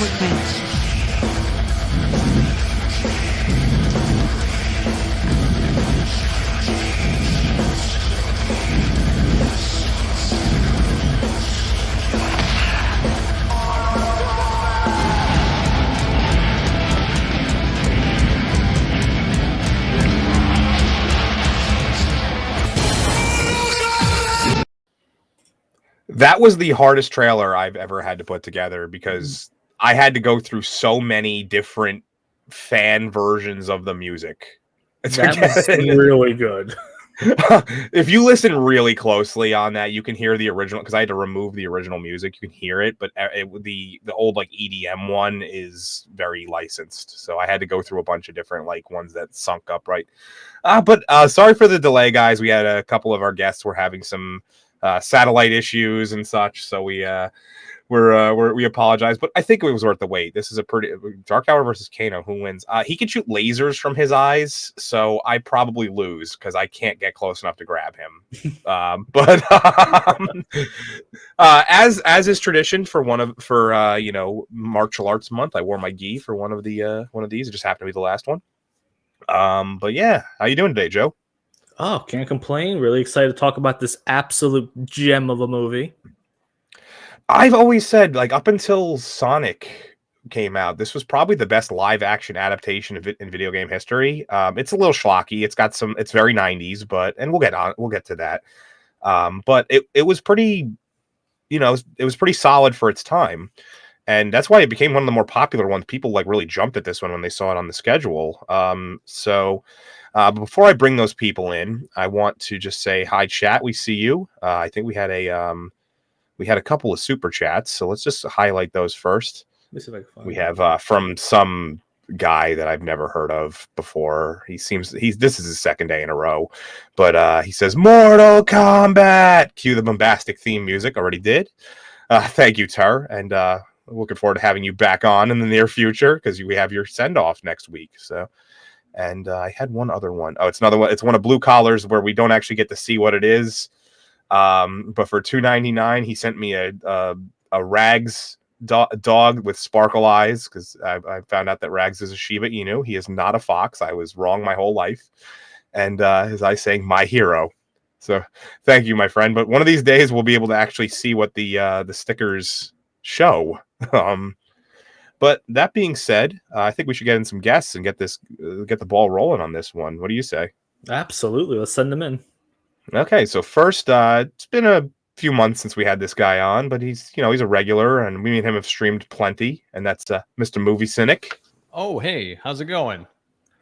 with me. That was the hardest trailer I've ever had to put together because I had to go through so many different fan versions of the music. That was really good. If you listen really closely on that, you can hear the original because I had to remove the original music. You can hear it, but the old like EDM one is very licensed, so I had to go through a bunch of different like ones that sunk up right. But sorry for the delay, guys. We had a couple of our guests were having some satellite issues and such, so we apologize, but I think it was worth the wait. This is a pretty Dark Hour versus Kano. Who wins? He can shoot lasers from his eyes, so I probably lose because I can't get close enough to grab him. As is tradition for martial arts month, I wore my gi for one of these. It just happened to be the last one. But yeah, how you doing today, Joe? Oh, can't complain. Really excited to talk about this absolute gem of a movie. I've always said, like, up until Sonic came out, this was probably the best live action adaptation in video game history. It's a little schlocky. It's very 90s, and we'll get to that. But it was pretty, it was pretty solid for its time. And that's why it became one of the more popular ones. People like really jumped at this one when they saw it on the schedule. Before I bring those people in, I want to just say hi, chat. We see you. I think we had a couple of super chats, so let's just highlight those first. We have from some guy that I've never heard of before. This is his second day in a row, but he says Mortal Kombat. Cue the bombastic theme music. Already did. Thank you, Tur, and looking forward to having you back on in the near future because we have your send off next week. So. And I had one other one. Oh, it's another one. It's one of Blue Collars where we don't actually get to see what it is. But for $2.99, he sent me a Rags dog with sparkle eyes because I found out that Rags is a Shiba Inu. He is not a fox. I was wrong my whole life. And his eyes saying my hero. So thank you, my friend. But one of these days we'll be able to actually see what the stickers show. But that being said, I think we should get in some guests and get the ball rolling on this one. What do you say? Absolutely. Let's send them in. Okay, so first, it's been a few months since we had this guy on, but he's a regular, and we and him have streamed plenty, and that's Mr. Movie Cynic. Oh, hey, how's it going?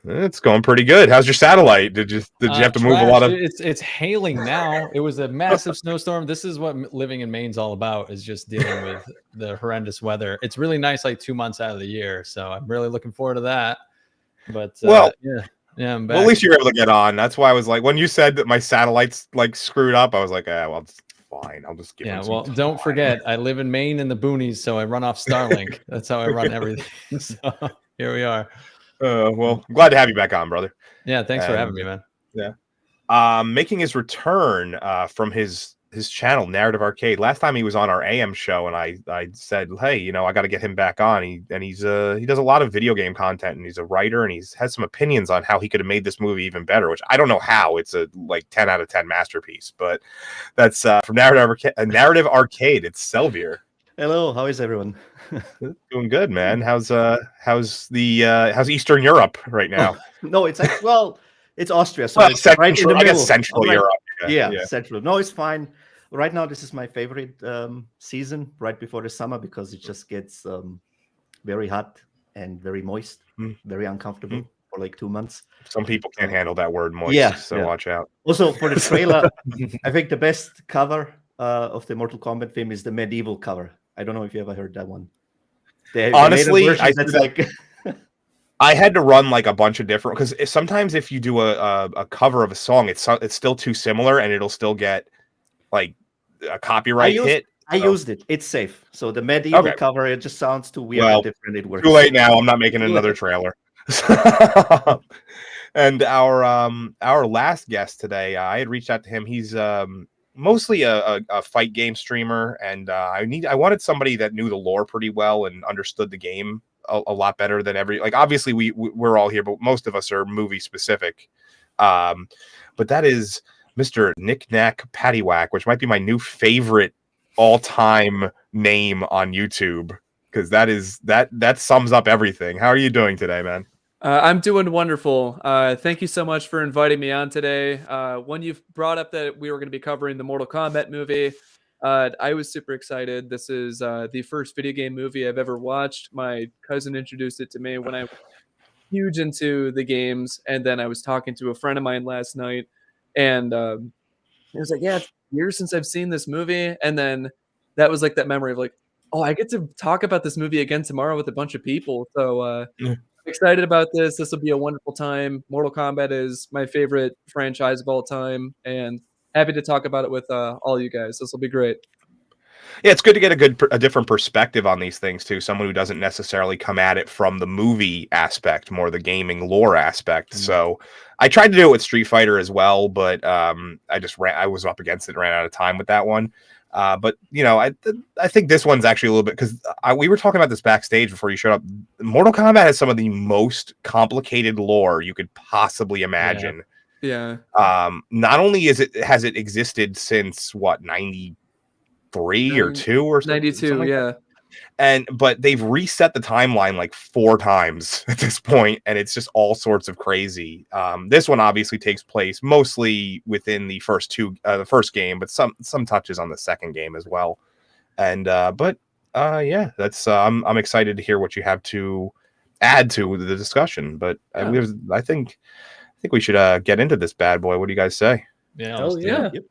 It's going pretty good. How's your satellite? Did you have to move a lot of? It's hailing now. It was a massive snowstorm. This is what living in Maine's all about, is just dealing with the horrendous weather. It's really nice, like 2 months out of the year. So I'm really looking forward to that. But yeah, I'm back. Well, at least you were able to get on. That's why I was like, when you said that my satellite's like screwed up, I was like, well, it's fine. I'll just give him some time. Don't forget, I live in Maine in the boonies, so I run off Starlink. That's how I run everything. So here we are. Well, I'm glad to have you back on, brother. Yeah, thanks for having me, man. Yeah. Making his return from his channel, Narrative Arcade. Last time he was on our AM show, and I said, hey, I got to get him back on. He does a lot of video game content, and he's a writer, and he's had some opinions on how he could have made this movie even better, which I don't know how. It's a like 10 out of 10 masterpiece, but that's from Narrative Arcade. It's Selvier. Hello, how is everyone? Doing good, man. How's Eastern Europe right now? No, it's it's Austria, so it's central, right in the middle. I guess Central Europe. Yeah, Central. No, it's fine. Right now, this is my favorite season, right before the summer, because it just gets very hot and very moist, very uncomfortable for like 2 months. Some people can't handle that word moist, so watch out. Also, for the trailer, I think the best cover of the Mortal Kombat film is the medieval cover. I don't know if you ever heard that one. Honestly, I had to run like a bunch of different, because sometimes if you do a cover of a song, it's still too similar and it'll still get like a copyright hit. I used it. It's safe. So the medieval cover, it just sounds too weird and different. It works. Too late now. I'm not making another trailer. And our last guest today, I had reached out to him. mostly a fight game streamer, and I wanted somebody that knew the lore pretty well and understood the game a lot better than obviously we're all here, but most of us are movie specific. But that is Mr. Knick Knack Paddywhack, which might be my new favorite all-time name on YouTube, because that sums up everything. How are you doing today, man? I'm doing wonderful. Thank you so much for inviting me on today. When you've brought up that we were going to be covering the Mortal Kombat movie, I was super excited. This is the first video game movie I've ever watched. My cousin introduced it to me when I was huge into the games, and then I was talking to a friend of mine last night, and he was like, "Yeah, it's years since I've seen this movie," and then that was like that memory of like, "Oh, I get to talk about this movie again tomorrow with a bunch of people." So excited about this. This will be a wonderful time. Mortal Kombat is my favorite franchise of all time, and happy to talk about it with all you guys. This will be great. Yeah, it's good to get a different perspective on these things too. Someone who doesn't necessarily come at it from the movie aspect, more the gaming lore aspect. So I tried to do it with Street Fighter as well, but I was up against it and ran out of time with that one. But you know, I think this one's actually a little bit, because we were talking about this backstage before you showed up. Mortal Kombat has some of the most complicated lore you could possibly imagine. Yeah. Not only has it existed since what, 93 or 2 or something? 92, like yeah. but they've reset the timeline like 4 times at this point, and it's just all sorts of crazy. This one obviously takes place mostly within the first game, but some touches on the second game as well. And yeah, that's I'm excited to hear what you have to add to the discussion. But I think we should get into this bad boy. What do you guys say? Yeah. Oh yeah. Yep.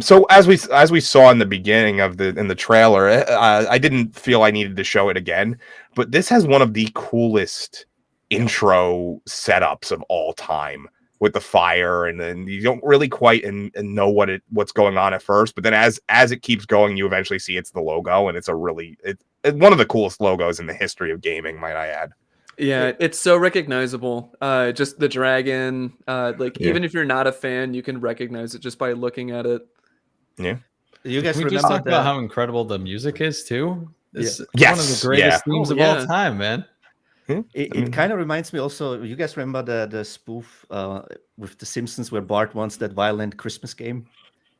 So as we saw in the beginning of the trailer, I didn't feel I needed to show it again, but this has one of the coolest intro setups of all time, with the fire, and then you don't really quite know what's going on at first, but then as it keeps going, you eventually see it's the logo, and it's one of the coolest logos in the history of gaming, might I add. Yeah, it's so recognizable. Just the dragon. Even if you're not a fan, you can recognize it just by looking at it. Yeah. You guys we remember just talked about how incredible the music is too. It's Yes, one of the greatest themes of all yeah. time, man. It kind of reminds me also. You guys remember the spoof with The Simpsons where Bart wants that violent Christmas game,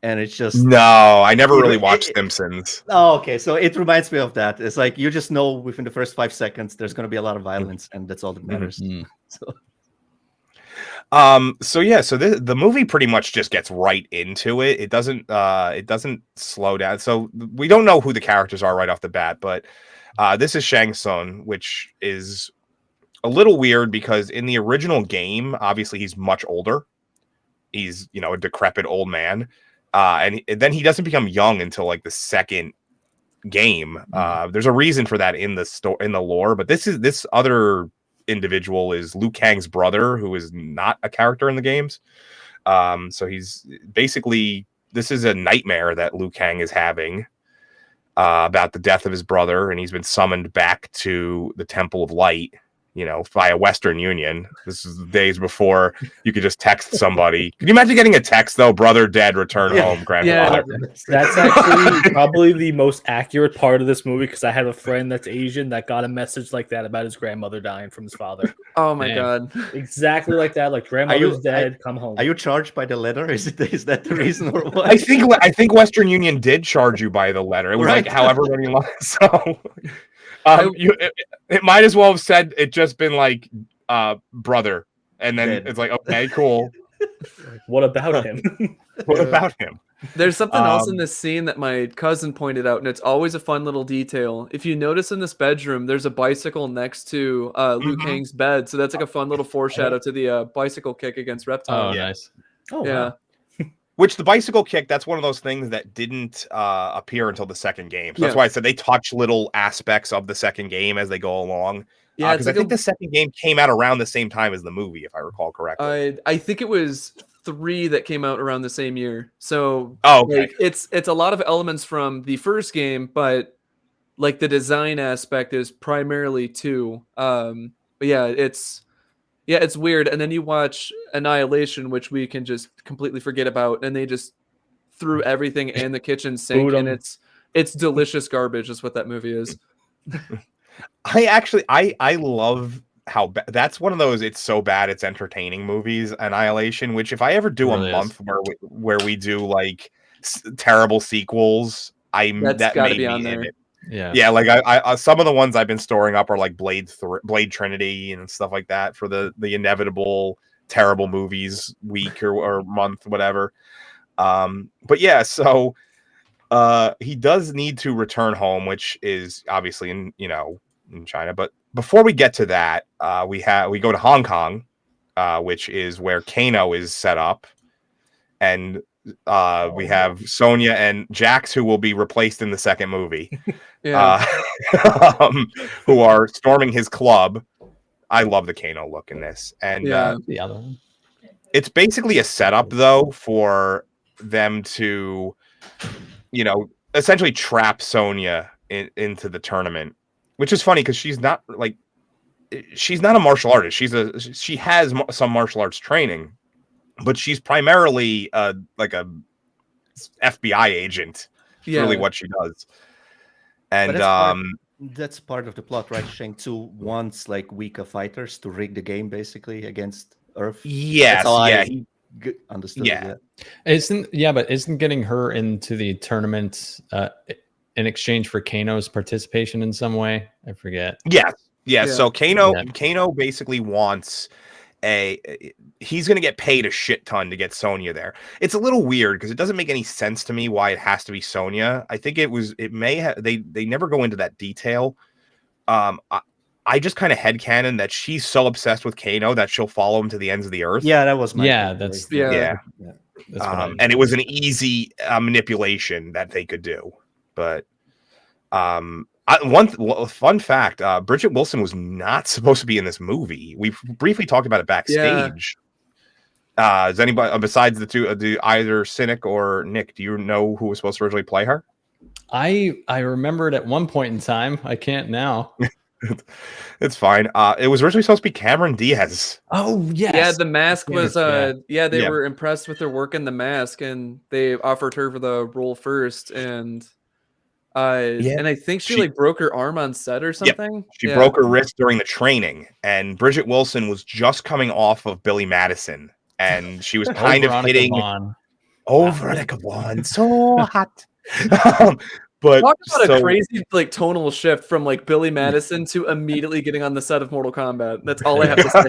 and it's just No, I never really watched Simpsons. Oh, okay. So it reminds me of that. It's like you just know within the first 5 seconds there's going to be a lot of violence, and that's all that matters. So the movie pretty much just gets right into it. It doesn't slow down. So we don't know who the characters are right off the bat, but this is Shang Tsung, which is a little weird because in the original game, obviously he's much older. He's, a decrepit old man. And then he doesn't become young until like the second game. There's a reason for that in the lore, but this other individual is Liu Kang's brother, who is not a character in the games. So he's basically, this is a nightmare that Liu Kang is having about the death of his brother, and he's been summoned back to the Temple of Light, via Western Union. This is the days before you could just text somebody. Can you imagine getting a text though? Brother dead, return home, grandfather. Yeah, that's actually probably the most accurate part of this movie, because I have a friend that's Asian that got a message like that about his grandmother dying from his father. Oh my God. Exactly like that. Like, grandmother's dead, come home. Are you charged by the letter? Is that the reason or what? I think Western Union did charge you by the letter. It was like however many months. So it might as well have said it just been like brother, and then it's like, okay, cool. What about him? What about him? There's something else in this scene that my cousin pointed out, and it's always a fun little detail. If you notice in this bedroom, there's a bicycle next to Liu Kang's bed, so that's like a fun little foreshadow to the bicycle kick against Reptile. Oh, nice. Oh, yeah. wow. Which the bicycle kick, that's one of those things that didn't appear until the second game. So that's why I said they touch little aspects of the second game as they go along. Yeah, because I think the second game came out around the same time as the movie, if I recall correctly. I think it was 3 that came out around the same year. So okay. It's a lot of elements from the first game, but like the design aspect is primarily 2. But yeah, it's weird. And then you watch Annihilation, which we can just completely forget about, and they just through everything and the kitchen sink, and it's delicious garbage is what that movie is. I love how that's one of those it's so bad it's entertaining movies, Annihilation, which if I ever do Really a month where we do like terrible sequels, that gotta made be me on in there. it. Yeah. Yeah, like I some of the ones I've been storing up are like Blade Trinity and stuff like that for the inevitable terrible movies week or month, whatever. But yeah, so he does need to return home, which is obviously in China. But before we get to that, we go to Hong Kong, which is where Kano is set up, and we have Sonya and Jax, who will be replaced in the second movie, who are storming his club. I love the Kano look in this, and the other one. it's basically a setup though for them to, essentially trap Sonya into the tournament, which is funny because she's not a martial artist. She has some martial arts training, but she's primarily like a FBI agent. It's really what she does. And that's part of the plot, right? Shang Tsung wants like weaker fighters to rig the game basically against Earth. Yes, he understood. Yeah. But isn't getting her into the tournament in exchange for Kano's participation in some way? I forget. Yeah. So Kano basically wants he's going to get paid a shit ton to get Sonya there. It's a little weird because it doesn't make any sense to me why it has to be Sonya. I think it may have, they never go into that detail. I just kind of headcanon that she's so obsessed with Kano that she'll follow him to the ends of the earth. Yeah, that was my That's and it was an easy manipulation that they could do. But fun fact, Bridget Wilson was not supposed to be in this movie. We briefly talked about it backstage. Does anybody besides the two, either Cynic or Nick, do you know who was supposed to originally play her? I remember it at one point in time. I can't now. It's fine. It was originally supposed to be Cameron Diaz. Oh yes. Yeah, the mask was they were impressed with her work in the mask and they offered her for the role first, and I think she like broke her arm on set or something. She broke her wrist during the training, and Bridget Wilson was just coming off of Billy Madison, and she was kind of hitting Veronica Vaughn, so hot. But talk about a crazy like tonal shift from like Billy Madison to immediately getting on the set of Mortal Kombat. That's all I have to say.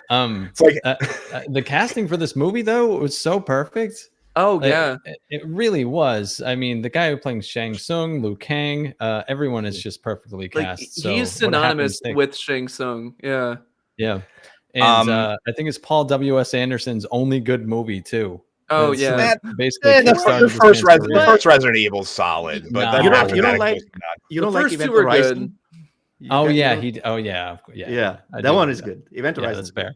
It's like the casting for this movie though was so perfect. Oh yeah, it really was. I mean, the guy who plays Shang Tsung, Liu Kang, everyone is just perfectly cast. So he's synonymous with Shang Tsung. Yeah. And I think it's Paul W.S. Anderson's only good movie too. Oh basically the first Resident Evil is solid, but you don't like Event Horizon. That one is good. Event Horizon, that's fair.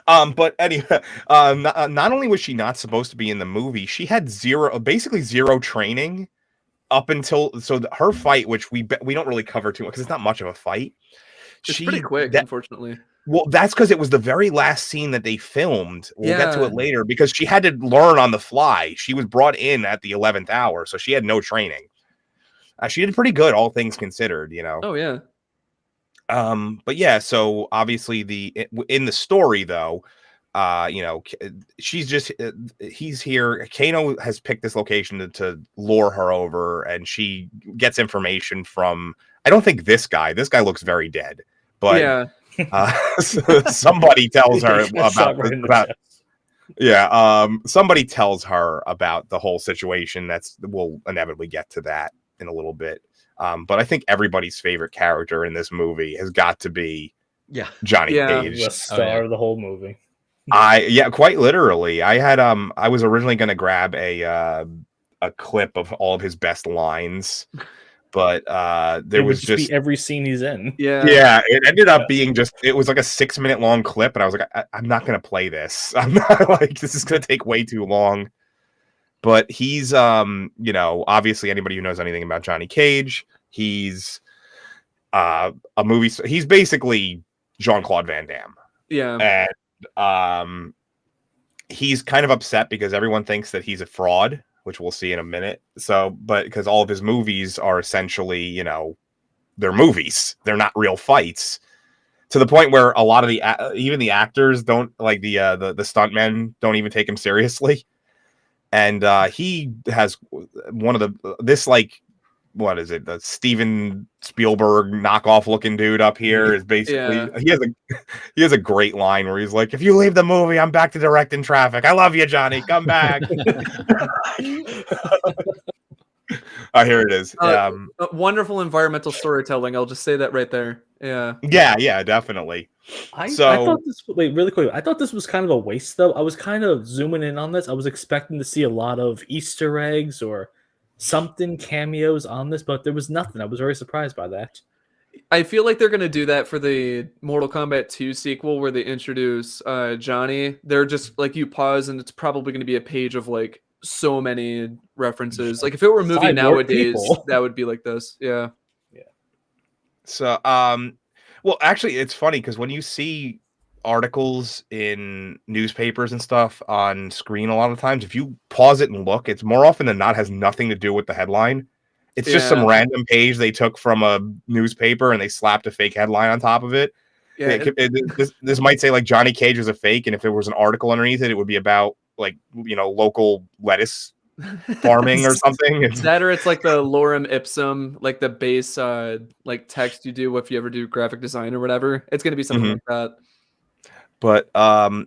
But anyway, not only was she not supposed to be in the movie, she had basically zero training up until her fight, which we don't really cover too much because it's not much of a fight. It's pretty quick, unfortunately. Well, that's because it was the very last scene that they filmed. We'll get to it later because she had to learn on the fly. She was brought in at the 11th hour, so she had no training. She did pretty good, all things considered, Oh, yeah. But yeah, so obviously in the story though, he's here. Kano has picked this location to lure her over, and she gets information from, I don't think this guy looks very dead, but somebody tells her somebody tells her about the whole situation. We'll inevitably get to that in a little bit. But I think everybody's favorite character in this movie has got to be Johnny Cage, the star of the whole movie. Quite literally. I was originally going to grab a clip of all of his best lines, but there was just every scene he's in. Yeah, it ended up being it was like a 6-minute long clip, and I was like, I'm not going to play this. I'm not like, this is going to take way too long. But he's, obviously anybody who knows anything about Johnny Cage, he's he's basically Jean-Claude Van Damme. Yeah. And he's kind of upset because everyone thinks that he's a fraud, which we'll see in a minute. So, but because all of his movies are essentially, you know, they're movies, they're not real fights. To the point where a lot of even the actors don't like the stuntmen don't even take him seriously. And he has one of this like, what is it? The Steven Spielberg knockoff looking dude up here is basically he has a great line where he's like, "If you leave the movie, I'm back to directing Traffic. I love you, Johnny. Come back." Oh, here it is. Wonderful environmental storytelling. I'll just say that right there. Yeah. Yeah, definitely. I thought this. Wait, really quick. I thought this was kind of a waste, though. I was kind of zooming in on this. I was expecting to see a lot of Easter eggs or something cameos on this, but there was nothing. I was very surprised by that. I feel like they're gonna do that for the Mortal Kombat 2 sequel, where they introduce Johnny. They're just like, you pause, and it's probably gonna be a page of like so many references. Like if it were a movie nowadays, that would be like this. Yeah. So, well, actually, it's funny because when you see articles in newspapers and stuff on screen, a lot of times, if you pause it and look, it's more often than not has nothing to do with the headline. It's just some random page they took from a newspaper and they slapped a fake headline on top of it. Yeah, this might say like Johnny Cage is a fake, and if there was an article underneath it, it would be about like, you know, local lettuce farming or something. That, or it's like the lorem ipsum, like the base like text you do if you ever do graphic design or whatever. It's gonna be something like that. But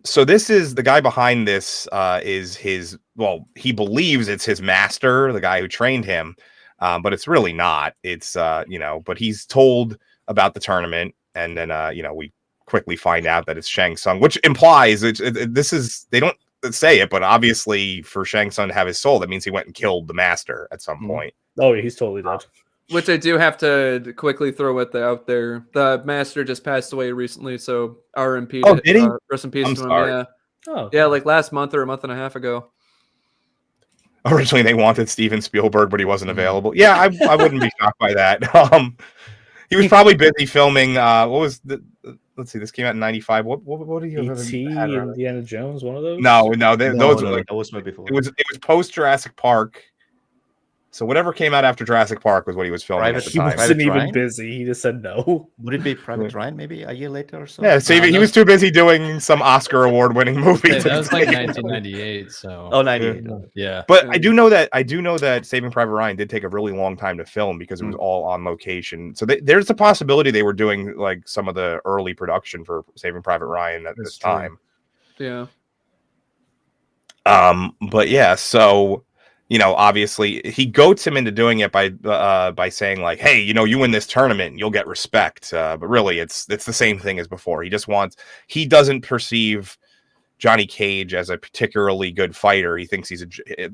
so this is the guy behind this is his, well, he believes it's his master, the guy who trained him, but it's really not. It's you know, but he's told about the tournament, and then you know, we quickly find out that it's Shang Tsung, which implies this is, they don't say it, but obviously for Shang Tsung to have his soul, that means he went and killed the master at some point. Oh, yeah, he's totally dead. Which I do have to quickly throw it out there. The master just passed away recently, so RMP. Oh, did he? Rest in peace I'm to him. sorry. Yeah. Oh, yeah, like last month or a month and a half ago. Originally, they wanted Steven Spielberg, but he wasn't available. Yeah, I wouldn't be shocked by that. He was probably busy filming. What was the? Let's see. This came out in '95. What did you? E.T. Indiana Jones, one of those. No, those were like, that was before. It was post Jurassic Park. So whatever came out after Jurassic Park was what he was filming at the He time. wasn't even busy. He just said no. Would it be Private Ryan maybe a year later or so? Yeah, so he was too busy doing some Oscar award-winning movie. Yeah, that was like 1998. So. Oh, 98. Yeah. But I do know that Saving Private Ryan did take a really long time to film because it was all on location. So there's a possibility they were doing like some of the early production for Saving Private Ryan at this time. Yeah. But yeah, so, you know, obviously he goats him into doing it by saying like, hey, you know, you win this tournament and you'll get respect. But really it's the same thing as before. He doesn't perceive Johnny Cage as a particularly good fighter. He thinks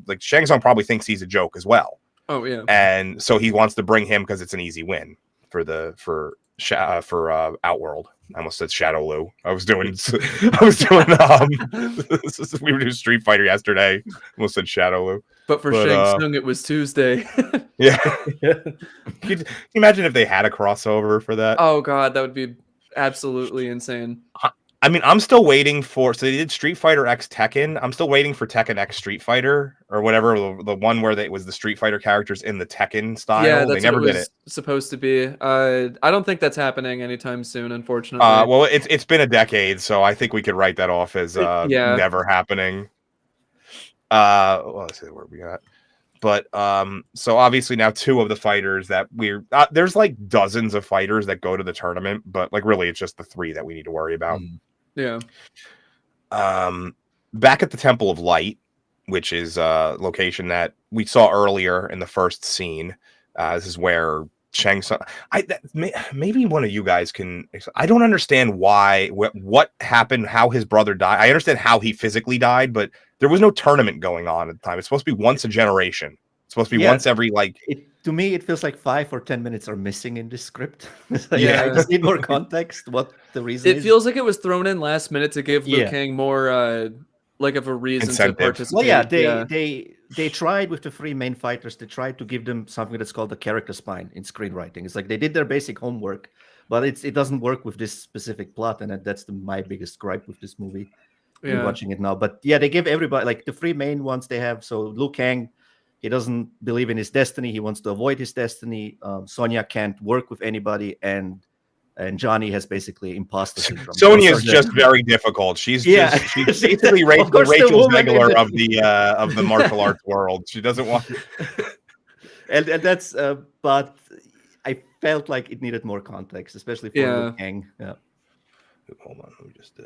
like Shang Tsung probably thinks he's a joke as well. Oh yeah. And so he wants to bring him because it's an easy win for Outworld. I almost said Shadow Lu. We were doing Street Fighter yesterday. Almost said Shadow Lu. But for Shang Tsung, it was Tuesday. Yeah. Can you imagine if they had a crossover for that? Oh god, that would be absolutely insane. I mean, I'm still waiting so they did Street Fighter X Tekken. I'm still waiting for Tekken X Street Fighter or whatever, the one where it was the Street Fighter characters in the Tekken style. Yeah, that's they never what it did was it. Supposed to be. I don't think that's happening anytime soon, unfortunately. Well, it's been a decade, so I think we could write that off as never happening. Let's see where we got. But so obviously now two of the fighters that there's like dozens of fighters that go to the tournament, but like really it's just the three that we need to worry about. Yeah. Back at the Temple of Light, which is a location that we saw earlier in the first scene. This is where Shang Tsung. Maybe one of you guys can. I don't understand what happened, how his brother died. I understand how he physically died, but there was no tournament going on at the time. It's supposed to be once a generation. It's supposed to be once every like. To me, it feels like 5 or 10 minutes are missing in this script. I just need more context. What the reason is. It feels like it was thrown in last minute to give Liu Kang more like of a reason incentive to participate. Well, they tried with the 3 main fighters. They tried to give them something that's called the character spine in screenwriting. It's like they did their basic homework, but it doesn't work with this specific plot, and that's my biggest gripe with this movie. Yeah. watching it now. But yeah, they give everybody like the three main ones they have. So Liu Kang, he doesn't believe in his destiny. He wants to avoid his destiny. Sonya can't work with anybody, and Johnny has basically imposter syndrome. Sonya's just very difficult. She's basically the Rachel Zegler of the martial arts world. She doesn't want, and that's but I felt like it needed more context, especially for Liu Kang. Yeah. Hold on, let me just.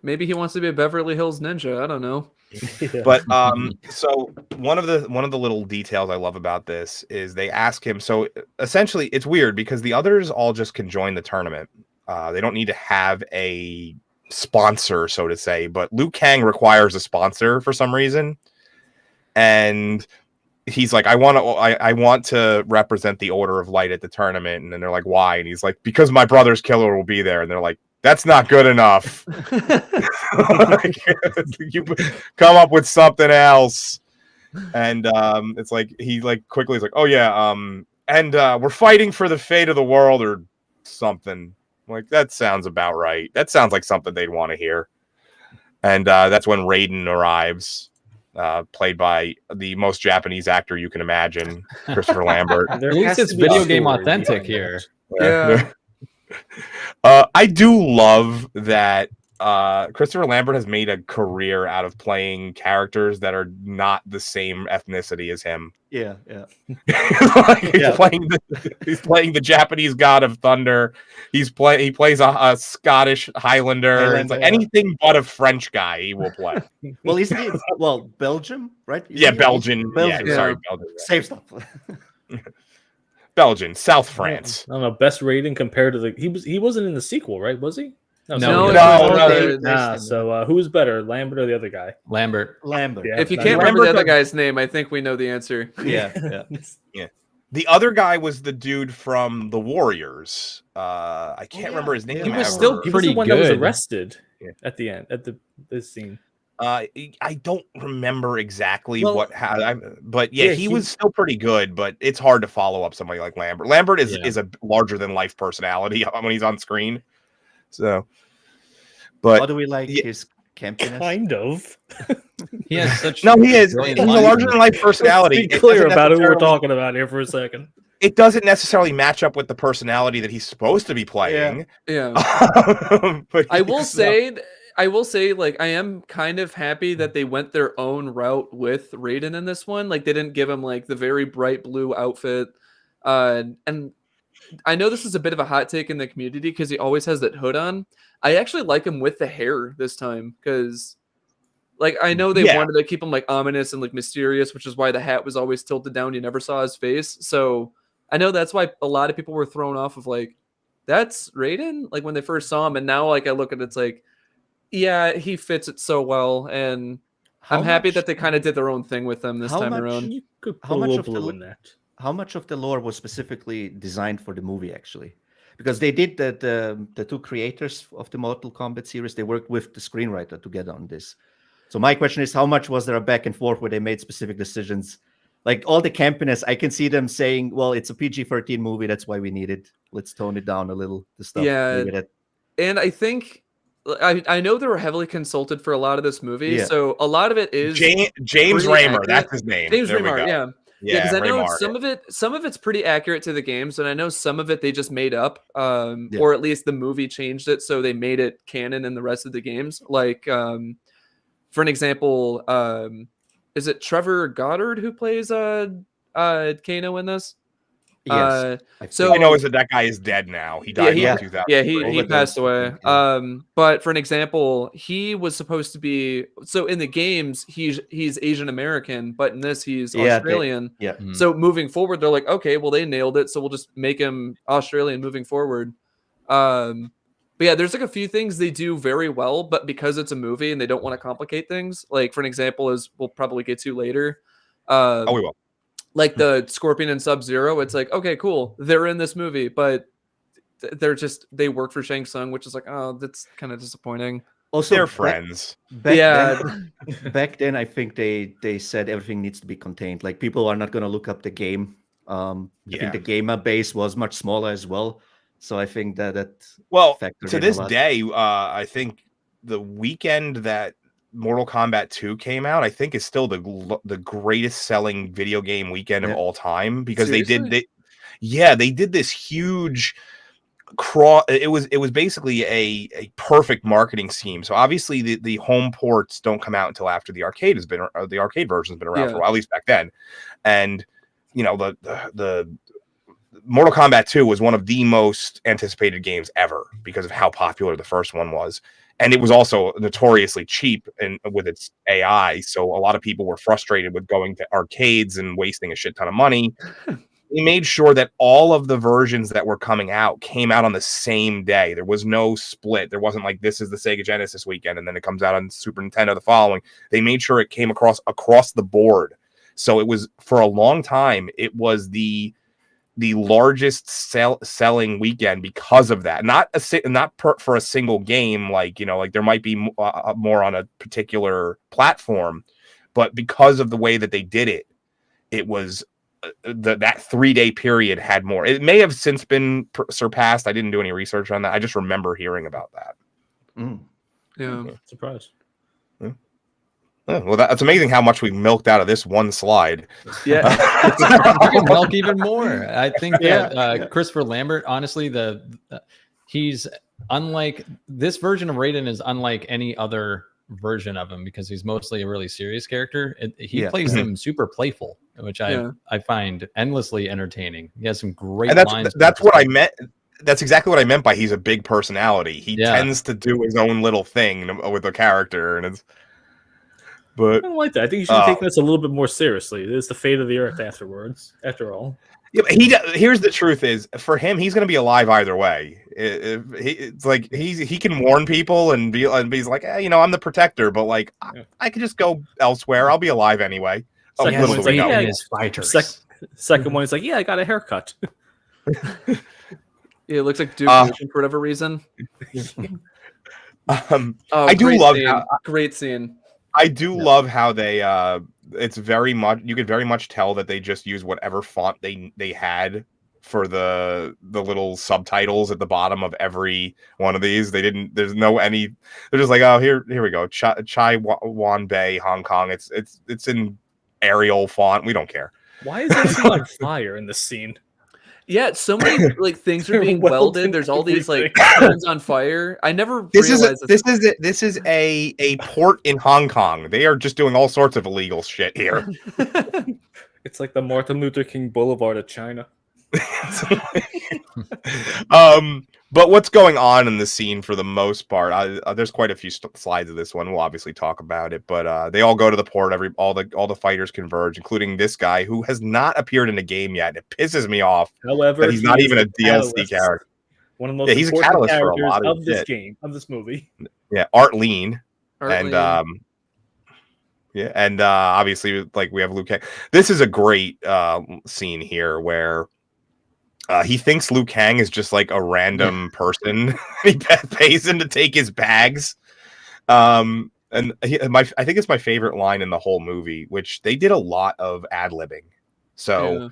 Maybe he wants to be a Beverly Hills Ninja. I don't know. But so one of the little details I love about this is they ask him. So essentially, it's weird because the others all just can join the tournament. They don't need to have a sponsor, so to say. But Liu Kang requires a sponsor for some reason, and he's like, I want to represent the Order of Light at the tournament. And then they're like, why? And he's like, because my brother's killer will be there. And they're like, that's not good enough. You come up with something else. And it's like he like quickly is like, oh yeah, and we're fighting for the fate of the world or something. I'm like, that sounds about right. That sounds like something they'd want to hear. And that's when Raiden arrives, played by the most Japanese actor you can imagine, Christopher Lambert. At least it's video game authentic here. Yeah. I do love that Christopher Lambert has made a career out of playing characters that are not the same ethnicity as him. Yeah. He's playing the Japanese god of thunder. He plays a Scottish Highlander. It's like anything but a French guy he will play. Well, Belgium, right? Belgian. Belgium. Yeah, sorry, Belgium. Same stuff. Belgian, South France. I don't know. Best rating compared to he wasn't in the sequel, right? Was he? No. So who was better, Lambert or the other guy? Lambert. Yeah, If you can't remember the other guy's name, I think we know the answer. Yeah. The other guy was the dude from the Warriors. I can't remember his name. He was still He was pretty the one good. that was arrested at the end at this scene. I don't remember exactly but he was still pretty good, but it's hard to follow up somebody like Lambert. Lambert is a larger than life personality when he's on screen. So, but how do we like his campiness? Kind of. He has such he's a larger than life personality. Let's be clear about who we're talking about here for a second. It doesn't necessarily match up with the personality that he's supposed to be playing. Yeah. But I will say, like, I am kind of happy that they went their own route with Raiden in this one. Like, they didn't give him like the very bright blue outfit. And I know this is a bit of a hot take in the community because he always has that hood on. I actually like him with the hair this time because, like, I know they wanted to keep him like ominous and like mysterious, which is why the hat was always tilted down. You never saw his face. So I know that's why a lot of people were thrown off of like, that's Raiden, like when they first saw him. And now, like, I look at it, it's like, yeah, he fits it so well, and I'm happy that they kind of did their own thing with them this time around. You could put a little blue in that. How much of the lore was specifically designed for the movie, actually? Because they did that. The two creators of the Mortal Kombat series, they worked with the screenwriter together on this. So my question is, how much was there a back and forth where they made specific decisions? Like all the campiness, I can see them saying, "Well, it's a PG-13 movie. That's why we need it. Let's tone it down a little." The stuff. And I think. I know they were heavily consulted for a lot of this movie, so a lot of it is James Raymer. That's his name. James Raymer, yeah, because I know Raymar, some of it's pretty accurate to the games, and I know some of it they just made up, or at least the movie changed it so they made it canon in the rest of the games. Like, for an example, is it Trevor Goddard who plays Kano in this? Yes. So I know is that guy is dead now. He died in 2000. Yeah, he passed away. But for an example, he was supposed to be in the games he's Asian American, but in this he's Australian. So moving forward, they're like, okay, well they nailed it, so we'll just make him Australian moving forward. But yeah, there's like a few things they do very well, but because it's a movie and they don't want to complicate things, like for an example, is we'll probably get to later. We will. Like the Scorpion and Sub-Zero, it's like, okay, cool, they're in this movie, but they work for Shang Tsung, which is like, oh, that's kind of disappointing. Also, they're friends. Back then, I think they said everything needs to be contained. Like people are not going to look up the game. I think the gamer base was much smaller as well. So I think that to this day, I think weekend that Mortal Kombat 2 came out, I think is still the greatest selling video game weekend of all time, because they did this huge it was basically a perfect marketing scheme. So obviously the home ports don't come out until after the arcade version's been around for a while, at least back then. And you know, the Mortal Kombat 2 was one of the most anticipated games ever because of how popular the first one was. And it was also notoriously cheap and with its AI. So a lot of people were frustrated with going to arcades and wasting a shit ton of money. They made sure that all of the versions that were coming out came out on the same day. There was no split. There wasn't like, this is the Sega Genesis weekend and then it comes out on Super Nintendo the following. They made sure it came across the board. So it was, for a long time, it was the largest selling weekend because of that. Not for a single game, like, you know, like there might be more on a particular platform, but because of the way that they did it, it was that 3-day period had more. It may have since been surpassed. I didn't do any research on that. I just remember hearing about that. Yeah, surprised. Yeah, well, that's amazing how much we milked out of this one slide. Yeah, you can milk even more. I think that Christopher Lambert, honestly, he's unlike, this version of Raiden is unlike any other version of him because he's mostly a really serious character. He plays them super playful, which I find endlessly entertaining. He has some great lines. That's what I meant. That's exactly what I meant by he's a big personality. He tends to do his own little thing with the character, and it's. But I don't like that. I think you should take this a little bit more seriously. It is the fate of the earth afterwards. After all, yeah, but here's the truth: is for him, he's going to be alive either way. It's like he can warn people and he's like, you know, I'm the protector, but like I could just go elsewhere. I'll be alive anyway. Second one's like, fighters. Second one is like, I got a haircut. It looks like Duke for whatever reason. I do love great scene. I do love how they it's very much, you could very much tell that they just use whatever font they had for the little subtitles at the bottom of every one of these. They're just like, oh, here we go. Chai Wan Bay, Hong Kong. It's in Arial font. We don't care. Why is everything on fire in this scene? Yeah, so many like things are being welded. There's all these like things on fire. I never realized this is a port in Hong Kong. They are just doing all sorts of illegal shit here. It's like the Martin Luther King Boulevard of China. But what's going on in the scene for the most part? There's quite a few slides of this one. We'll obviously talk about it, but they all go to the port. All the fighters converge, including this guy who has not appeared in a game yet. It pisses me off. However, that he's not even a DLC character. One of the most he's a catalyst for a lot of this game, of this movie. Yeah, Art Lean. Obviously, like, we have Liu Kang. This is a great scene here where he thinks Liu Kang is just like a random person. He pays him to take his bags. And I think it's my favorite line in the whole movie, which they did a lot of ad-libbing. So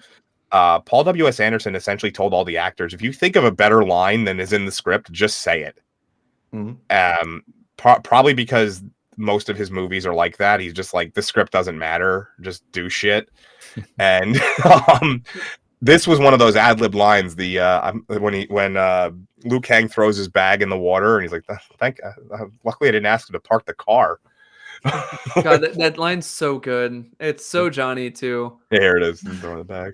Paul W.S. Anderson essentially told all the actors, if you think of a better line than is in the script, just say it. Mm-hmm. Probably because most of his movies are like that. He's just like, the script doesn't matter. Just do shit. And this was one of those ad-lib lines. When Liu Kang throws his bag in the water, and he's like, luckily I didn't ask him to park the car. God, that line's so good. It's so Johnny too. Yeah, here it is. Throwing the bag.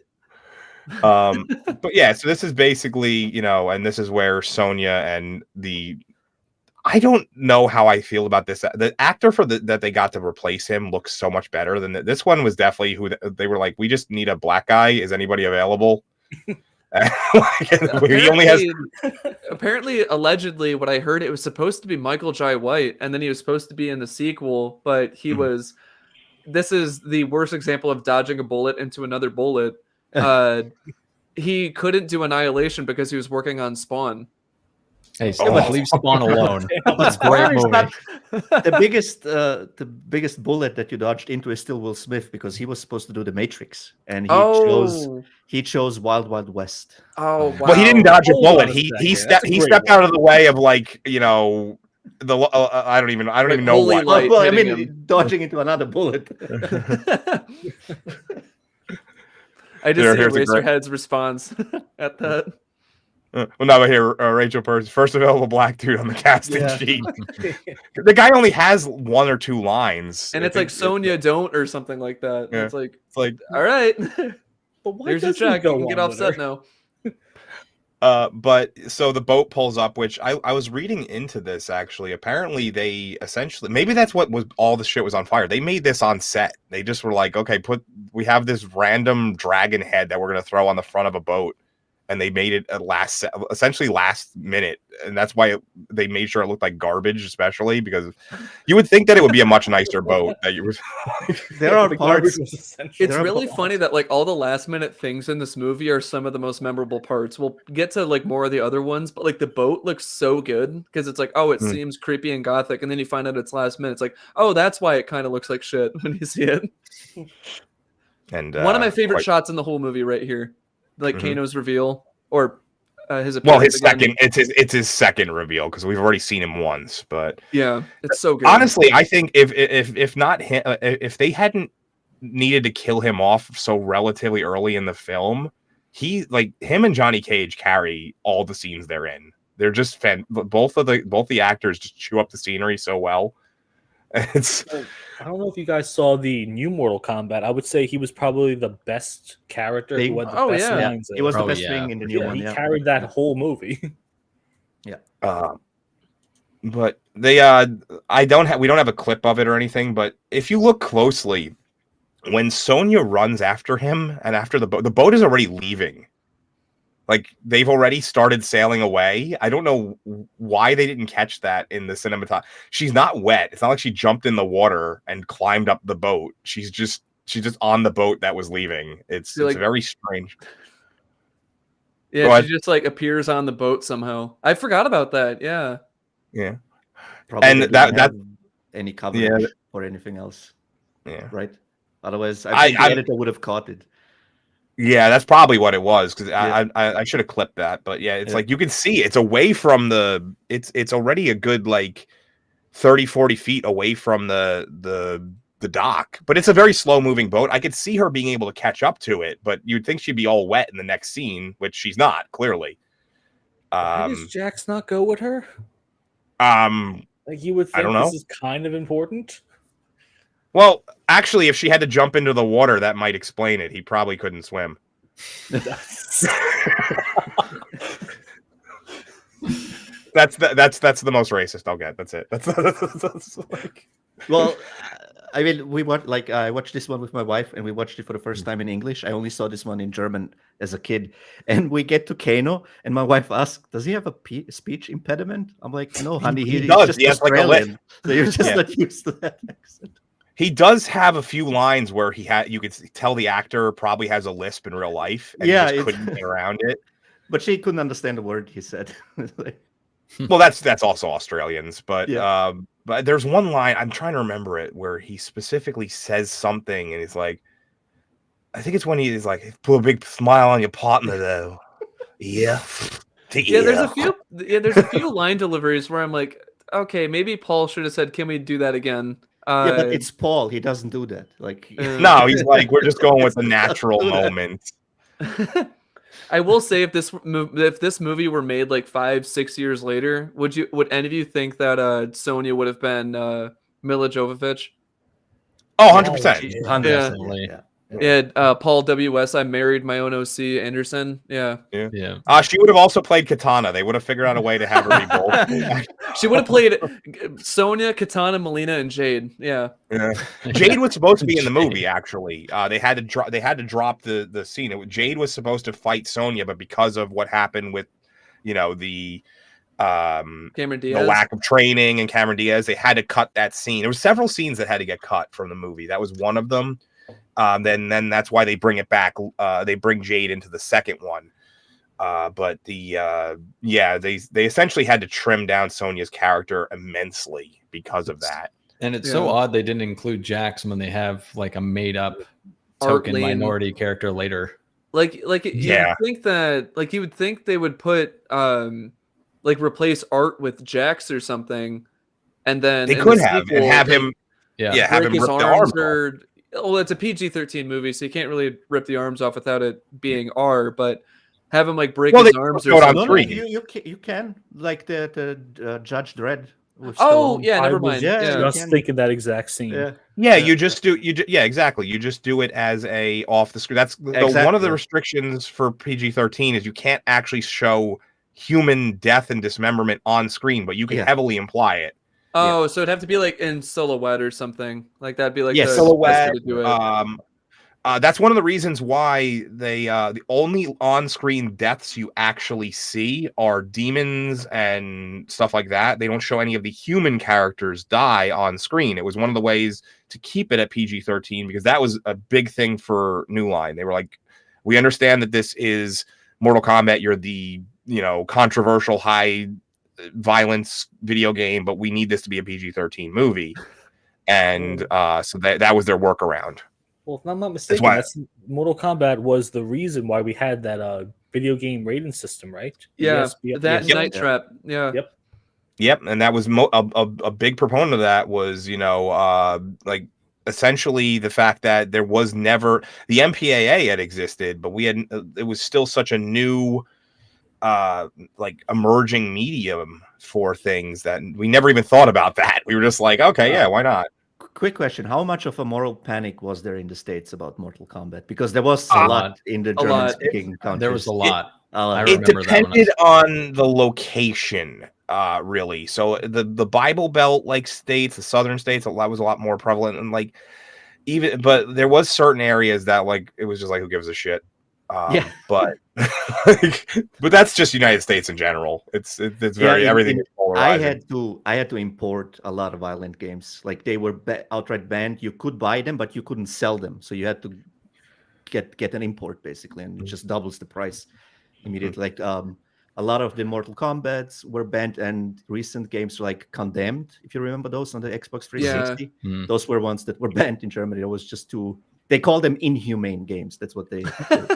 But yeah, so this is basically, you know, and this is where Sonya and I don't know how I feel about this. The actor that they got to replace him looks so much better than this one. Was definitely who they were like, we just need a black guy. Is anybody available? He only has. Apparently, allegedly, what I heard, it was supposed to be Michael Jai White, and then he was supposed to be in the sequel, but he was. This is the worst example of dodging a bullet into another bullet. He couldn't do Annihilation because he was working on Spawn. Hey, leave Spawn alone. That's a great movie. The biggest bullet that you dodged into is still Will Smith, because he was supposed to do The Matrix, and he chose Wild Wild West. Oh, wow. Well, he didn't dodge a bullet. He stepped out of the way of, like, you know, I don't even Like know holy what. light Well, I hitting mean, him. dodging into another bullet. I just Here's see a Eraserhead's response at that. Well, now but here, Rachel Purse, first available black dude on the casting Yeah. sheet. The guy only has 1 or 2 lines, And I it's like think Sonya don't or something like that. And Yeah. it's like, It's like, all right, But why there's your doesn't he check. You go can get on off with set her? now. but so the boat pulls up, which I was reading into this actually. Apparently, they essentially maybe that's what was all the shit was on fire. They made this on set. They just were like, okay, we have this random dragon head that we're gonna throw on the front of a boat. And they made it essentially last minute, and that's why they made sure it looked like garbage, especially because you would think that it would be a much nicer boat. That you were. There are The garbage parts. was essential. It's There are really parts- funny that like all the last minute things in this movie are some of the most memorable parts. We'll get to like more of the other ones, but like the boat looks so good because it's like, oh, it seems creepy and gothic, and then you find out it's last minute. It's like, oh, that's why it kind of looks like shit when you see it. And One of my favorite shots in the whole movie right here, like Mhm. Kano's reveal or his Well, appearance his again. second, it's his second reveal because we've already seen him once. But Yeah, it's so good. honestly, I think if not him, if they hadn't needed to kill him off so relatively early in the film, him and Johnny Cage carry all the scenes they're in. They're just both the actors just chew up the scenery so well. It's I don't know if you guys saw the new Mortal Kombat. I would say he was probably the best character who had the Oh, best yeah. lines. It was the Oh, best yeah. thing in the new yeah, one. he Yeah. carried that whole movie. but we don't have a clip of it or anything. But if you look closely, when Sonya runs after him and after the boat is already leaving. Like they've already started sailing away. I don't know why they didn't catch that in the cinematography. She's not wet. It's not like she jumped in the water and climbed up the boat. She's just on the boat that was leaving. It's like- very strange. Go Yeah, ahead. she just like appears on the boat somehow. I forgot about that. Yeah. Yeah. Probably And they that- didn't have any coverage or anything else, Yeah. right? Otherwise, I think the editor would have caught it. Yeah, that's probably what it was because Yeah. I should have clipped that, but yeah, it's Yeah. like you can see it's away from it's already a good like 30-40 feet away from the dock, but it's a very slow moving boat. I could see her being able to catch up to it, but you'd think she'd be all wet in the next scene, which she's not clearly. Why does Jax not go with her? Like you would I don't think know. this is kind of important. Well, actually, if she had to jump into the water, that might explain it. He probably couldn't swim. That's the most racist I'll get. That's it. That's like... Well, I mean, I watched this one with my wife, and we watched it for the first time in English. I only saw this one in German as a kid, and we get to Kano, and my wife asked, "Does he have a speech impediment?" I'm like, "No, honey, He he's does. just He has like a Australian, lip. so you're just Yeah. not used to that accent." He does have a few lines where you could tell the actor probably has a lisp in real life, and Yeah, he just it- couldn't get around it. But she couldn't understand a word he said. Like, Well, that's also Australians, but Yeah. but there's one line I'm trying to remember it where he specifically says something, and he's like, I think it's when he's like, "Put a big smile on your partner, though." Yeah. Yeah, there's a few line deliveries where I'm like, okay, maybe Paul should have said, "Can we do that again?" yeah, but it's Paul. He doesn't do that. Like, No, he's like, we're just going with the He doesn't natural do that. moment. I will say if this movie were made like 5-6 years later, would any of you think that Sonya would have been Mila Jovovich? Oh, 100%. Yeah. Definitely. Yeah. Yeah, Paul W.S. I married my own OC Anderson. Yeah, Yeah. She would have also played Katana. They would have figured out a way to have her be both. she would have played Sonya, Katana, Melina, and Jade. Yeah, Yeah. Jade was supposed to be in the movie. Actually, they had to drop the scene. Jade was supposed to fight Sonya, but because of what happened with, the Cameron Diaz. the lack of training and Cameron Diaz, they had to cut that scene. There were several scenes that had to get cut from the movie. That was one of them. Then that's why they bring it back. They bring Jade into the second one. But they essentially had to trim down Sonya's character immensely because of that. And it's so odd they didn't include Jax when they have like a made up Art token Lean. minority character later. You Yeah. would think that you would think they would put replace Art with Jax or something, and then They in could the have sequel, and have they him, Yeah. have break him his rip the arms arms off. or well, it's a PG-13 movie, so you can't really rip the arms off without it being R. But have him like break Well, his they arms showed or on No, something. screen. you can like the Judge Dredd. With Oh Stallone. yeah, I never was mind. Yeah, Yeah, you just can. thinking that exact scene. Yeah, Yeah, Yeah. you just do yeah, exactly. You just do it as a off the screen. That's one of Exactly. the restrictions for PG-13 is you can't actually show human death and dismemberment on screen, but you can Yeah. heavily imply it. Oh, so it'd have to be like in silhouette or something. Like that'd be like Yes. the Silhouette. best way to do it. That's one of the reasons why they the only on-screen deaths you actually see are demons and stuff like that. They don't show any of the human characters die on screen. It was one of the ways to keep it at PG-13 because that was a big thing for New Line. They were like, we understand that this is Mortal Kombat. You're the controversial high violence video game, but we need this to be a PG-13 movie. And so that was their workaround. Well, if I'm not mistaken, why- that's Mortal Kombat was the reason why we had that video game rating system, right? Yeah, Yes, that yes. Night Trap. Yeah. Yep. Yep, and that was a big proponent of that was like essentially the fact that there was never the MPAA had existed, but we had it was still such a new like emerging medium for things that we never even thought about that. We were just like, okay, yeah, why not? Quick question: how much of a moral panic was there in the States about Mortal Kombat? Because there was A a lot. lot in the A lot. German-speaking countries. There was a lot. I It remember that one. depended on the location, really. So the Bible Belt like states, the southern states, that was a lot more prevalent, and like but there was certain areas that like it was just like who gives a shit. Yeah. But but that's just United States in general. It's very everything. Is I polarizing. had to import a lot of violent games. Like they were outright banned. You could buy them, but you couldn't sell them. So you had to get an import basically, and it just doubles the price immediately. Like a lot of the Mortal Kombats were banned, and recent games like Condemned, if you remember those on the Xbox 360, those were ones that were banned in Germany. It was just too. They call them inhumane games. That's what the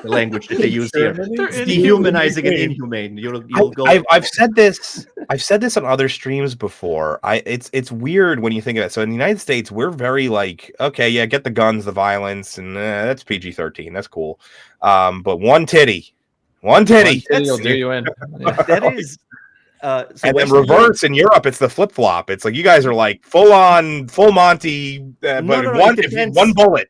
language that they use here. It's dehumanizing and inhumane. You'll go. I've said this. I've said this on other streams before. It's weird when you think of it. So in the United States, we're very like, okay, yeah, get the guns, the violence, and that's PG-13. That's cool. But one titty will do you in. Yeah. That is. So and then reverse in Europe, it's the flip flop. It's like you guys are like full Monty, but one bullet.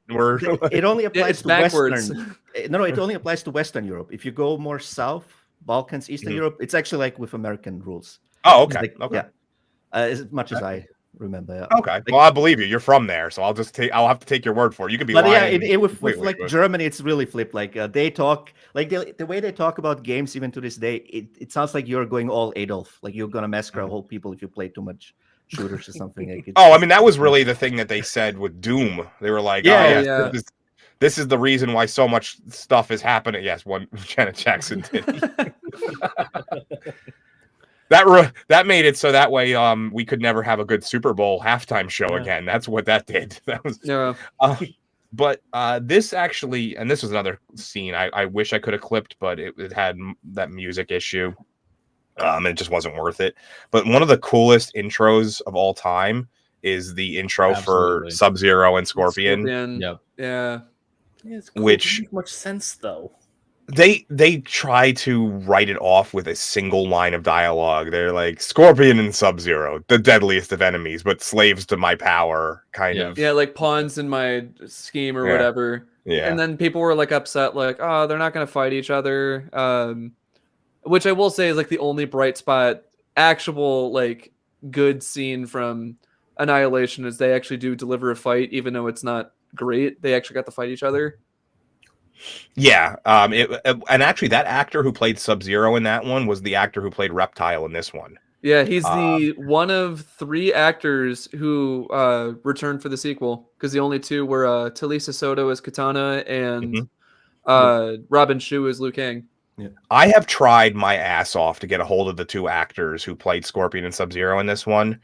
It only applies to backwards. Western. No, it only applies to Western Europe. If you go more south, Balkans, Eastern Europe, it's actually like with American rules. Oh, okay, like, okay. Yeah, as much as I remember. Yeah. Okay, well, I believe you. You're from there, so I'll have to take your word for it. You could be. But lying. yeah, with like Germany, it's really flipped. Like they talk, like the way they talk about games, even to this day, it sounds like you're going all Adolf. Like you're gonna massacre whole people if you play too much shooters or something. Like I mean, that was really the thing that they said with Doom. They were like, Yeah. This is the reason why so much stuff is happening. Yes, one Janet Jackson did. That made it so that way we could never have a good Super Bowl halftime show again. That's what that did. That was but this actually, and this was another scene I wish I could have clipped, but it had that music issue. And it just wasn't worth it. But one of the coolest intros of all time is the intro for Sub-Zero and Scorpion. Yep. Yeah. It's cool. Which it makes much sense though. They try to write it off with a single line of dialogue. They're like Scorpion and Sub-Zero, the deadliest of enemies, but slaves to my power, kind of. Yeah, like pawns in my scheme or whatever. Yeah. And then people were like upset, like, oh, they're not gonna fight each other. Which I will say is like the only bright spot, actual like good scene from Annihilation is they actually do deliver a fight, even though it's not great. They actually got to fight each other. Yeah, and actually that actor who played Sub-Zero in that one was the actor who played Reptile in this one. Yeah, he's the one of 3 actors who returned for the sequel, because the only 2 were Talisa Soto as Katana and Robin Shu as Liu Kang. Yeah. I have tried my ass off to get a hold of the 2 actors who played Scorpion and Sub-Zero in this one.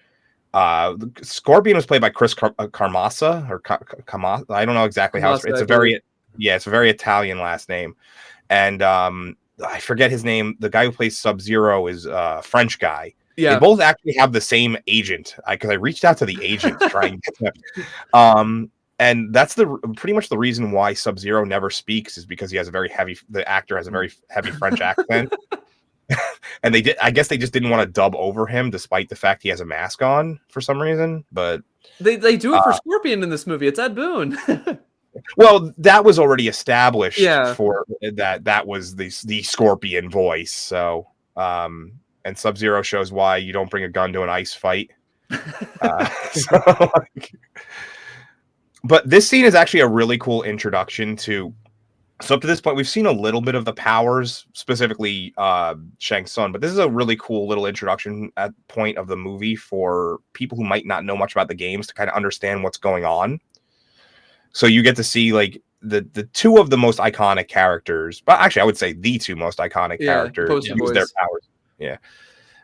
Scorpion was played by Chris Carmassa or Camassa. I don't know exactly how it's a very Italian last name. And I forget his name. The guy who plays Sub-Zero is a French guy. Yeah. They both actually have the same agent. Because I reached out to the agent to try and get them. And that's pretty much the reason why Sub-Zero never speaks, is because he has the actor has a very heavy French accent. And I guess they just didn't want to dub over him, despite the fact he has a mask on for some reason. But they do it for Scorpion in this movie. It's Ed Boon. Well, that was already established for that. That was the Scorpion voice. So, and Sub-Zero shows why you don't bring a gun to an ice fight. But this scene is actually a really cool introduction to. So up to this point, we've seen a little bit of the powers, specifically Shang Tsung, but this is a really cool little introduction at point of the movie for people who might not know much about the games to kind of understand what's going on. So you get to see like the two of the most iconic characters, but actually I would say the two most iconic characters use their powers. Yeah,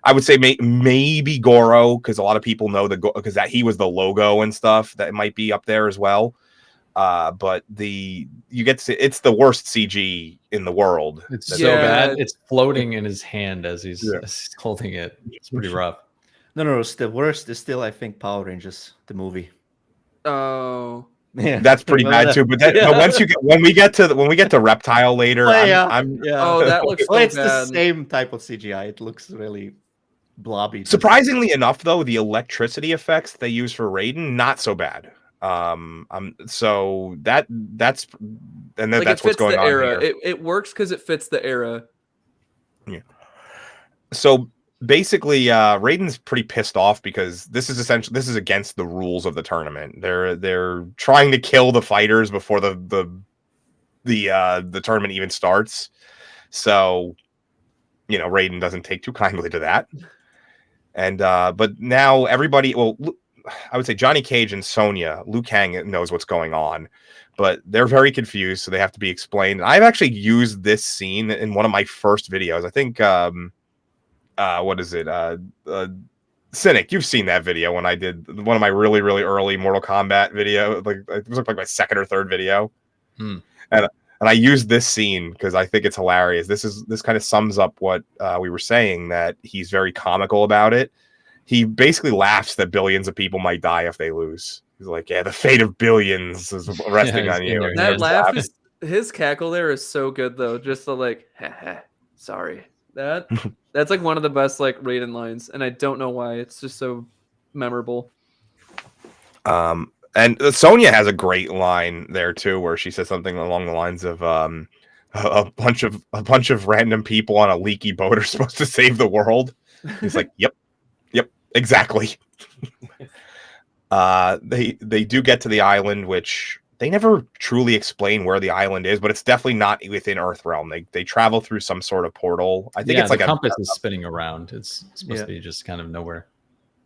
I would say maybe Goro, because a lot of people know because that he was the logo and stuff. That might be up there as well. But you get to see it's the worst CG in the world. It's so bad. It's floating in his hand as he's holding it. It's pretty rough. No. The worst is still, I think, Power Rangers, the movie. Oh, yeah, that's pretty bad too. But, but when we get to Reptile later, oh, that looks so it's bad. the same type of CGI. It looks really blobby. Surprisingly enough, though, the electricity effects they use for Raiden, not so bad. So that's what's going on era. here. It works because it fits the era. Yeah. So basically, Raiden's pretty pissed off because this is against the rules of the tournament. They're trying to kill the fighters before the tournament even starts. So, Raiden doesn't take too kindly to that. And but now everybody, I would say Johnny Cage and Sonya, Liu Kang knows what's going on, but they're very confused, so they have to be explained. I've actually used this scene in one of my first videos. I think, what is it? Cynic, you've seen that video when I did one of my really, really early Mortal Kombat video. Like it was like my second or third video. And I used this scene because I think it's hilarious. This kind of sums up what we were saying, that he's very comical about it. He basically laughs that billions of people might die if they lose. He's like, yeah, the fate of billions is resting on you. That laugh his cackle there is so good though. Just the like, sorry. That's like one of the best like Raiden lines, and I don't know why. It's just so memorable. And Sonya has a great line there too, where she says something along the lines of a bunch of random people on a leaky boat are supposed to save the world. He's like, yep, exactly. They do get to the island, which they never truly explain where the island is, but it's definitely not within Earthrealm. They travel through some sort of portal. I think it's like a compass is spinning around. It's supposed to be just kind of nowhere.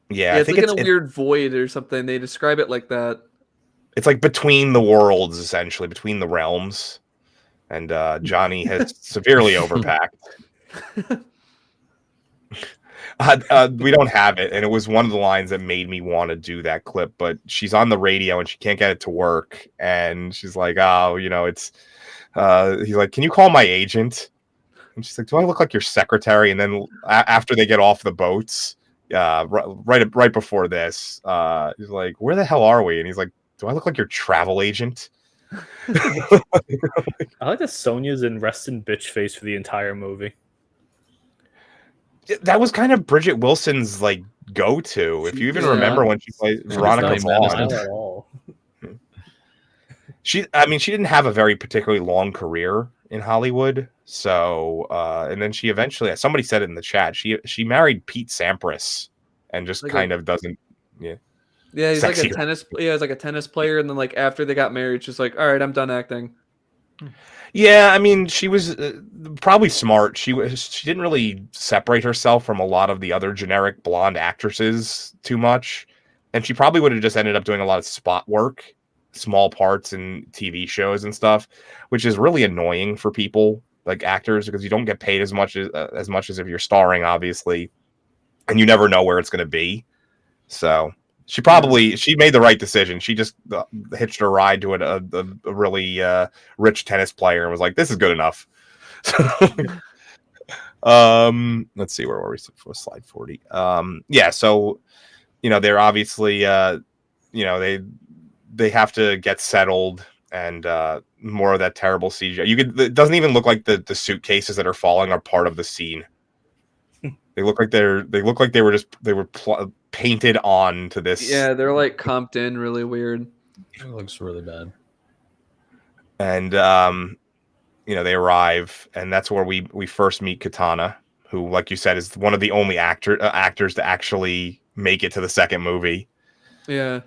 Yeah, I think it's like in a weird void or something. They describe it like that. It's like between the worlds, essentially, between the realms. And Johnny has severely overpacked. We don't have it, and it was one of the lines that made me want to do that clip. But she's on the radio and she can't get it to work, and she's like, "Oh, it's." He's like, "Can you call my agent?" And she's like, "Do I look like your secretary?" And then after they get off the boats, right before this, he's like, "Where the hell are we?" And he's like, "Do I look like your travel agent?" I like that Sonya's in resting bitch face for the entire movie. That was kind of Bridget Wilson's like go-to. If you even remember when she played Veronica Vaughn. She didn't have a very particularly long career in Hollywood. So, and then she eventually, somebody said it in the chat, she married Pete Sampras and just like kind of doesn't, Yeah, he's like a tennis. Yeah, he's like a tennis player, and then like after they got married, she's like, "All right, I'm done acting." Yeah, I mean, she was probably smart. She didn't really separate herself from a lot of the other generic blonde actresses too much, and she probably would have just ended up doing a lot of spot work, small parts in TV shows and stuff, which is really annoying for people like actors because you don't get paid as much as if you're starring, obviously, and you never know where it's going to be. So she made the right decision. She just hitched her ride to a really rich tennis player and was like, "This is good enough." Let's see, where were we for slide 40? Yeah, so they're obviously they have to get settled, and more of that terrible CGI. It doesn't even look like the suitcases that are falling are part of the scene. They look like they were painted on to this. Yeah, they're like comped in really weird. It looks really bad. And they arrive, and that's where we first meet Katana, who, like you said, is one of the only actors to actually make it to the second movie. Yeah.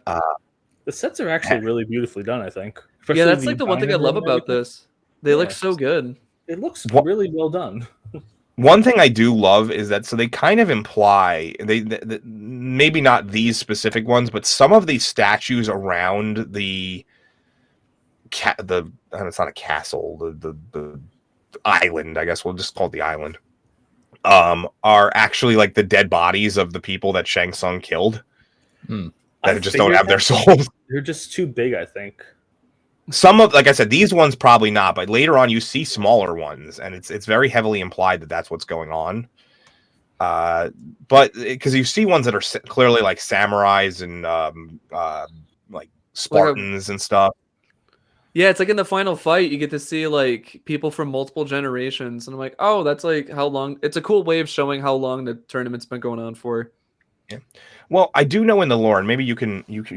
The sets are actually really beautifully done, I think. Yeah, that's like the one thing I love about this. They look so good. It looks really well done. One thing I do love is that, so they kind of imply, they maybe not these specific ones, but some of these statues around it's not a castle, the island, I guess we'll just call it the island, are actually like the dead bodies of the people that Shang Tsung killed. That just don't have their souls. They're just too big, I think. Some of, like I said, these ones probably not, but later on you see smaller ones, and it's very heavily implied that that's what's going on. But because you see ones that are clearly like samurais and like Spartans and stuff. Yeah, it's like in the final fight, you get to see like people from multiple generations, and I'm like, oh, that's like how long. It's a cool way of showing how long the tournament's been going on for. Yeah. Well, I do know in the lore, and maybe you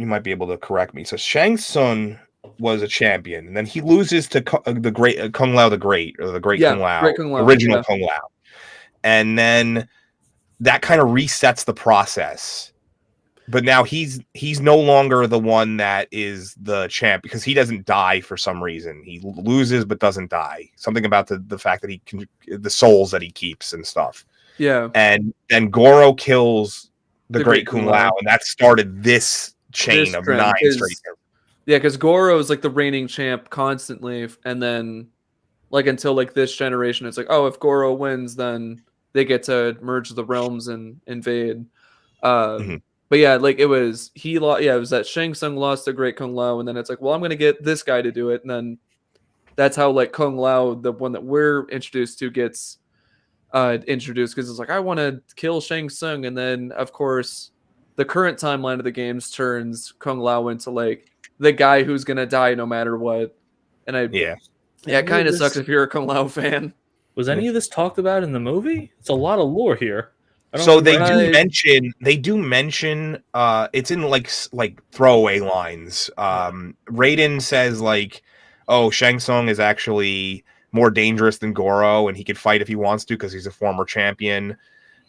might be able to correct me. So Shang Tsung was a champion, and then he loses to the great Kung Lao the Great, or the Great Kung Lao, original Kung Lao, and then that kind of resets the process. But now he's no longer the one that is the champ, because he doesn't die for some reason. He loses but doesn't die. Something about the fact that the souls that he keeps and stuff. Yeah. And then Goro kills the Great Kung Lao, and that started this chain of 9 straight. Yeah, because Goro is like the reigning champ constantly, and then like until like this generation, it's like, oh, if Goro wins, then they get to merge the realms and invade. But yeah, like it was it was that Shang Tsung lost to Great Kung Lao, and then it's like, well, I'm gonna get this guy to do it, and then that's how like Kung Lao, the one that we're introduced to, gets introduced, because it's like, I want to kill Shang Tsung, and then of course the current timeline of the games turns Kung Lao into like the guy who's gonna die no matter what. And it kind of sucks if you're a Kung Lao fan. Was any of this talked about in the movie? It's a lot of lore here. So they do mention it's in like throwaway lines. Raiden says like, oh, Shang Tsung is actually more dangerous than Goro, and he could fight if he wants to because he's a former champion.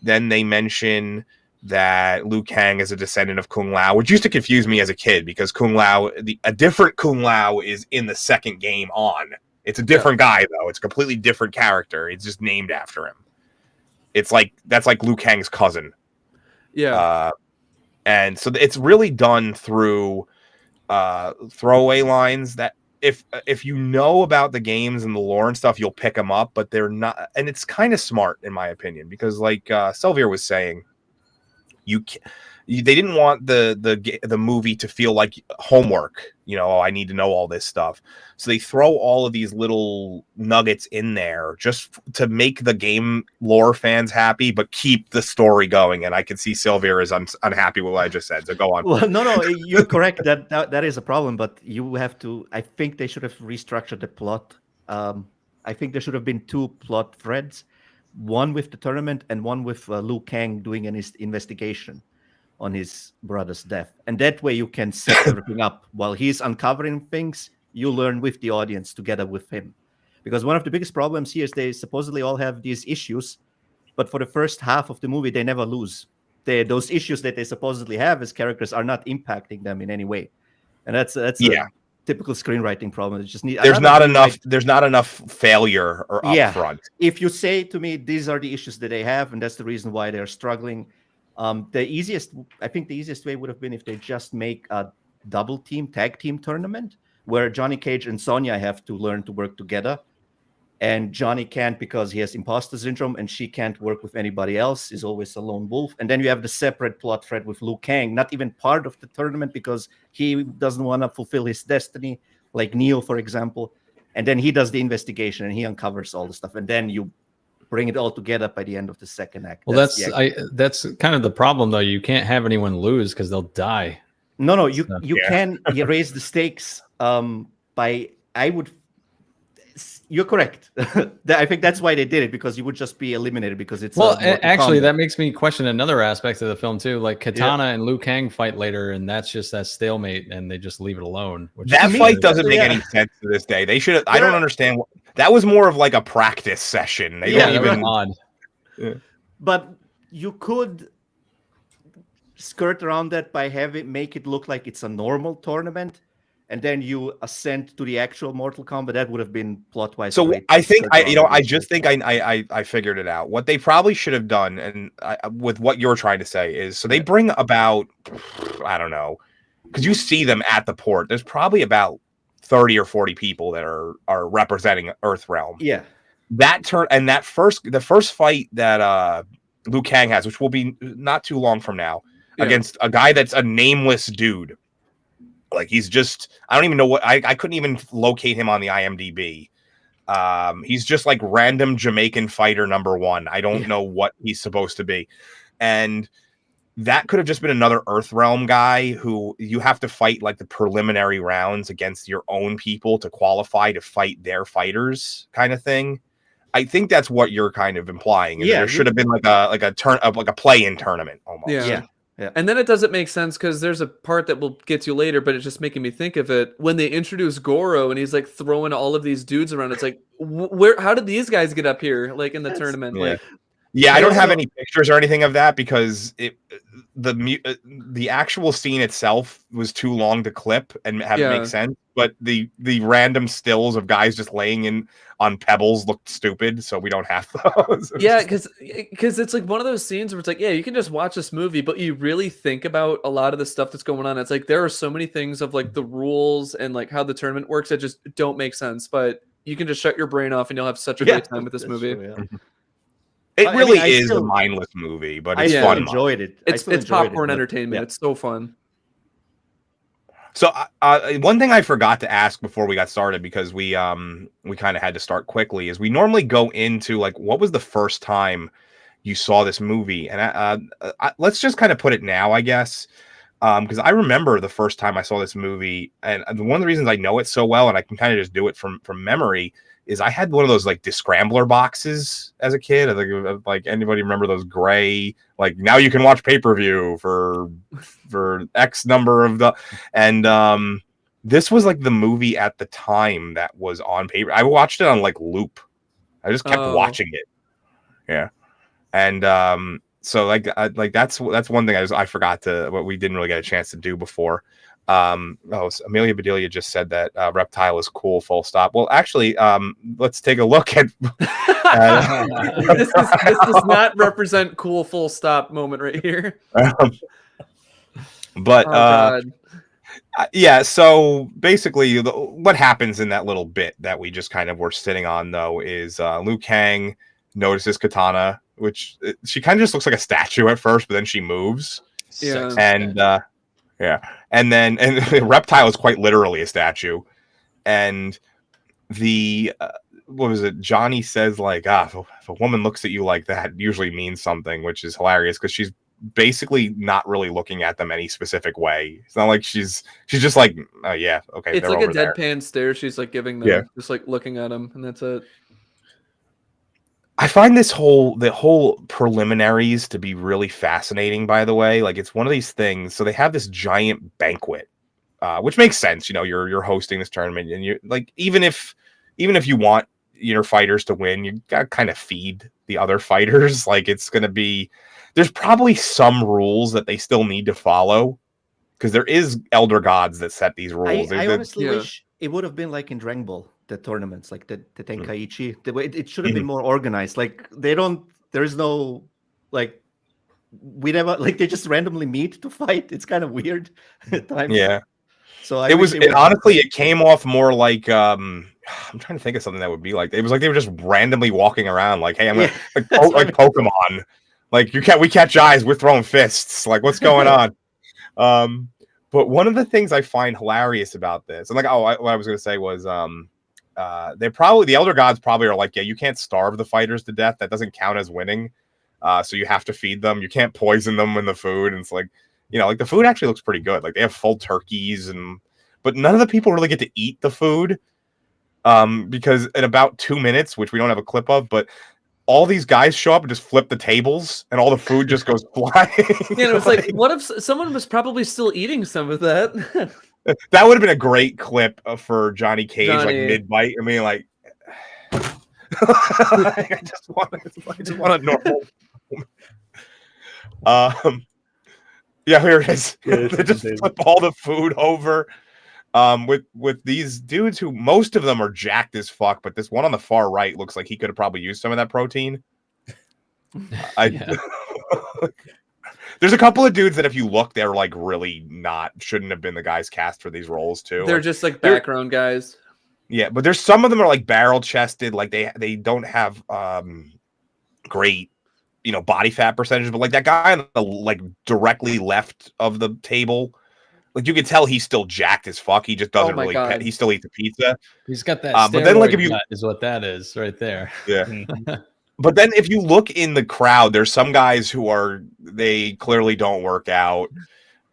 Then they mention that Liu Kang is a descendant of Kung Lao, which used to confuse me as a kid, because Kung Lao, a different Kung Lao is in the second game on. It's a different guy, though. It's a completely different character. It's just named after him. It's like, that's like Liu Kang's cousin. Yeah. And so it's really done through throwaway lines that if you know about the games and the lore and stuff, you'll pick them up, but they're not, and it's kind of smart in my opinion, because like Selvier was saying, they didn't want the movie to feel like homework. I need to know all this stuff. So they throw all of these little nuggets in there just to make the game lore fans happy, but keep the story going. And I can see Sylvia is unhappy with what I just said. So go on. Well, no, you're correct. That is a problem, but you have to. I think they should have restructured the plot. I think there should have been 2 plot threads. One with the tournament and one with Liu Kang doing an investigation on his brother's death. And that way you can set everything up. While he's uncovering things, you learn with the audience together with him. Because one of the biggest problems here is they supposedly all have these issues, but for the first half of the movie, they never lose. Those issues that they supposedly have as characters are not impacting them in any way. And that's a typical screenwriting problem. It's just there's not enough failure or upfront. If you say to me these are the issues that they have, and that's the reason why they're struggling, the easiest way would have been if they just make a tag team tournament where Johnny Cage and Sonya have to learn to work together, and Johnny can't because he has imposter syndrome, and she can't work with anybody else, is always a lone wolf. And then you have the separate plot thread with Liu Kang, not even part of the tournament because he doesn't want to fulfill his destiny, like Neo, for example. And then he does the investigation and he uncovers all the stuff. And then you bring it all together by the end of the second act. Well, that's kind of the problem, though. You can't have anyone lose because they'll die. No, you can raise the stakes by you're correct. I think that's why they did it, because you would just be eliminated because it's actually that makes me question another aspect of the film too. Like Katana and Liu Kang fight later, and that's just that stalemate, and they just leave it alone. That fight doesn't make any sense to this day. They should. I don't understand. That was more of like a practice session. They don't even. Odd. Yeah. But you could skirt around that by make it look like it's a normal tournament, and then you ascend to the actual Mortal Kombat. That would have been plot-wise. So I think I just think I figured it out. What they probably should have done, and with what you're trying to say, is so they bring about, I don't know, because you see them at the port. There's probably about 30 or 40 people that are representing Earthrealm. Yeah. The first fight that Liu Kang has, which will be not too long from now, against a guy that's a nameless dude. Like he's just, I don't even know what, I couldn't even locate him on the IMDb. He's just like random Jamaican fighter #1. I don't know what he's supposed to be. And that could have just been another Earthrealm guy who you have to fight like the preliminary rounds against your own people to qualify to fight their fighters kind of thing. I think that's what you're kind of implying. Yeah, there should have been like a play-in tournament almost. Yeah. And then it doesn't make sense because there's a part that we'll get to later, but it's just making me think of it when they introduce Goro and he's like throwing all of these dudes around. It's like, how did these guys get up here? Like in the tournament? Yeah. Like, I don't have any pictures or anything of that because the actual scene itself was too long to clip and have it make sense. But the random stills of guys just laying on pebbles looked stupid, so we don't have those. Yeah, because it's like one of those scenes where it's like, yeah, you can just watch this movie, but you really think about a lot of the stuff that's going on. It's like there are so many things of like the rules and like how the tournament works that just don't make sense. But you can just shut your brain off and you'll have such a great time with this movie. True, It really is a mindless movie, but it's fun. I enjoyed it. It's popcorn entertainment. It's so fun. So one thing I forgot to ask before we got started, because we kind of had to start quickly, is we normally go into like, what was the first time you saw this movie? And let's just kind of put it now, I guess, because I remember the first time I saw this movie, and one of the reasons I know it so well, and I can kind of just do it from memory, is I had one of those like Discrambler boxes as a kid. I think, like, anybody remember those gray, like, now you can watch pay-per-view for X number of and this was like the movie at the time that was on paper. I watched it on like loop. I just kept watching it. Yeah. And so like that's one thing I forgot what we didn't really get a chance to do before. Amelia Bedelia just said that Reptile is cool, full stop. Well, actually, let's take a look at this does not represent cool, full stop moment right here. Yeah, so basically what happens in that little bit that we just kind of were sitting on, though, is Liu Kang notices Katana, which she kind of just looks like a statue at first, but then she moves. Yeah. And then Reptile is quite literally a statue. And what was it? Johnny says like, if a woman looks at you like that, it usually means something, which is hilarious because she's basically not really looking at them any specific way. It's not like she's just like, oh yeah, okay. It's like a deadpan stare she's like giving them, just like looking at them, and that's it. I find the whole preliminaries to be really fascinating, by the way. Like, it's one of these things. So they have this giant banquet, which makes sense. You know, you're hosting this tournament, and you're like, even if you want your fighters to win, you gotta kind of feed the other fighters. Like, it's gonna be, there's probably some rules that they still need to follow because there is elder gods that set these rules. I honestly wish it would have been like in Dragon Ball, the tournaments, like the Tenkaichi. The way it should have been more organized. Like, there is no, like, we never, like, they just randomly meet to fight. It's kind of weird at times. Yeah. So honestly, it came off more like, I'm trying to think of something that would be like, it was like they were just randomly walking around like, hey, I'm gonna, like Pokemon. Like, we catch eyes, we're throwing fists. Like, what's going on? But one of the things I find hilarious about this, and like, what I was going to say was, they're probably the elder gods probably are like, yeah, you can't starve the fighters to death. That doesn't count as winning. So you have to feed them. You can't poison them in the food. And it's like, like the food actually looks pretty good. Like they have full turkeys but none of the people really get to eat the food. Because in about 2 minutes, which we don't have a clip of, but all these guys show up and just flip the tables and all the food just goes flying. Yeah, it's like, what if someone was probably still eating some of that? That would have been a great clip for Johnny Cage, like mid-bite. I mean, like, I just want a normal. Yeah, here it is. Yeah, they just flip all the food over. With these dudes who most of them are jacked as fuck, but this one on the far right looks like he could have probably used some of that protein. There's a couple of dudes that if you look, they're like really shouldn't have been the guys cast for these roles too. They're just like background guys. Yeah, but there's some of them are like barrel chested, like they don't have great body fat percentage, but like that guy on the like directly left of the table, like you can tell he's still jacked as fuck. He just doesn't really he still eats a pizza. He's got that but then like if you is what that is right there. Yeah. But then if you look in the crowd, there's some guys who they clearly don't work out.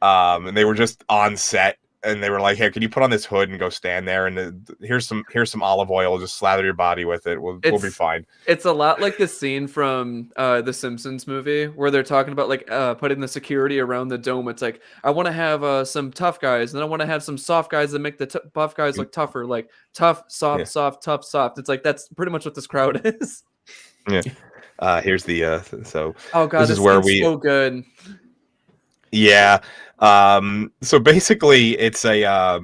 And they were just on set and they were like, "Hey, can you put on this hood and go stand there? And here's some olive oil, just slather your body with it. We'll be fine." It's a lot like the scene from the Simpsons movie where they're talking about like putting the security around the dome. It's like, I want to have some tough guys, and then I want to have some soft guys that make the buff guys look tougher, like tough, soft, soft, tough, soft. It's like that's pretty much what this crowd is. Yeah. Here's the so. Oh god, this is where we so good. Yeah. So basically it's a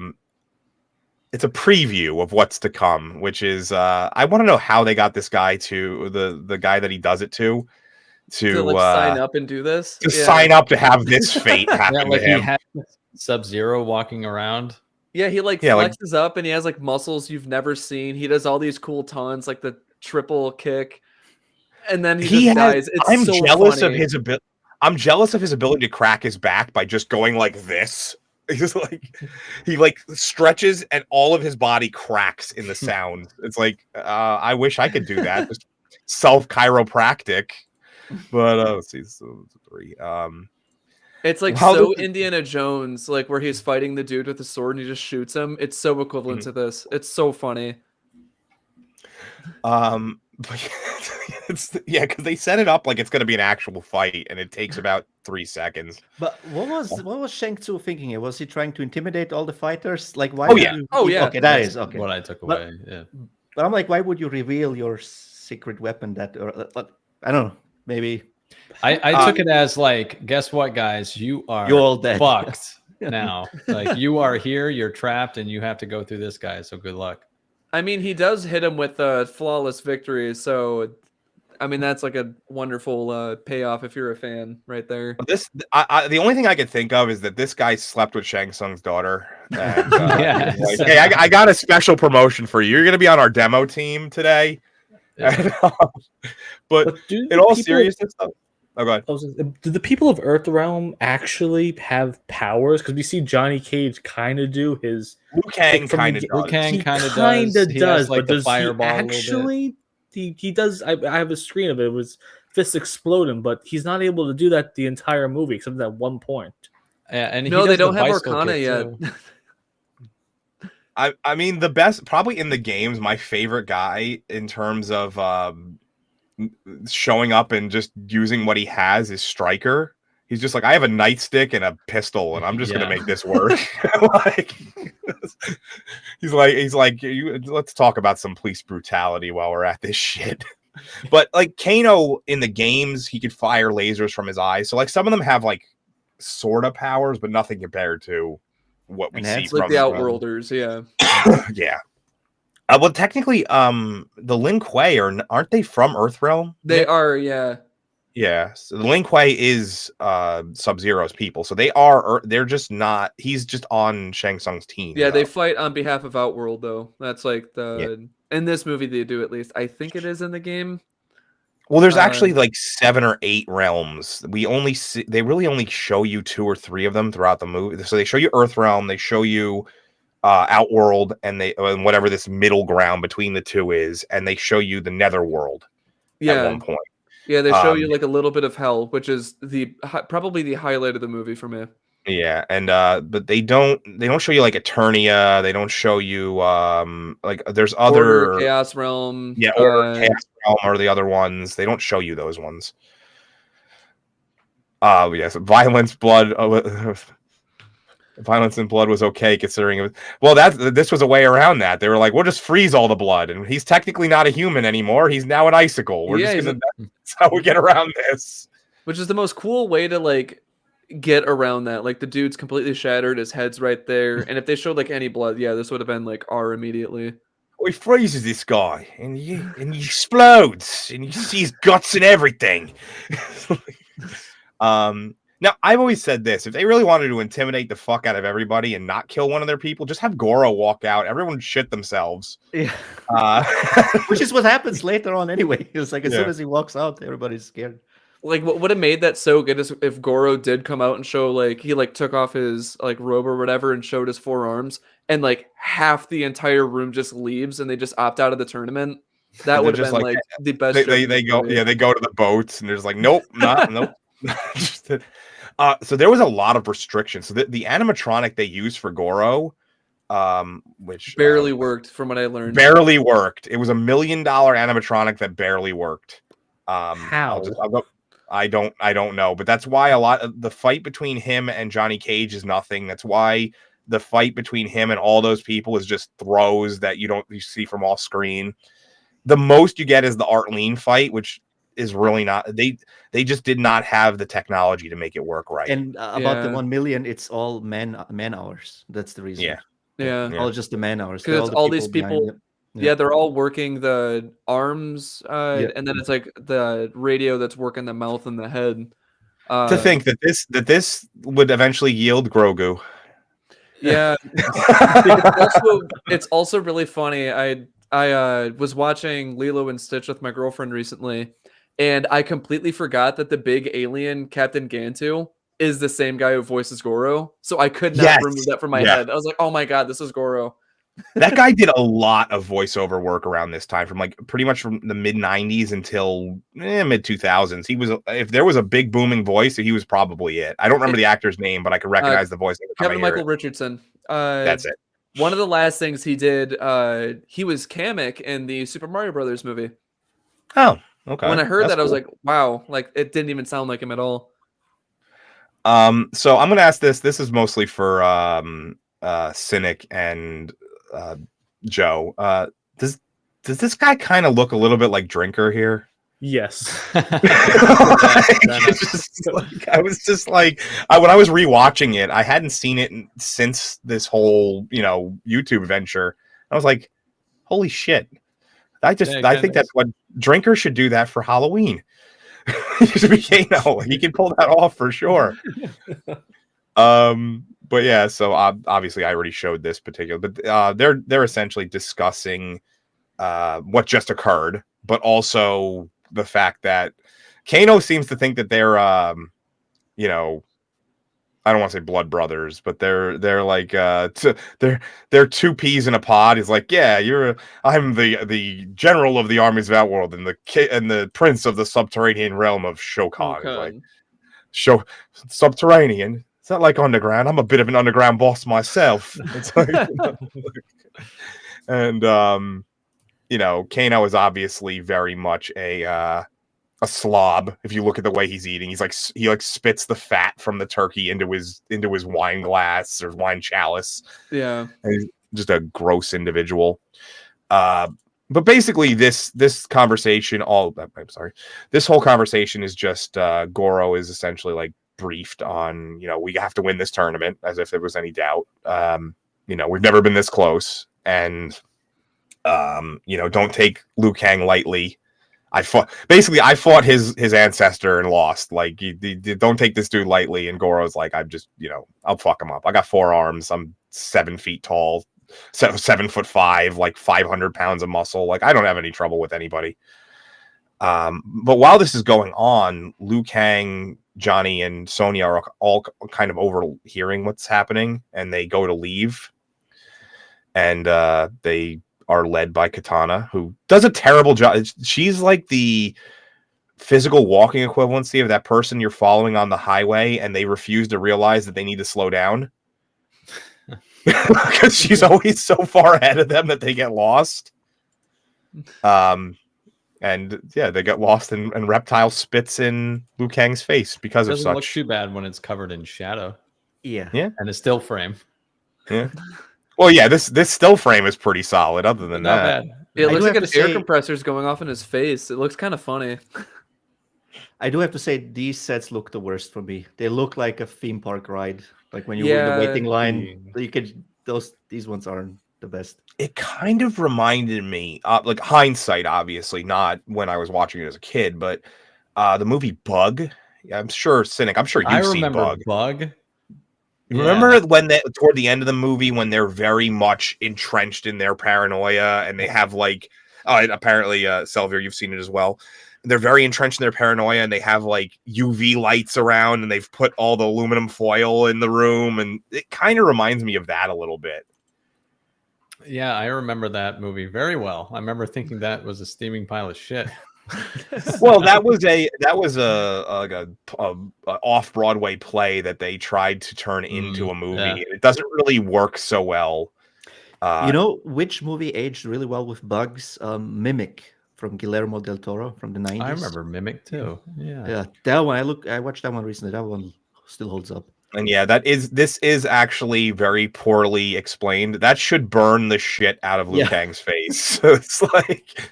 preview of what's to come, which is I want to know how they got this guy to the guy that he does it to like sign up and do this. Sign up to have this fate happen like to him. He had Sub-Zero walking around. Yeah, he flexes up and he has like muscles you've never seen. He does all these cool taunts, like the triple kick, and then he just dies. I'm jealous of his ability. I'm jealous of his ability to crack his back by just going like this. He's like, he like stretches and all of his body cracks in the sound. It's like, I wish I could do that. Just self-chiropractic. But let's see, so 3. It's like so Indiana Jones, like where he's fighting the dude with the sword and he just shoots him. It's so equivalent to this. It's so funny. But because they set it up like it's going to be an actual fight, and it takes about 3 seconds. But what was Shang Tsung thinking here? Was he trying to intimidate all the fighters? Like, why? Oh yeah. Okay, that is okay. What I took away. But I'm like, why would you reveal your secret weapon? I don't know. Maybe I took it as like, guess what, guys? You're all dead. Fucked now. Like you are here. You're trapped, and you have to go through this guy. So good luck. I mean, he does hit him with a flawless victory, so I mean that's like a wonderful payoff if you're a fan, right there. The only thing I could think of is that this guy slept with Shang Tsung's daughter. And, like, hey, I got a special promotion for you. You're going to be on our demo team today. Yeah. but in all seriousness, oh, go ahead. Do the people of Earthrealm actually have powers? Because we see Johnny Cage kind of do his. Liu Kang kind of does. Liu Kang kind of does. Like, but does he actually? He does. I have a screen of it. It was fists exploding, but he's not able to do that the entire movie except at one point. Yeah, and no, they don't have Arcana yet. I mean, the best probably in the games. My favorite guy in terms of showing up and just using what he has is Stryker. He's just like, I have a nightstick and a pistol, and I'm just gonna make this work. Like, he's like, let's talk about some police brutality while we're at this shit. But like Kano in the games, he could fire lasers from his eyes. So like some of them have like sort of powers, but nothing compared to what we see like from the Outworlders. Yeah. Yeah. Well, technically, the Lin Kuei aren't they from Earthrealm? They are, yeah. Yeah. So the Lin Kuei is Sub-Zero's people, so they're just not. He's just on Shang Tsung's team. Yeah, they fight on behalf of Outworld, though. That's like in this movie they do, at least. I think it is in the game. Well, there's actually like 7 or 8 realms. They really only show you 2 or 3 of them throughout the movie. So they show you Earthrealm, they show you Outworld and whatever this middle ground between the two is, and they show you the Netherworld at one point. Yeah, they show you like a little bit of hell, which is probably the highlight of the movie for me. Yeah, and but they don't show you like Eternia. They don't show you like there's other Order, Chaos Realm. Yeah, or Chaos Realm are the other ones. They don't show you those ones. Yes, violence, blood. Violence and blood was okay considering it was. Well, this was a way around that. They were like, we'll just freeze all the blood, and he's technically not a human anymore. He's now an icicle. That's how we get around this. Which is the most cool way to like get around that. Like the dude's completely shattered, his head's right there, and if they showed like any blood, yeah, this would have been like R immediately. Well, he freezes this guy, and he explodes, and you see his guts and everything. Now, I've always said this. If they really wanted to intimidate the fuck out of everybody and not kill one of their people, just have Goro walk out. Everyone would shit themselves. Yeah. Which is what happens later on anyway. It's like as soon as he walks out, everybody's scared. Like what would have made that so good is if Goro did come out and show like he like took off his like robe or whatever and showed his forearms, and like half the entire room just leaves and they just opt out of the tournament. That would have been like the best. They go to the boats and there's like nope. So there was a lot of restrictions. So the animatronic they used for Goro, which barely worked from what I learned. Barely worked. It was $1 million animatronic that barely worked. How? I don't know, but that's why a lot of the fight between him and Johnny Cage is nothing. That's why the fight between him and all those people is just throws that you see from off screen. The most you get is the Art Lean fight, which is really not. They just did not have the technology to make it work right. And about the 1 million, it's all man hours. That's the reason. Yeah. All just the man hours. Because all these people. Yeah, they're all working the arms, and then it's like the radio that's working the mouth and the head. To think that this would eventually yield Grogu. Yeah, it's also really funny. I was watching Lilo and Stitch with my girlfriend recently, and I completely forgot that the big alien Captain Gantu is the same guy who voices Goro. So I could not remove that from my head. I was like, oh my god, this is Goro. That guy did a lot of voiceover work around this time, from like pretty much from the mid 90s until mid 2000s. He was, if there was a big booming voice, he was probably it. I don't remember the actor's name, but I could recognize the voice. Kevin Michael Richardson. That's it. One of the last things he did, he was Kamek in the Super Mario Brothers movie. Oh, okay. When I heard that, I was like, wow, like it didn't even sound like him at all. So I'm gonna ask this. This is mostly for Cynic and Joe. Does this guy kind of look a little bit like Drinker here? Yes. I was just like, when I was rewatching it, I hadn't seen it since this whole, YouTube venture. I was like, holy shit. I think that's what Drinker should do that for Halloween. He can pull that off for sure. But yeah, so obviously I already showed this particular, but they're essentially discussing what just occurred, but also the fact that Kano seems to think that they're I don't want to say blood brothers, but they're like they're two peas in a pod. He's like, yeah, I'm the general of the armies of Outworld and the prince of the subterranean realm of Shokan. Like, subterranean. It's not like underground. I'm a bit of an underground boss myself. It's like, and Kano is obviously very much a slob. If you look at the way he's eating, he spits the fat from the turkey into his wine glass or wine chalice. Yeah, and he's just a gross individual. But basically, this conversation, this whole conversation is just Goro is essentially like briefed on, we have to win this tournament, as if there was any doubt. We've never been this close, and don't take Liu Kang lightly. I fought his ancestor and lost. Like, you don't take this dude lightly. And Goro's like, I'll fuck him up. I got 4 arms. I'm 7 feet tall, 7'5", like 500 pounds of muscle. Like, I don't have any trouble with anybody. But while this is going on, Liu Kang, Johnny, and Sonya are all kind of overhearing what's happening, and they go to leave. and they are led by Katana, who does a terrible job. She's like the physical walking equivalency of that person you're following on the highway, and they refuse to realize that they need to slow down because she's always so far ahead of them that they get lost. And yeah, they get lost, and Reptile spits in Liu Kang's face because It of doesn't such. look too bad when it's covered in shadow. Yeah. And a still frame. Yeah. Well, yeah, this still frame is pretty solid. Other than Not that, bad. It I looks do like have an to air say- compressor's going off in his face. It looks kind of funny. I do have to say these sets look the worst for me. They look like a theme park ride. Like when you're in the waiting line, these ones aren't the best. it kind of reminded me, like hindsight, obviously, not when I was watching it as a kid, but the movie Bug. I'm sure, Cynic, I'm sure I you've seen remember Bug. Bug. You remember when toward the end of the movie when they're very much entrenched in their paranoia and they have like, and apparently, Selvier, you've seen it as well. They're very entrenched in their paranoia and they have like UV lights around and they've put all the aluminum foil in the room, and it kind of reminds me of that a little bit. Yeah, I remember that movie very well. I remember thinking that was a steaming pile of shit. Well, that was a off Broadway play that they tried to turn into a movie. Yeah. It doesn't really work so well. You know which movie aged really well with bugs? Mimic from Guillermo del Toro from the 90s. I remember Mimic too. Yeah. Yeah, that one. I watched that one recently. That one still holds up. And yeah, this is actually very poorly explained. That should burn the shit out of Liu Kang's face. So it's like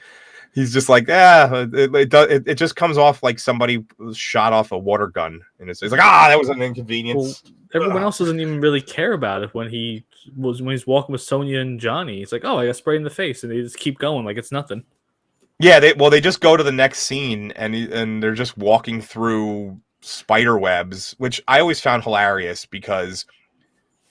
he's just like, it just comes off like somebody shot off a water gun, and it's like, that was an inconvenience. Well, everyone else doesn't even really care about it when he's walking with Sonya and Johnny. He's like, oh, I got sprayed in the face, and they just keep going like it's nothing. Yeah, they just go to the next scene and they're just walking through spider webs, which I always found hilarious because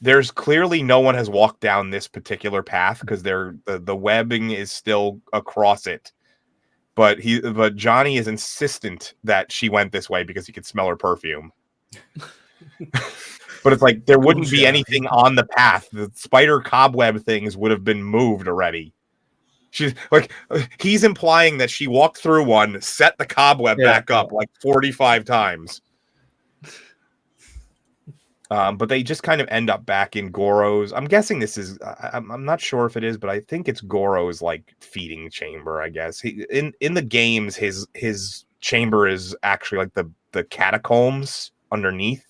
there's clearly no one has walked down this particular path because the webbing is still across it. But Johnny is insistent that she went this way because he could smell her perfume. But it's like there wouldn't be anything on the path. The spider cobweb things would have been moved already. She's like, he's implying that she walked through one, set the cobweb back up like 45 times. But they just kind of end up back in Goro's. I'm guessing this is, I'm not sure if it is, but I think it's Goro's like feeding chamber, I guess. In the games, his chamber is actually like the catacombs underneath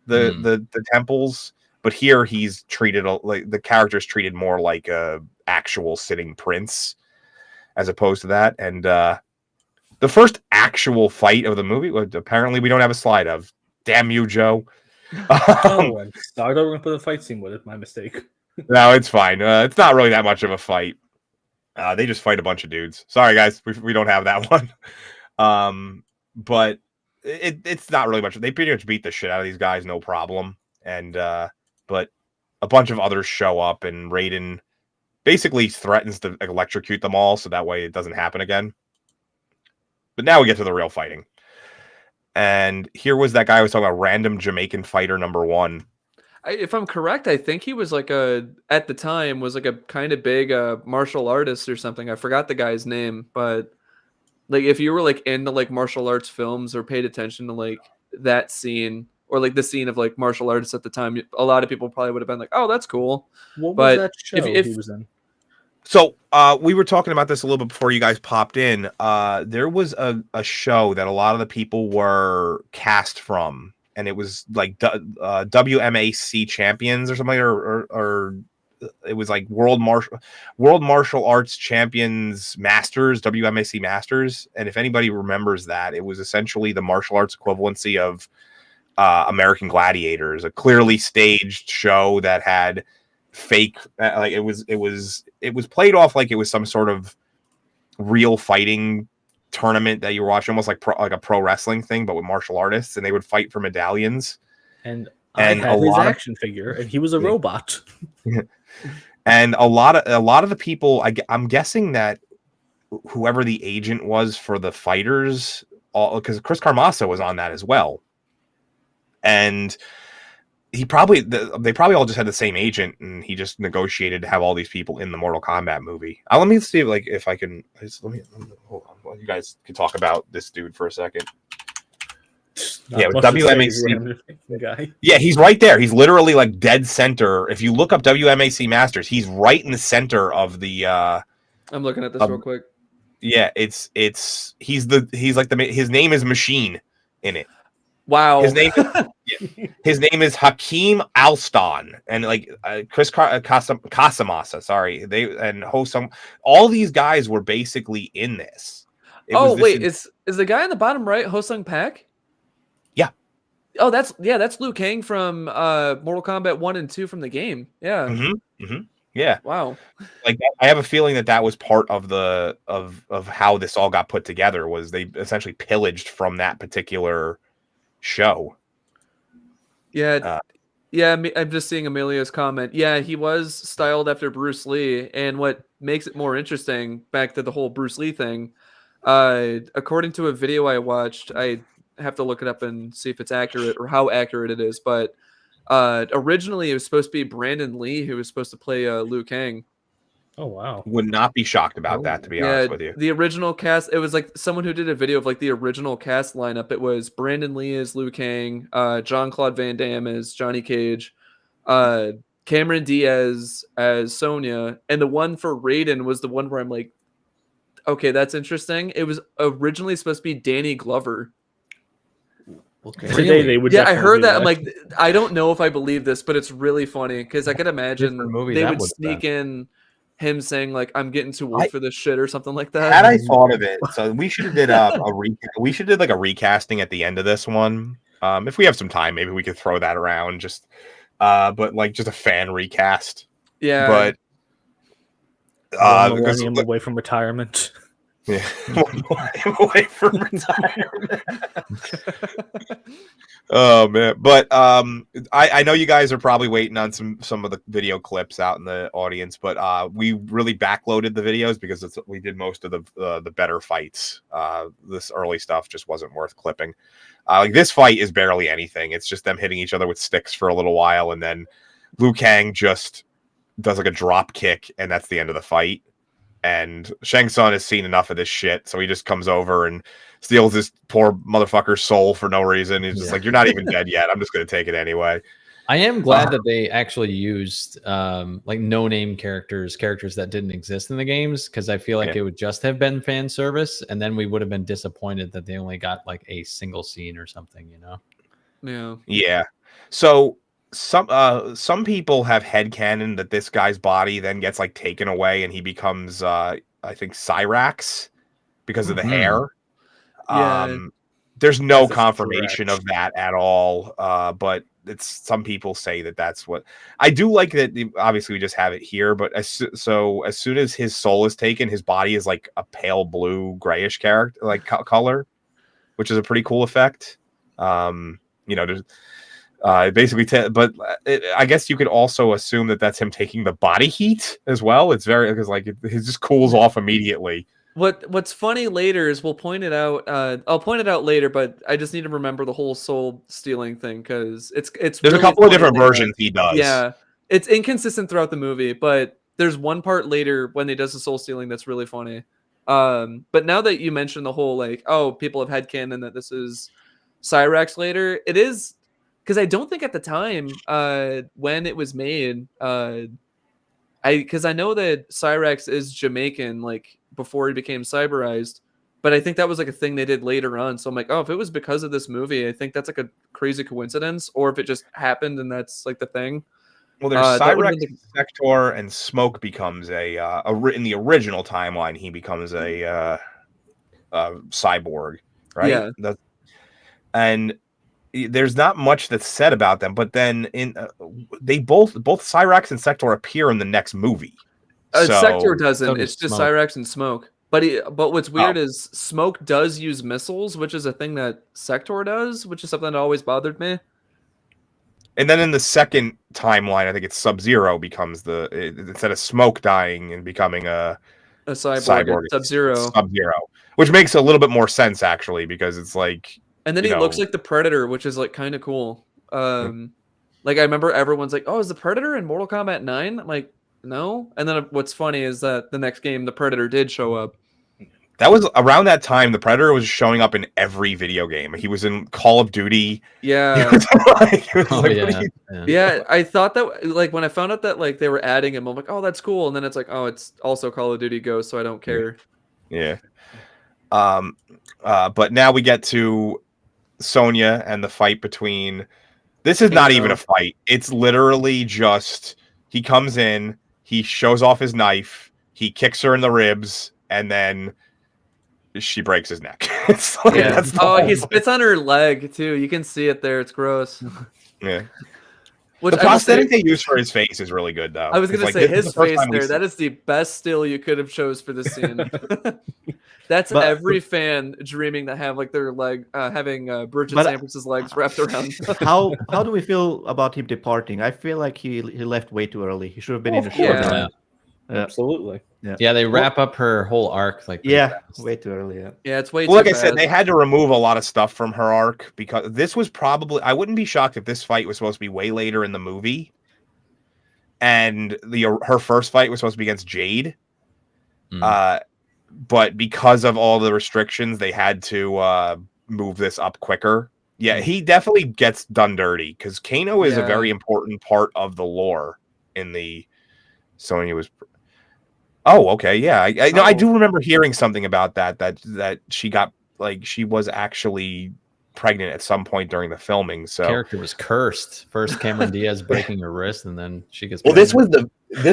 the temples. But here he's treated like the character's treated more like a actual sitting prince as opposed to that. And the first actual fight of the movie, apparently we don't have a slide of. Damn you, Joe. I thought we were going to put a fight scene with it. My mistake. No, it's fine. It's not really that much of a fight. They just fight a bunch of dudes. Sorry, guys. We don't have that one. But it's not really much. They pretty much beat the shit out of these guys, no problem. And but a bunch of others show up, and Raiden basically threatens to electrocute them all, so that way it doesn't happen again. But now we get to the real fighting. And here was that guy I was talking about, random Jamaican fighter number 1. If I'm correct, I think he was like at the time was like a kind of big martial artist or something. I forgot the guy's name, but like if you were like into like martial arts films or paid attention to like that scene or like the scene of like martial artists at the time, a lot of people probably would have been like, "Oh, that's cool." What But was that show if he was in? So we were talking about this a little bit before you guys popped in. There was a show that a lot of the people were cast from, and it was like WMAC champions or something, or it was like World Martial Arts Champions Masters, WMAC Masters. And if anybody remembers that, it was essentially the martial arts equivalency of American Gladiators, a clearly staged show that had fake, like it was played off like it was some sort of real fighting tournament that you were watching, almost like a pro wrestling thing, but with martial artists, and they would fight for medallions. And I had his action figure, and he was a robot. And a lot of the people, I'm guessing that whoever the agent was for the fighters, because Chris Carmassa was on that as well, and they probably all just had the same agent, and he just negotiated to have all these people in the Mortal Kombat movie. Let me see if I can. Let me hold on. Well, you guys can talk about this dude for a second. Yeah, with WMAC guy. Yeah, he's right there. He's literally like dead center. If you look up WMAC Masters, he's right in the center of the. I'm looking at this real quick. Yeah, he's his name is Machine in it. Wow. His name is Hakeem Alston, and like Chris Casamassa. Sorry, and Hosam. All these guys were basically in this. Is the guy in the bottom right Hosung Pak? Yeah. Oh, that's Liu Kang from Mortal Kombat 1 and 2 from the game. Yeah. Mm-hmm. Mm-hmm. Yeah. Wow. Like I have a feeling that was part of the of how this all got put together. Was they essentially pillaged from that particular show. Yeah. I'm just seeing Amelia's comment. Yeah, he was styled after Bruce Lee, and what makes it more interesting, back to the whole Bruce Lee thing, according to a video I watched, I have to look it up and see if it's accurate or how accurate it is, but originally it was supposed to be Brandon Lee who was supposed to play Liu Kang. Oh wow. Would not be shocked about that, to be honest with you. The original cast, it was like someone who did a video of like the original cast lineup. It was Brandon Lee as Liu Kang, Jean-Claude Van Damme as Johnny Cage, Cameron Diaz as Sonya, and the one for Raiden was the one where I'm like, okay, that's interesting. It was originally supposed to be Danny Glover. Okay. Really? I heard that. I'm like, I don't know if I believe this, but it's really funny because I could imagine they would sneak in him saying like, "I'm getting too old for this shit" or something like that. Had I thought of it, so we should have did we should did like a recasting at the end of this one. If we have some time, maybe we could throw that around. But like just a fan recast. Yeah. But millennium away from retirement. Yeah, away from retirement. Oh man, but I know you guys are probably waiting on some of the video clips out in the audience, but we really backloaded the videos because we did most of the better fights. This early stuff just wasn't worth clipping. Like this fight is barely anything. It's just them hitting each other with sticks for a little while, and then Liu Kang just does like a drop kick, and that's the end of the fight. And Shang Tsung has seen enough of this shit, so he just comes over and steals this poor motherfucker's soul for no reason. He's just like, "You're not even dead yet. I'm just going to take it anyway." I am glad that they actually used like no-name characters that didn't exist in the games, because I feel like it would just have been fan service, and then we would have been disappointed that they only got like a single scene or something, you know? Yeah. Yeah. So some people have headcanon that this guy's body then gets like taken away and he becomes I think Cyrax because of the hair. Yeah. There's no confirmation of that at all, but some people say that's what I do. Like that, obviously we just have it here, but as soon as his soul is taken, his body is like a pale blue grayish character, like color, which is a pretty cool effect. Basically, but I guess you could also assume that that's him taking the body heat as well. It's very, because like it just cools off immediately. What's funny later is we'll point it out. I'll point it out later, but I just need to remember the whole soul stealing thing because it's. There's really a couple of different versions he does. Yeah, it's inconsistent throughout the movie, but there's one part later when he does the soul stealing that's really funny. But now that you mentioned the whole like, oh, people have headcanon that this is Cyrax later, it is. Because I don't think at the time when it was made, because I know that Cyrax is Jamaican, like before he became cyberized, but I think that was like a thing they did later on. So I'm like, oh, if it was because of this movie, I think that's like a crazy coincidence, or if it just happened and that's like the thing. Well, there's Cyrax, Sector, and Smoke becomes in the original timeline, he becomes a cyborg, right? Yeah. And there's not much that's said about them, but then they both Cyrax and Sector appear in the next movie. Sector doesn't. It's just Cyrax and Smoke. But what's weird is Smoke does use missiles, which is a thing that Sector does, which is something that always bothered me. And then in the second timeline, I think it's Sub-Zero becomes instead of Smoke dying and becoming a cyborg, Sub-Zero, which makes a little bit more sense actually, because it's like. And then he looks like the Predator, which is like kind of cool. Like I remember everyone's like, "Oh, is the Predator in Mortal Kombat 9?" I'm like, "No." And then what's funny is that the next game, the Predator did show up. That was around that time. The Predator was showing up in every video game. He was in Call of Duty. Yeah. Yeah, I thought that like when I found out that like they were adding him, I'm like, oh, that's cool. And then it's like, oh, it's also Call of Duty Ghost, so I don't care. Yeah. But now we get to Sonya and the fight between. This is not even a fight. It's literally just he comes in, he shows off his knife, he kicks her in the ribs, and then she breaks his neck. It's like, that's he spits on her leg too. You can see it there. It's gross. Yeah. Which the prosthetic they use for his face is really good, though. I was gonna say his face there. That is the best still you could have chose for this scene. That's every fan dreaming to have like their leg having Bridget Sampress's legs wrapped around. How do we feel about him departing? I feel like he left way too early. He should have been in a short time. Absolutely. Yeah, they wrap up her whole arc like way too early. Yeah, it's way well, too like I said, they had to remove a lot of stuff from her arc because this was probably I wouldn't be shocked if this fight was supposed to be way later in the movie. And her first fight was supposed to be against Jade. But because of all the restrictions, they had to move this up quicker. Yeah, he definitely gets done dirty because Kano is a very important part of the lore in the Sonya was. Oh, okay, yeah. I do remember hearing something about that she got she was actually pregnant at some point during the filming. So character was cursed. First Cameron Diaz breaking her wrist, and then she gets. Well, this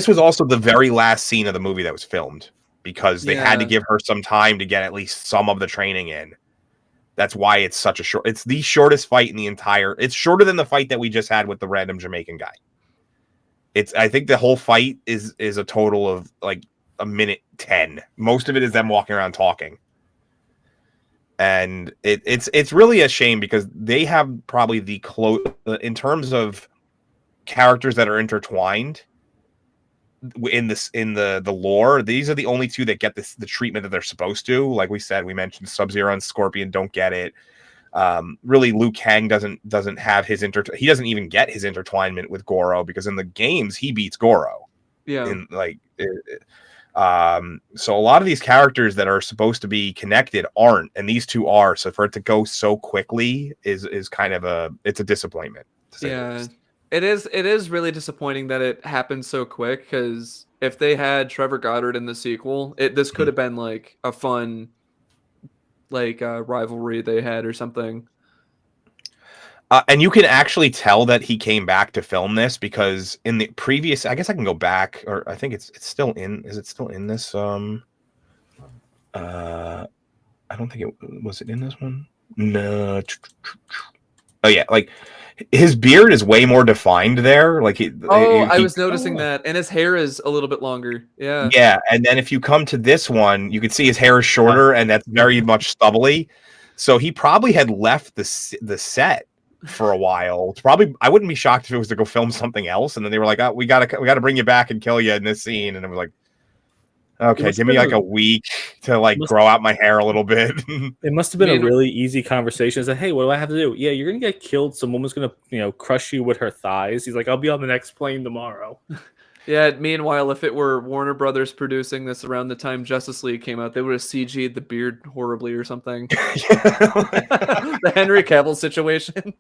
was also the very last scene of the movie that was filmed because they had to give her some time to get at least some of the training in. That's why it's such a short. It's the shortest fight in the entire. It's shorter than the fight that we just had with the random Jamaican guy. I think the whole fight is a total of like a minute 10. Most of it is them walking around talking. And it's really a shame because they have probably the in terms of characters that are intertwined in the lore. These are the only two that get the treatment that they're supposed to. Like we said, we mentioned Sub-Zero and Scorpion don't get it. Really, Liu Kang doesn't have his he doesn't even get his intertwinement with Goro because in the games he beats Goro. Yeah. So a lot of these characters that are supposed to be connected aren't, and these two are. So for it to go so quickly is kind of it's a disappointment. Yeah, it is really disappointing that it happened so quick because if they had Trevor Goddard in the sequel, this could have been like a fun rivalry they had or something. And you can actually tell that he came back to film this because in the previous, I guess I can go back, or I think it's still in. Is it still in this? I don't think it was it in this one. No. Oh yeah, like his beard is way more defined there. Like I was noticing that, and his hair is a little bit longer. Yeah. Yeah, and then if you come to this one, you can see his hair is shorter, and that's very much stubbly. So he probably had left the set for a while. It's probably I wouldn't be shocked if it was to go film something else, and then they were like, "Oh, we gotta bring you back and kill you in this scene," and it was like, "Okay, give me like a week to grow out my hair a little bit." It must have been a really easy conversation. It's like, "Hey, what do I have to do?" Yeah, you're gonna get killed. Some woman's gonna crush you with her thighs. He's like, "I'll be on the next plane tomorrow." Yeah, meanwhile, if it were Warner Brothers producing this around the time Justice League came out, they would have CG'd the beard horribly or something. The Henry Cavill situation.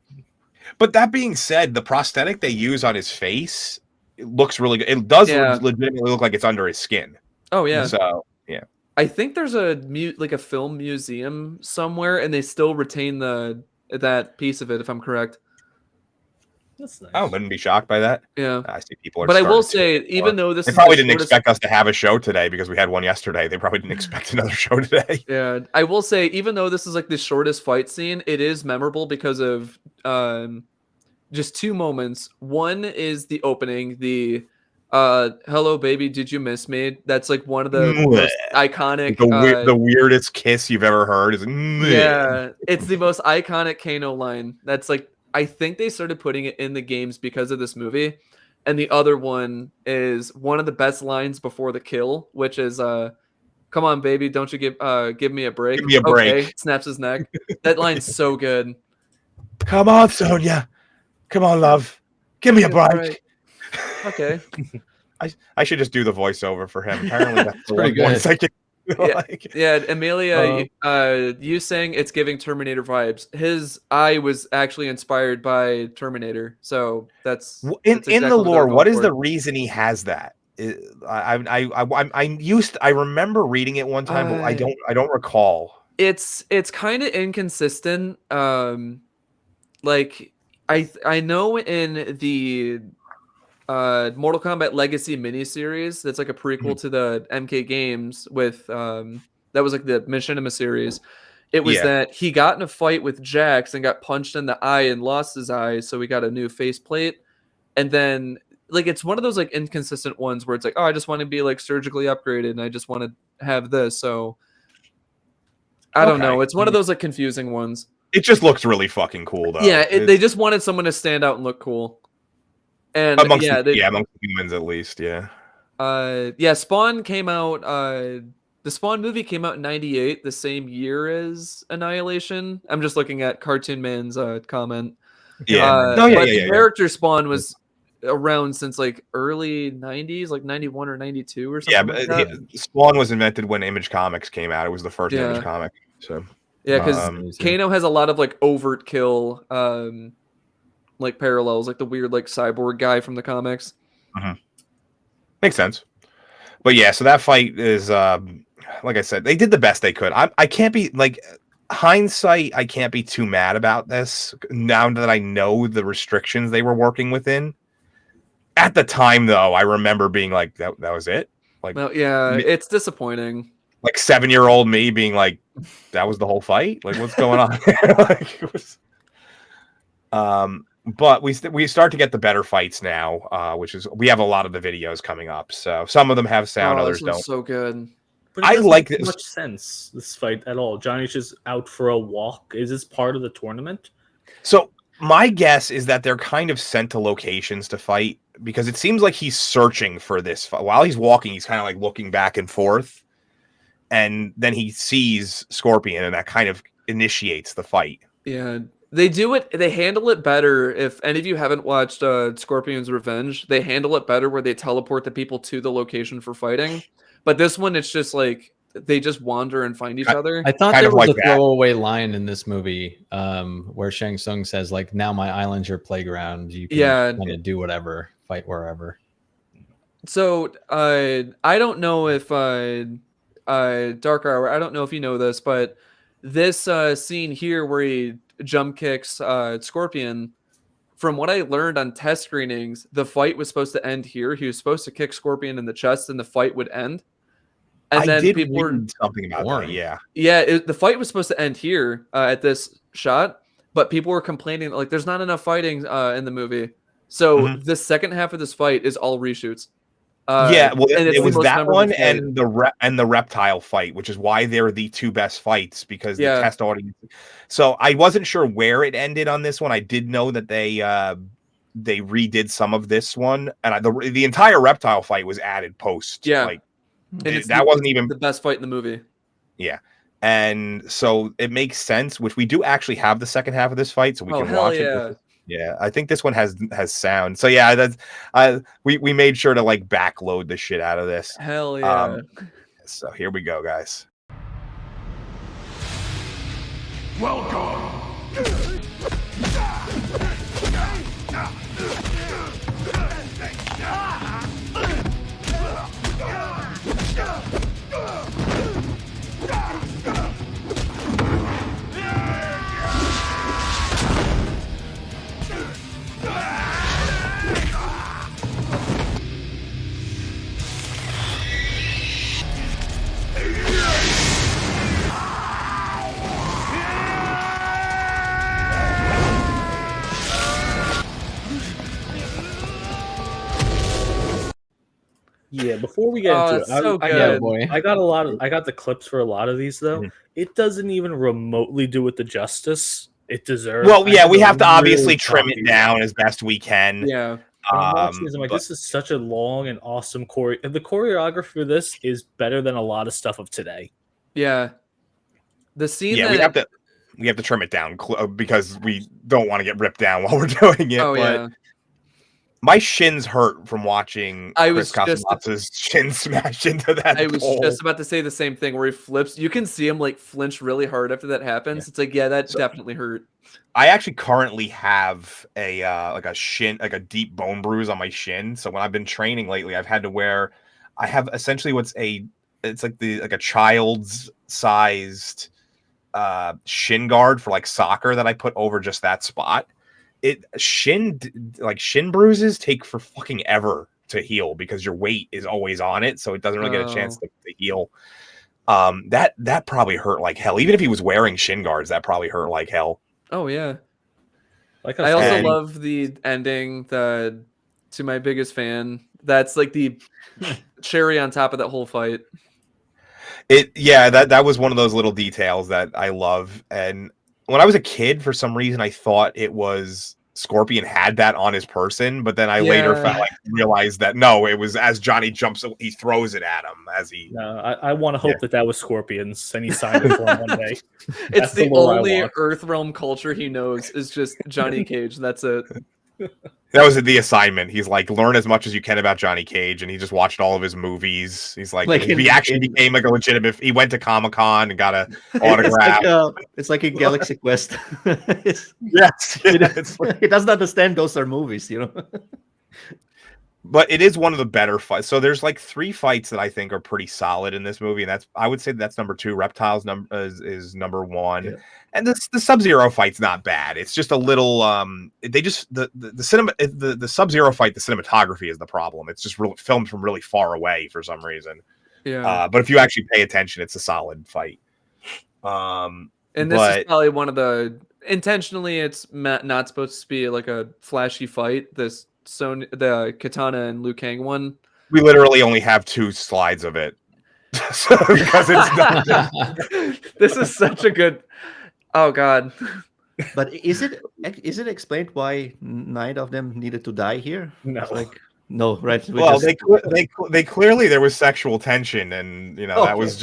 But that being said, the prosthetic they use on his face looks really good. It does legitimately look like it's under his skin. Oh, yeah. So, yeah. I think there's a film museum somewhere, and they still retain that piece of it, if I'm correct. That's nice. I wouldn't be shocked by that. Yeah, I see people. But I will say, even though this, they probably didn't expect us to have a show today because we had one yesterday. They probably didn't expect another show today. Yeah, I will say, even though this is like the shortest fight scene, it is memorable because of just two moments. One is the opening, the "Hello, baby, did you miss me?" That's like one of the most iconic, the weirdest kiss you've ever heard. Is it's the most iconic Kano line. That's like. I think they started putting it in the games because of this movie. And the other one is one of the best lines before the kill, which is, "Come on, baby, don't you give me a break." Give me a break. Snaps his neck. That line's so good. Come on, Sonya. Come on, love. Give me a break. Okay. I should just do the voiceover for him. Apparently, that's the pretty one voice good. I can Yeah, Amelia, you saying it's giving Terminator vibes. His eye was actually inspired by Terminator, so that's in exactly the what they're lore. What going is for. the reason he has that? I remember reading it one time, but I don't recall. It's kind of inconsistent. Like I know in the Mortal Kombat Legacy miniseries, that's like a prequel to the MK games with that was like the Machinima series. It was that he got in a fight with Jax and got punched in the eye and lost his eye, so he got a new faceplate. And then like it's one of those like inconsistent ones where it's like, oh, I just want to be like surgically upgraded and I just want to have this. So I don't know. It's one of those like confusing ones. It just looks really fucking cool, though. Yeah, they just wanted someone to stand out and look cool. And amongst humans at least, yeah. Spawn came out. The Spawn movie came out in '98, the same year as Annihilation. I'm just looking at Cartoon Man's comment. Yeah, the character Spawn was around since like early '90s, like '91 or '92 or something. Yeah, but Spawn was invented when Image Comics came out. It was the first Image comic. So yeah, because Kano has a lot of like overt kill, like parallels, like the weird like cyborg guy from the comics. Makes sense. But yeah, so that fight is like I said, they did the best they could. I can't be like hindsight. I can't be too mad about this now that I know the restrictions they were working within. At the time, though, I remember being like, "That was it." Like, well, yeah, it's disappointing. Like 7-year-old me being like, "That was the whole fight." Like, what's going on? Like, it was... But we start to get the better fights now, which is we have a lot of the videos coming up. So some of them have sound, others don't. So good. But it doesn't make much sense, this fight at all. Johnny's just out for a walk. Is this part of the tournament? So my guess is that they're kind of sent to locations to fight because it seems like he's searching for this fight. While he's walking, he's kind of like looking back and forth, and then he sees Scorpion, and that kind of initiates the fight. Yeah. They do it. They handle it better. If any of you haven't watched Scorpion's Revenge, they handle it better where they teleport the people to the location for fighting. But this one, it's just like they just wander and find each other. I thought there was a throwaway line in this movie where Shang Tsung says, like, "Now my island's your playground. You can kind of do whatever, fight wherever." So I don't know if Dark Hour. I don't know if you know this, but this scene here where he jump kicks Scorpion, from what I learned on test screenings, the fight was supposed to end here. He was supposed to kick Scorpion in the chest and the fight would end. And then people were something about that, the fight was supposed to end here at this shot, but people were complaining like there's not enough fighting in the movie. So the second half of this fight is all reshoots. It was that one fight. and the Reptile fight, which is why they're the two best fights because the test audience. So I wasn't sure where it ended on this one. I did know that they redid some of this one, and the entire Reptile fight was added post. Yeah, like that wasn't even the best fight in the movie. Yeah, and so it makes sense. Which we do actually have the second half of this fight, so we can watch it. Yeah, I think this one has sound. So yeah, that's we made sure to like backload the shit out of this. Hell yeah. So here we go, guys. Welcome. Yeah, before we get into it, I got the clips for a lot of these though. It doesn't even remotely do it the justice it deserves. Well, yeah, we have to obviously trim it down as best we can. Yeah. I'm like, this is such a long and awesome the choreography for this is better than a lot of stuff of today. Yeah. The scene we have to trim it down because we don't want to get ripped down while we're doing it. My shins hurt from watching I Chris was just- Casamatsa's shin smash into that I was pole. just about to say the same thing where he flips. You can see him like flinch really hard after that happens. Yeah. It's like, yeah, that definitely hurt. I actually currently have a like a shin, like a deep bone bruise on my shin. So when I've been training lately, I've had to wear. I have essentially it's like a child's sized shin guard for like soccer that I put over just that spot. Shin bruises take for fucking ever to heal because your weight is always on it, so it doesn't really get a chance to heal. That probably hurt like hell. Even if he was wearing shin guards, that probably hurt like hell. Oh yeah. Like I also saying. love the ending to my biggest fan. That's like the cherry on top of that whole fight. That was one of those little details that I love. And when I was a kid, for some reason, I thought it was Scorpion had that on his person, but then I later realized that no, it was as Johnny jumps, he throws it at him as he. No, I want to hope that was Scorpion's, and he signed it for him one day. It's the only Earthrealm culture he knows is just Johnny Cage. That's it. That was the assignment. He's like, learn as much as you can about Johnny Cage, and he just watched all of his movies. He's like he actually became like a legitimate. He went to Comic-Con and got an autograph. It's like a Galaxy Quest. Yes, he doesn't understand those are movies, you know. But it is one of the better fights. So there's like 3 fights that I think are pretty solid in this movie, and I would say that's number 2. Reptile's is number 1, yeah. And the Sub-Zero fight's not bad. It's just a little the Sub-Zero fight, the cinematography is the problem. It's just really filmed from really far away for some reason. Yeah. But if you actually pay attention, it's a solid fight. And this is probably one of the intentionally. It's not supposed to be like a flashy fight. The Katana and Liu Kang one. We literally only have 2 slides of it. Because it's not this is such a good. Oh God! But is it explained why 9 of them needed to die here? No, no, right? Well, they clearly there was sexual tension, and that was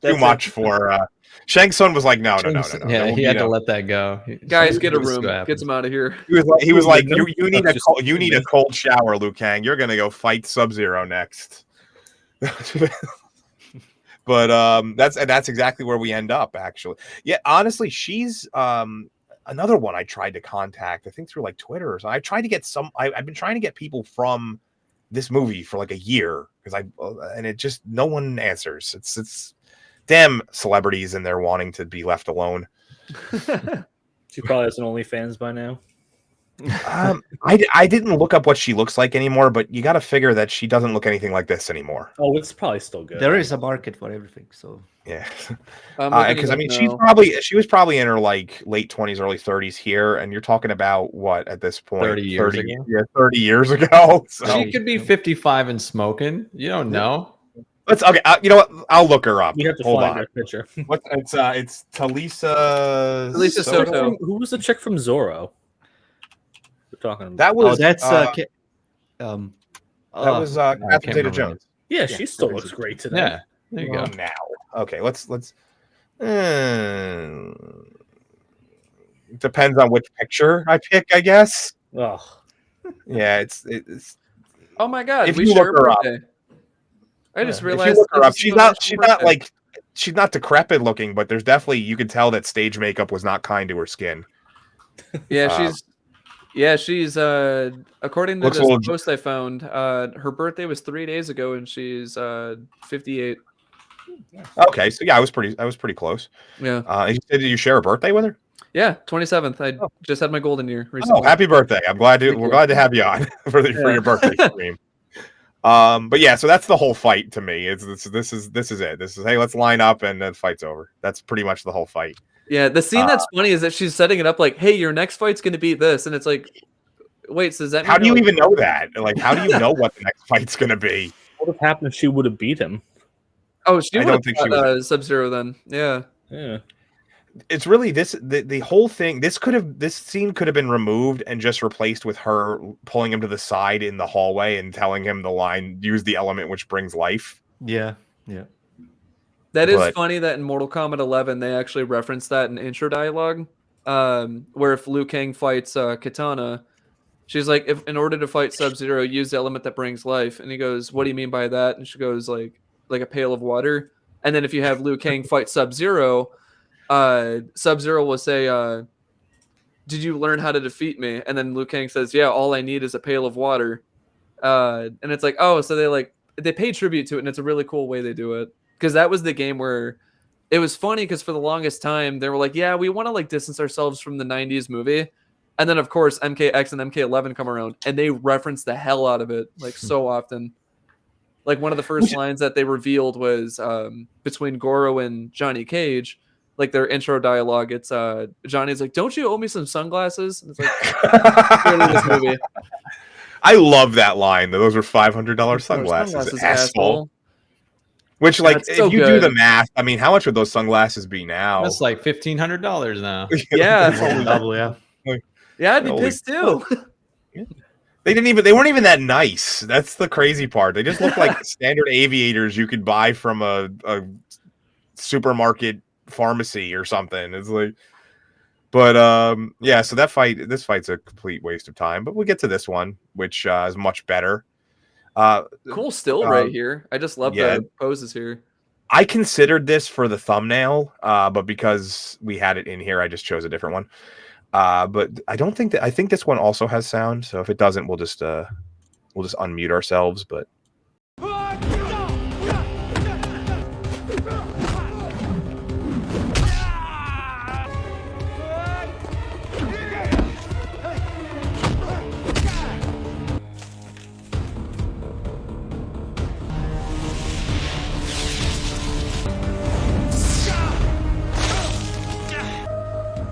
too much for. Shang Tsung was like, no. Yeah, he had to let that go. Guys, get a room. Get him out of here. He was like, you need a cold shower, Liu Kang. You're gonna go fight Sub-Zero next. But that's exactly where we end up, actually. Yeah, honestly, she's another one I tried to contact, I think through like Twitter or something. I tried to get I've been trying to get people from this movie for like a year and it just no one answers. It's damn celebrities and they're wanting to be left alone. She probably has an OnlyFans by now. I didn't look up what she looks like anymore, but you got to figure that she doesn't look anything like this anymore. Oh, it's probably still good. There is a market for everything, so yeah. Because I mean, she was probably in her like late 20s, early 30s here, and you're talking about what at this point? 30 years ago. Yeah, 30 years ago. So. She could be 55 and smoking. You don't know. Okay. You know what? I'll look her up. You have to Hold find on. that picture. It's Talisa. Talisa Soto. Who was the chick from Zorro? We're talking about. That was Catherine Zeta-Jones. Yeah, she still looks great today. Yeah, there you go. Now, okay, let's. Depends on which picture I pick, I guess. Oh, yeah, it's. Oh my God! If we you share look her up, birthday. I just if realized you look her up, she's not decrepit looking, but there's definitely you can tell that stage makeup was not kind to her skin. Yeah, she's according to this post I found, her birthday was 3 days ago, and she's 58. Okay, so yeah, I was pretty close. Yeah. Did you share a birthday with her? Yeah, 27th. I just had my golden year recently. Oh, happy birthday! We're glad to have you on for your birthday stream. But yeah, so that's the whole fight to me. This is it. This is hey, let's line up and then fight's over. That's pretty much the whole fight. Yeah, the scene that's funny is that she's setting it up like, hey, your next fight's gonna be this, and it's like, wait, so does that mean how do you even know that? Like, how do you know what the next fight's gonna be? What would have happened if she would have beat him? Oh, I don't think she would Sub-Zero then. Yeah. It's really the whole thing. This scene could have been removed and just replaced with her pulling him to the side in the hallway and telling him the line, use the element which brings life. Yeah. That is funny that in Mortal Kombat 11 they actually reference that in intro dialogue, where if Liu Kang fights Katana, She's like, if in order to fight Sub-Zero, use the element that brings life. And he goes, what do you mean by that? And she goes, like a pail of water. And then if you have Liu Kang fight Sub-Zero, Sub-Zero will say, did you learn how to defeat me? And then Liu Kang says, yeah, all I need is a pail of water. And it's like, oh, so they pay tribute to it, and it's a really cool way they do it. Because that was the game where it was funny, because for the longest time, they were like, yeah, we want to like distance ourselves from the 90s movie. And then, of course, MKX and MK11 come around, and they reference the hell out of it, like, so often. Like, one of the first lines that they revealed was between Goro and Johnny Cage, like, their intro dialogue. It's Johnny's like, don't you owe me some sunglasses? And it's like, clearly this movie. I love that line. Those were $500 sunglasses, asshole. Which, like, if you do the math, I mean, how much would those sunglasses be now? That's like $1,500 now. Yeah. Double, yeah. Yeah, I'd be pissed too. They weren't even that nice. That's the crazy part. They just look like standard aviators you could buy from a supermarket pharmacy or something. It's like, but yeah, so this fight's a complete waste of time, but we'll get to this one, which is much better. Cool still right here. I just love the poses here. I considered this for the thumbnail, but because we had it in here, I just chose a different one. But I think this one also has sound, so if it doesn't, we'll just unmute ourselves. But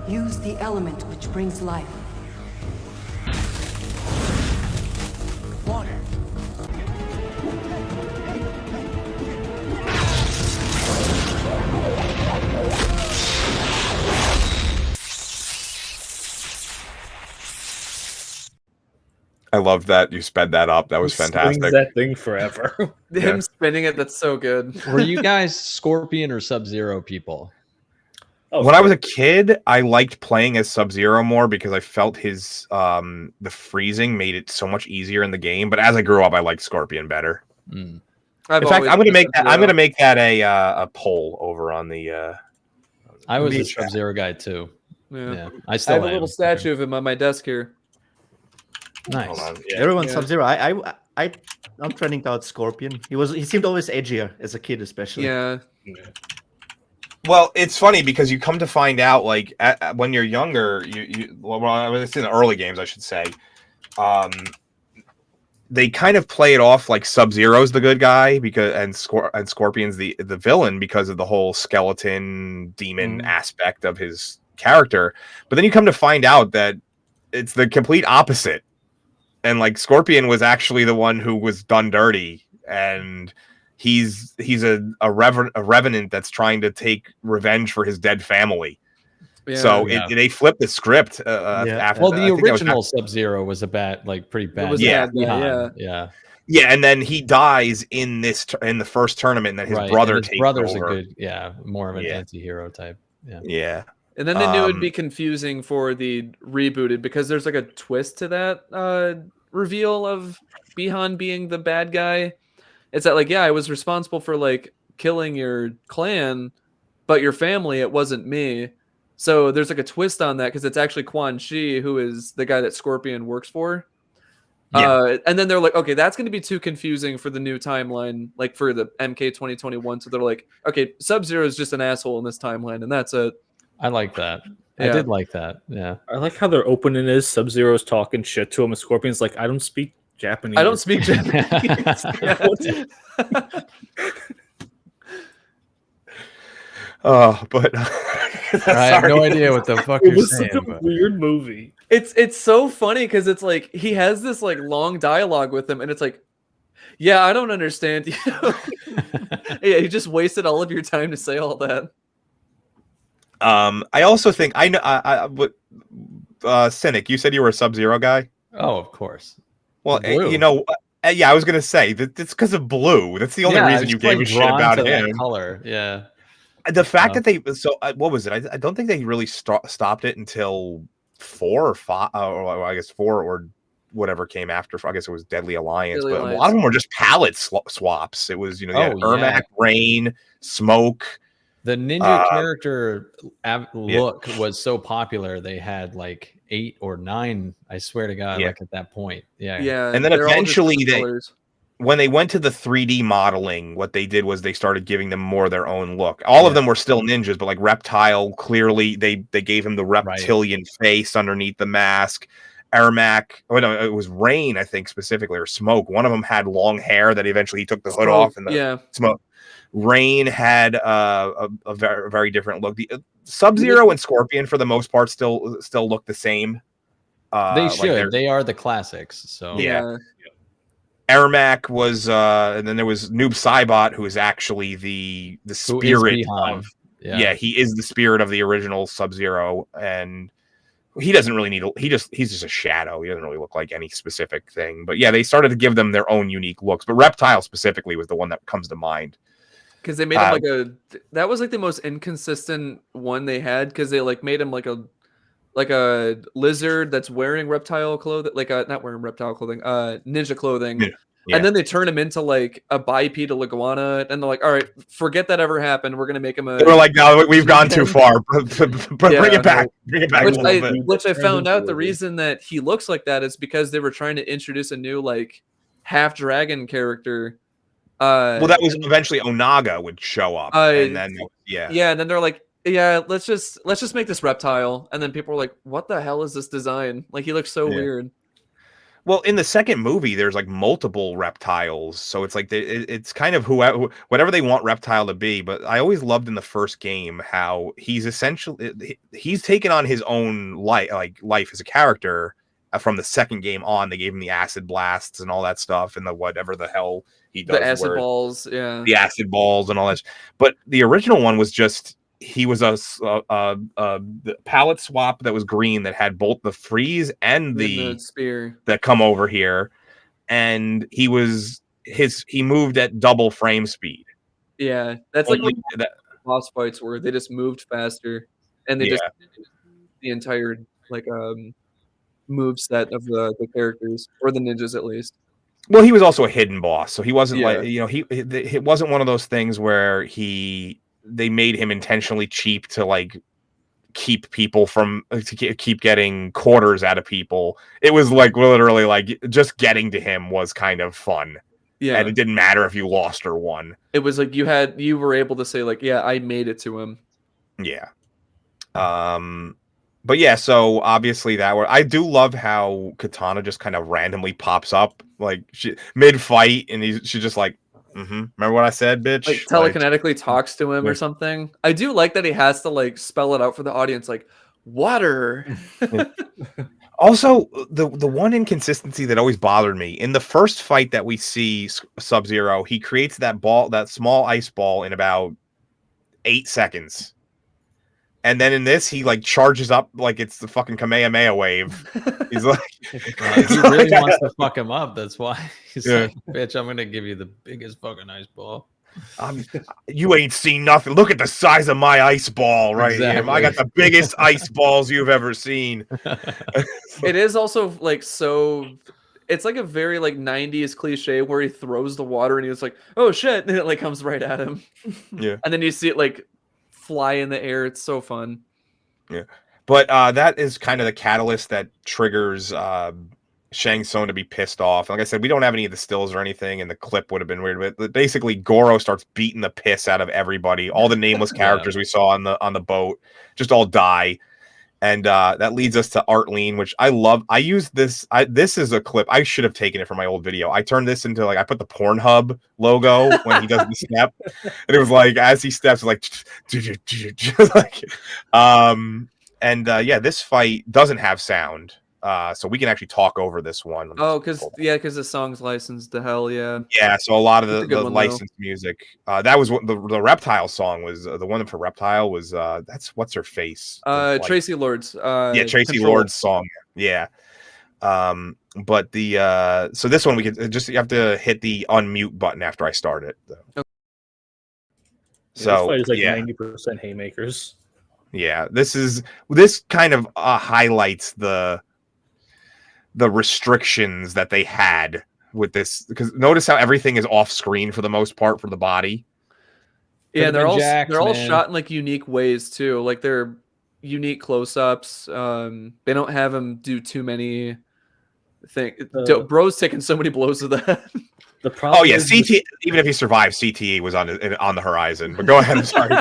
Use the element which brings life. Water. I love that you sped that up. That was fantastic. Swings that thing forever. Him spinning it, that's so good. Were you guys Scorpion or Sub-Zero people? Oh, when I was a kid, I liked playing as Sub-Zero more because I felt his the freezing made it so much easier in the game. But as I grew up, I liked Scorpion better. Mm. In fact, I'm gonna make that a poll over on the. I was a Sub-Zero guy too. Yeah. I still have a am. little statue of him on my desk here. Nice. Hold on. Yeah. Everyone's Sub-Zero. I'm trending towards Scorpion. He seemed always edgier as a kid, especially. Yeah. Well, it's funny because you come to find out, like, when you're younger, it's in the early games, I should say. They kind of play it off like Sub-Zero's the good guy and Scorpion's the villain because of the whole skeleton demon aspect of his character. But then you come to find out that it's the complete opposite, and like Scorpion was actually the one who was done dirty, and he's a revenant that's trying to take revenge for his dead family. Yeah, so they flipped the script. After, well, the original Sub-Zero was pretty bad. Yeah. And then he dies in the first tournament, and then his brother takes brother's over. a good, more of an anti-hero type. Yeah. And then they knew it'd be confusing for the rebooted because there's like a twist to that reveal of Bihan being the bad guy. It's that like, I was responsible for like killing your clan, but your family, it wasn't me. So there's like a twist on that because it's actually Quan Chi, who is the guy that Scorpion works for. Yeah. And then they're like, okay, that's going to be too confusing for the new timeline, like for the MK 2021. So they're like, okay, Sub-Zero is just an asshole in this timeline, and that's it. I like that. Yeah. I did like that. Yeah. I like how their opening is Sub-Zero's talking shit to him, and Scorpion's like, I don't speak Japanese. I don't speak Japanese. But I have no idea what the fuck you're saying. Such a weird movie. It's so funny because it's like he has this like long dialogue with him, and it's like, yeah, I don't understand you. Yeah, you just wasted all of your time to say all that. I also think I know. Cynic, you said you were a Sub-Zero guy. Oh, of course. Well, I was gonna say that it's because of blue. That's the only reason you gave a shit about him. Color, yeah. The fact that they what was it? I don't think they really stopped it until 4 or 5, or I guess 4 or whatever came after. I guess it was Deadly Alliance, Deadly but Alliance. a lot of them were just palette swaps. It was, you had Oh, Ermac, yeah. Rain, Smoke. The ninja character look was so popular. They had like 8 or 9, I swear to God, like at that point. Yeah. Yeah. And then they're all just eventually colors. when they went to the 3D modeling, what they did was they started giving them more their own look. All of them were still ninjas, but like Reptile, clearly they gave him the reptilian face underneath the mask. Ermac, no, it was Rain, I think specifically, or Smoke. One of them had long hair that eventually he took the hood off, and the Smoke. Rain had a very, very different look. The Sub-Zero and Scorpion, for the most part, still look the same. They should. They are the classics. So yeah. Ermac was, and then there was Noob Saibot, who is actually the spirit of. Yeah, he is the spirit of the original Sub-Zero, and he doesn't really need. He's just a shadow. He doesn't really look like any specific thing. But yeah, they started to give them their own unique looks. But Reptile specifically was the one that comes to mind. Because they made him that was like the most inconsistent one they had, because they like made him like a lizard that's wearing reptile clothing, not wearing reptile clothing, ninja clothing. Yeah. And then they turn him into like a bipedal iguana, and they're like, all right, forget that ever happened. We're gonna make him a. They were like, no, we've gone too far. Bring it back. Bring it back. Which I found out the reason that he looks like that is because they were trying to introduce a new like half dragon character. Well, that was eventually Onaga would show up, and then and then they're like, let's just make this Reptile, and then people were like, what the hell is this design? Like, he looks so weird. Well, in the second movie, there's like multiple reptiles, so it's like it's kind of whatever they want Reptile to be. But I always loved in the first game how he's taken on his own life as a character from the second game on. They gave him the acid blasts and all that stuff, and the whatever the hell he does, the acid balls, the acid balls and all that. But the original one was just. He was the palette swap that was green that had both the freeze and the spear that come over here, and he moved at double frame speed. Yeah, that's like boss fights where they just moved faster, and they just the entire move set of the characters, or the ninjas at least. Well, he was also a hidden boss, so he wasn't it wasn't one of those things where they made him intentionally cheap to like keep people from to keep getting quarters out of people. It was like literally like just getting to him was kind of fun. Yeah. And it didn't matter if you lost or won. It was like you were able to say like, yeah, I made it to him. Yeah. But yeah, so obviously I do love how Katana just kind of randomly pops up like mid fight, and she just like, remember what I said, bitch? Like telekinetically talks to him or something. I do like that he has to like spell it out for the audience, like water. Also, the one inconsistency that always bothered me in the first fight that we see Sub-Zero, he creates that small ice ball in about 8 seconds. And then in this, he like charges up like it's the fucking Kamehameha wave. He's like, he really wants to fuck him up. That's why he's like, bitch, I'm gonna give you the biggest fucking ice ball. You ain't seen nothing. Look at the size of my ice ball right here. I got the biggest ice balls you've ever seen. It is also like so. It's like a very like 90s cliche where he throws the water and he's like, oh shit, and it like comes right at him. Yeah, and then you see it like fly in the air. It's so fun. Yeah, but that is kind of the catalyst that triggers Shang Tsung to be pissed off. Like I said, we don't have any of the stills or anything, and the clip would have been weird. But basically, Goro starts beating the piss out of everybody. All the nameless characters we saw on the boat just all die, and that leads us to Art Lean, which I love. I use this. This is a clip. I should have taken it from my old video. I turned this into like I put the Pornhub logo when he does the step, and it was like as he steps, like like, yeah, this fight doesn't have sound. So we can actually talk over this one. Oh, because the song's licensed to hell, yeah. Yeah, so a lot of the licensed music. That was what the Reptile song was. The one for Reptile was that's what's her face. Tracy Lord's. Tracy Lord's song. Yeah. But the so this one we could you have to hit the unmute button after I start it. Okay. So this fight is like 90% haymakers. Yeah, this kind of highlights the the restrictions that they had with this, because notice how everything is off screen for the most part for the body. Yeah, they're all Jax, they're all man. shot in like unique ways too. Like they're unique close-ups. They don't have him do too many things. Bro's taking so many blows to the head. The problem Oh yeah, is CT. Even if he survived, CTE was on the horizon. But go ahead. I'm sorry.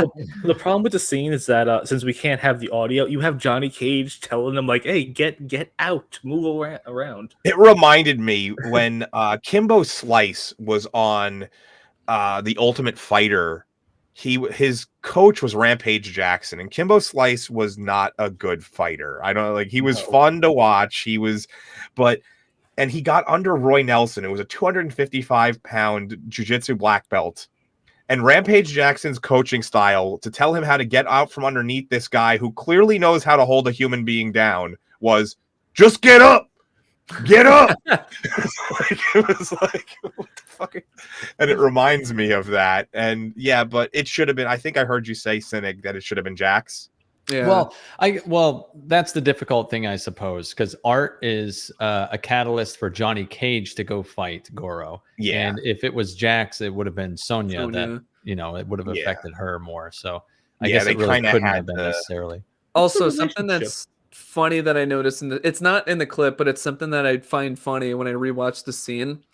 the problem with the scene is that since we can't have the audio, you have Johnny Cage telling them like, "Hey, get out, move around." It reminded me when Kimbo Slice was on the Ultimate Fighter. His coach was Rampage Jackson, and Kimbo Slice was not a good fighter. I don't like he was fun to watch. And he got under Roy Nelson. It was a 255-pound jiu-jitsu black belt. And Rampage Jackson's coaching style to tell him how to get out from underneath this guy who clearly knows how to hold a human being down was just get up. Get up. It was like, what the fuck? And it reminds me of that. And yeah, but it should have been, I think I heard you say, Cynic, that it should have been Jax. Yeah. Well, that's the difficult thing, I suppose, because Art is a catalyst for Johnny Cage to go fight Goro. Yeah. And if it was Jax, it would have been Sonya that, it would have affected her more. So I guess it really couldn't have been necessarily. Also, something that's funny that I noticed it's not in the clip, but it's something that I find funny when I rewatch the scene.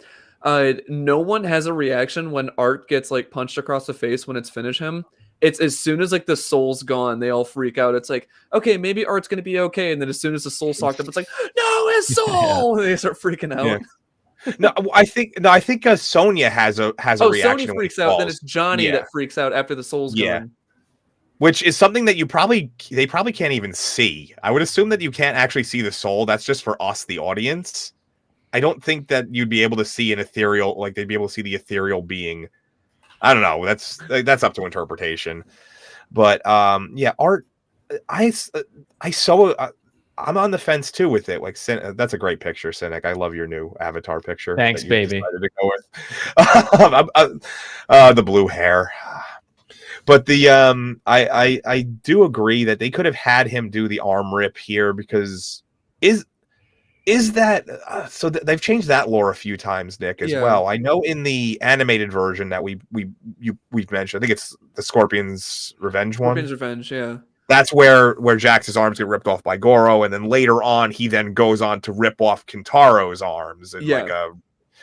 No one has a reaction when Art gets like punched across the face when it's finish him. It's as soon as like the soul's gone, they all freak out. It's like, okay, maybe Art's gonna be okay, and then as soon as the soul's locked up, it's like, no, his soul. And they start freaking out. Yeah. No, I think Sonya has a reaction. Sonya freaks out. Then it's Johnny that freaks out after the soul's gone. Which is something that they probably can't even see. I would assume that you can't actually see the soul. That's just for us, the audience. I don't think that you'd be able to see an ethereal, like they'd be able to see the ethereal being. I don't know. That's up to interpretation. But yeah, Art. I'm on the fence too with it. Like, that's a great picture, Cynic. I love your new avatar picture. Thanks, baby. To go with. The blue hair. But I do agree that they could have had him do the arm rip here, because is that so they've changed that lore a few times, Nick, as well. I know in the animated version that we've mentioned, I think it's the Scorpion's Revenge one. Scorpion's Revenge, yeah. That's where Jax's arms get ripped off by Goro, and then later on he then goes on to rip off Kintaro's arms, and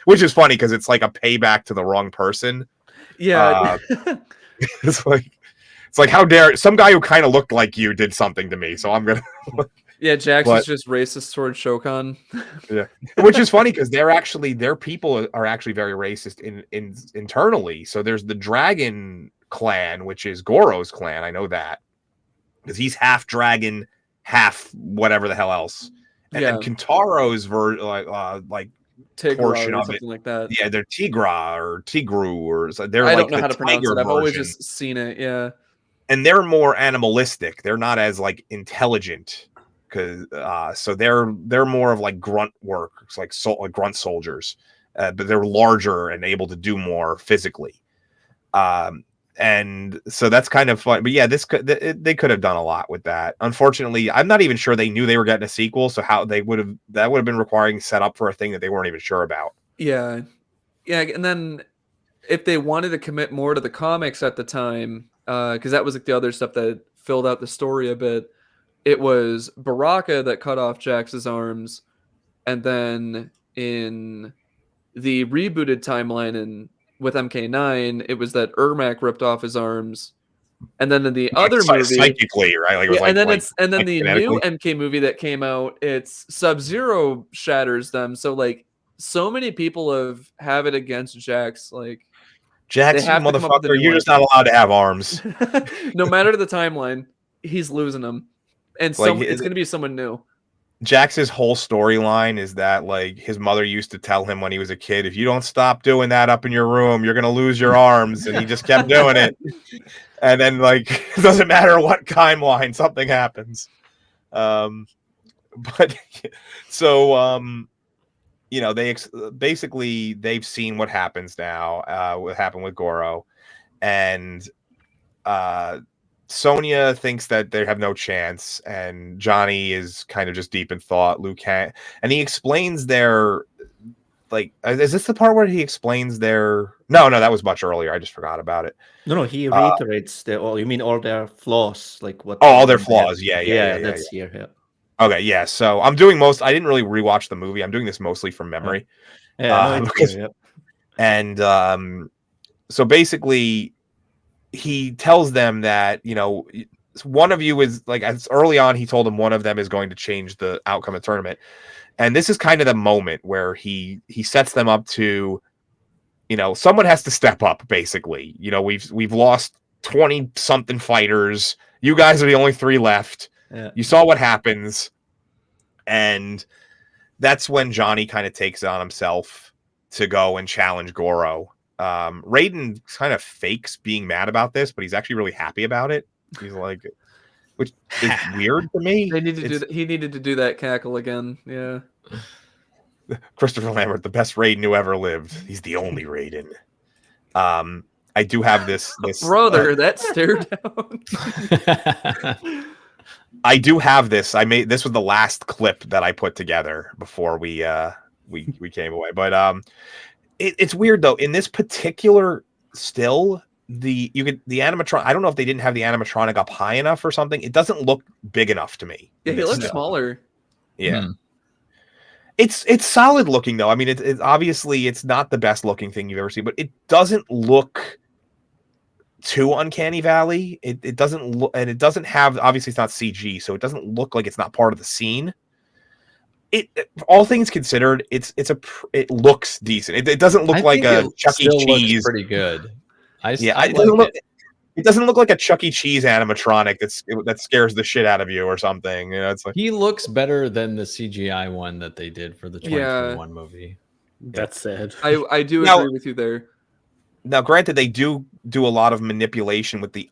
which is funny because it's like a payback to the wrong person. Yeah. It's like how dare some guy who kind of looked like you did something to me, so I'm gonna. Yeah, Jax is just racist towards Shokan. Yeah, which is funny because their people are actually very racist internally. So there's the Dragon clan, which is Goro's clan. I know that because he's half dragon, half whatever the hell else. And then Kintaro's like Tigra portion or of something it, like that. Yeah, they're Tigra or Tigru, or they're I like don't know how to pronounce it. I've always just seen it. Yeah, and they're more animalistic. They're not as like intelligent. Because so they're more of like grunt work, it's like grunt soldiers, but they're larger and able to do more physically, and so that's kind of fun. But yeah, they could have done a lot with that. Unfortunately, I'm not even sure they knew they were getting a sequel, so how that would have been requiring setup for a thing that they weren't even sure about. Yeah, and then if they wanted to commit more to the comics at the time, because that was like the other stuff that filled out the story a bit. It was Baraka that cut off Jax's arms, and then in the rebooted timeline with MK9, it was that Ermac ripped off his arms, and then in the other movie, psychically, right? And then the new MK movie that came out, it's Sub-Zero shatters them. So like, so many people have it against Jax. Like, Jax, motherfucker, you're just not allowed to have arms. No matter the timeline, he's losing them. And it's going to be someone new. Jax's whole storyline is that like his mother used to tell him when he was a kid, if you don't stop doing that up in your room, you're going to lose your arms. And he just kept doing it. And then like, it doesn't matter what timeline, something happens. But so, they've seen what happens now, what happened with Goro. And, Sonya thinks that they have no chance, and Johnny is kind of just deep in thought. Liu Kang, and he explains their like. Is this the part where he explains their? No, that was much earlier. I just forgot about it. No, he reiterates you mean all their flaws, like what? Oh, all their flaws. Yeah. That's here. Yeah. Okay, yeah. So I'm doing I didn't really rewatch the movie. I'm doing this mostly from memory. Yeah. And so basically, he tells them that one of you is like, as early on, he told them one of them is going to change the outcome of the tournament, and this is kind of the moment where he sets them up to, someone has to step up. Basically, we've lost 20 something fighters. You guys are the only 3 left. Yeah. You saw what happens, and that's when Johnny kind of takes it on himself to go and challenge Goro. Raiden kind of fakes being mad about this, but he's actually really happy about it. He's like, which is weird to me. They need to do that. He needed to do that cackle again. Yeah. Christopher Lambert, the best Raiden who ever lived. He's the only Raiden. I do have this brother. That stare down. I do have this. This was the last clip that I put together before we came away. But it's weird though. In this particular still, the animatronic. I don't know if they didn't have the animatronic up high enough or something. It doesn't look big enough to me. Yeah, he looks smaller. Yeah. It's solid looking though. I mean, it's obviously it's not the best looking thing you've ever seen, but it doesn't look too Uncanny Valley. It doesn't look, and it doesn't have, obviously it's not CG, so it doesn't look like it's not part of the scene. All things considered, it looks decent. It doesn't look like a Chuck E. Cheese. Pretty good. It doesn't look like a Chuck E. Cheese animatronic that scares the shit out of you or something. It's like he looks better than the CGI one that they did for the 2021 movie. That's sad. I do agree with you there. Now, granted, they do a lot of manipulation with the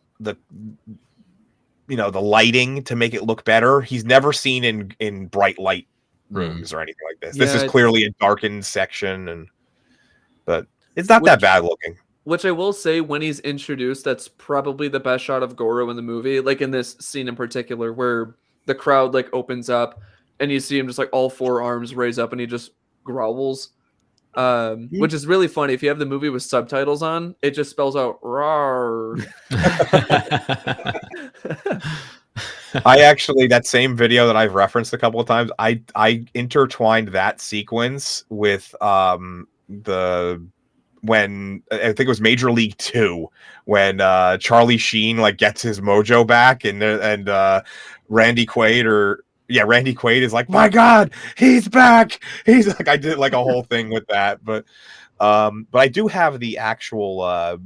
lighting to make it look better. He's never seen in bright light rooms or anything like this. This is clearly a darkened section, but it's not that bad looking. Which I will say, when he's introduced, that's probably the best shot of Goro in the movie. Like in this scene in particular, where the crowd like opens up and you see him just like all 4 arms raise up and he just growls. Which is really funny. If you have the movie with subtitles on, it just spells out "rawr." I actually, that same video that I've referenced a couple of times, I intertwined that sequence with when I think it was Major League 2 when Charlie Sheen like gets his mojo back and Randy Quaid is like, my God, he's back. He's like, I did like a whole thing with that, but I do have the actual.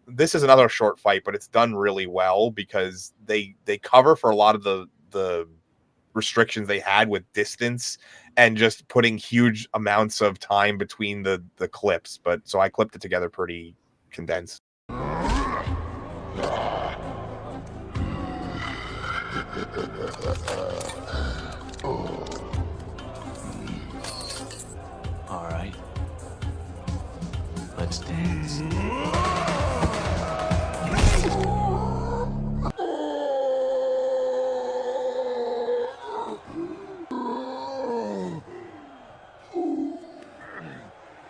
This is another short fight, but it's done really well because they cover for a lot of the restrictions they had with distance and just putting huge amounts of time between the clips. But so I clipped it together pretty condensed. All right. Let's dance.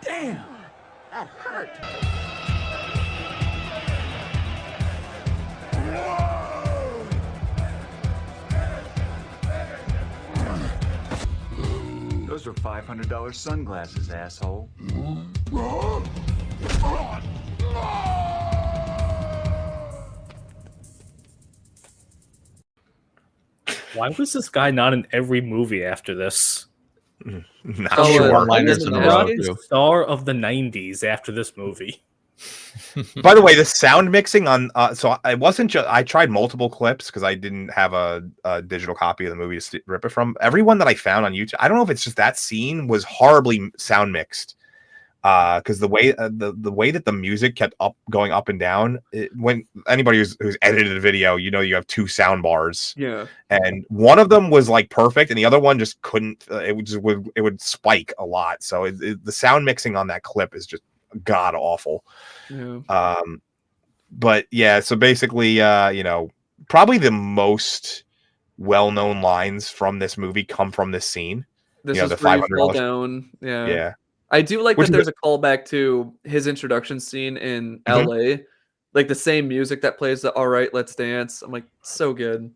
Damn! That hurt. Those were $500 sunglasses, asshole. Why was this guy not in every movie after this? Not sure. The star of the 90s after this movie. By the way, the sound mixing on so it wasn't just, I tried multiple clips because I didn't have a digital copy of the movie to rip it from. Everyone that I found on YouTube, I don't know if it's just that scene was horribly sound mixed. Because the way that the music kept going up and down, when anybody who's edited a video, you have 2 sound bars. Yeah, and one of them was like perfect, and the other one just couldn't. It would spike a lot. So the sound mixing on that clip is just god awful. Yeah. But yeah, so basically, probably the most well-known lines from this movie come from this scene. This You know, is the where you fall $500. down. Yeah. Yeah. I do like Which that is there's a callback to his introduction scene in Mhm. LA. Like the same music that plays the All Right, Let's Dance. I'm like, so good.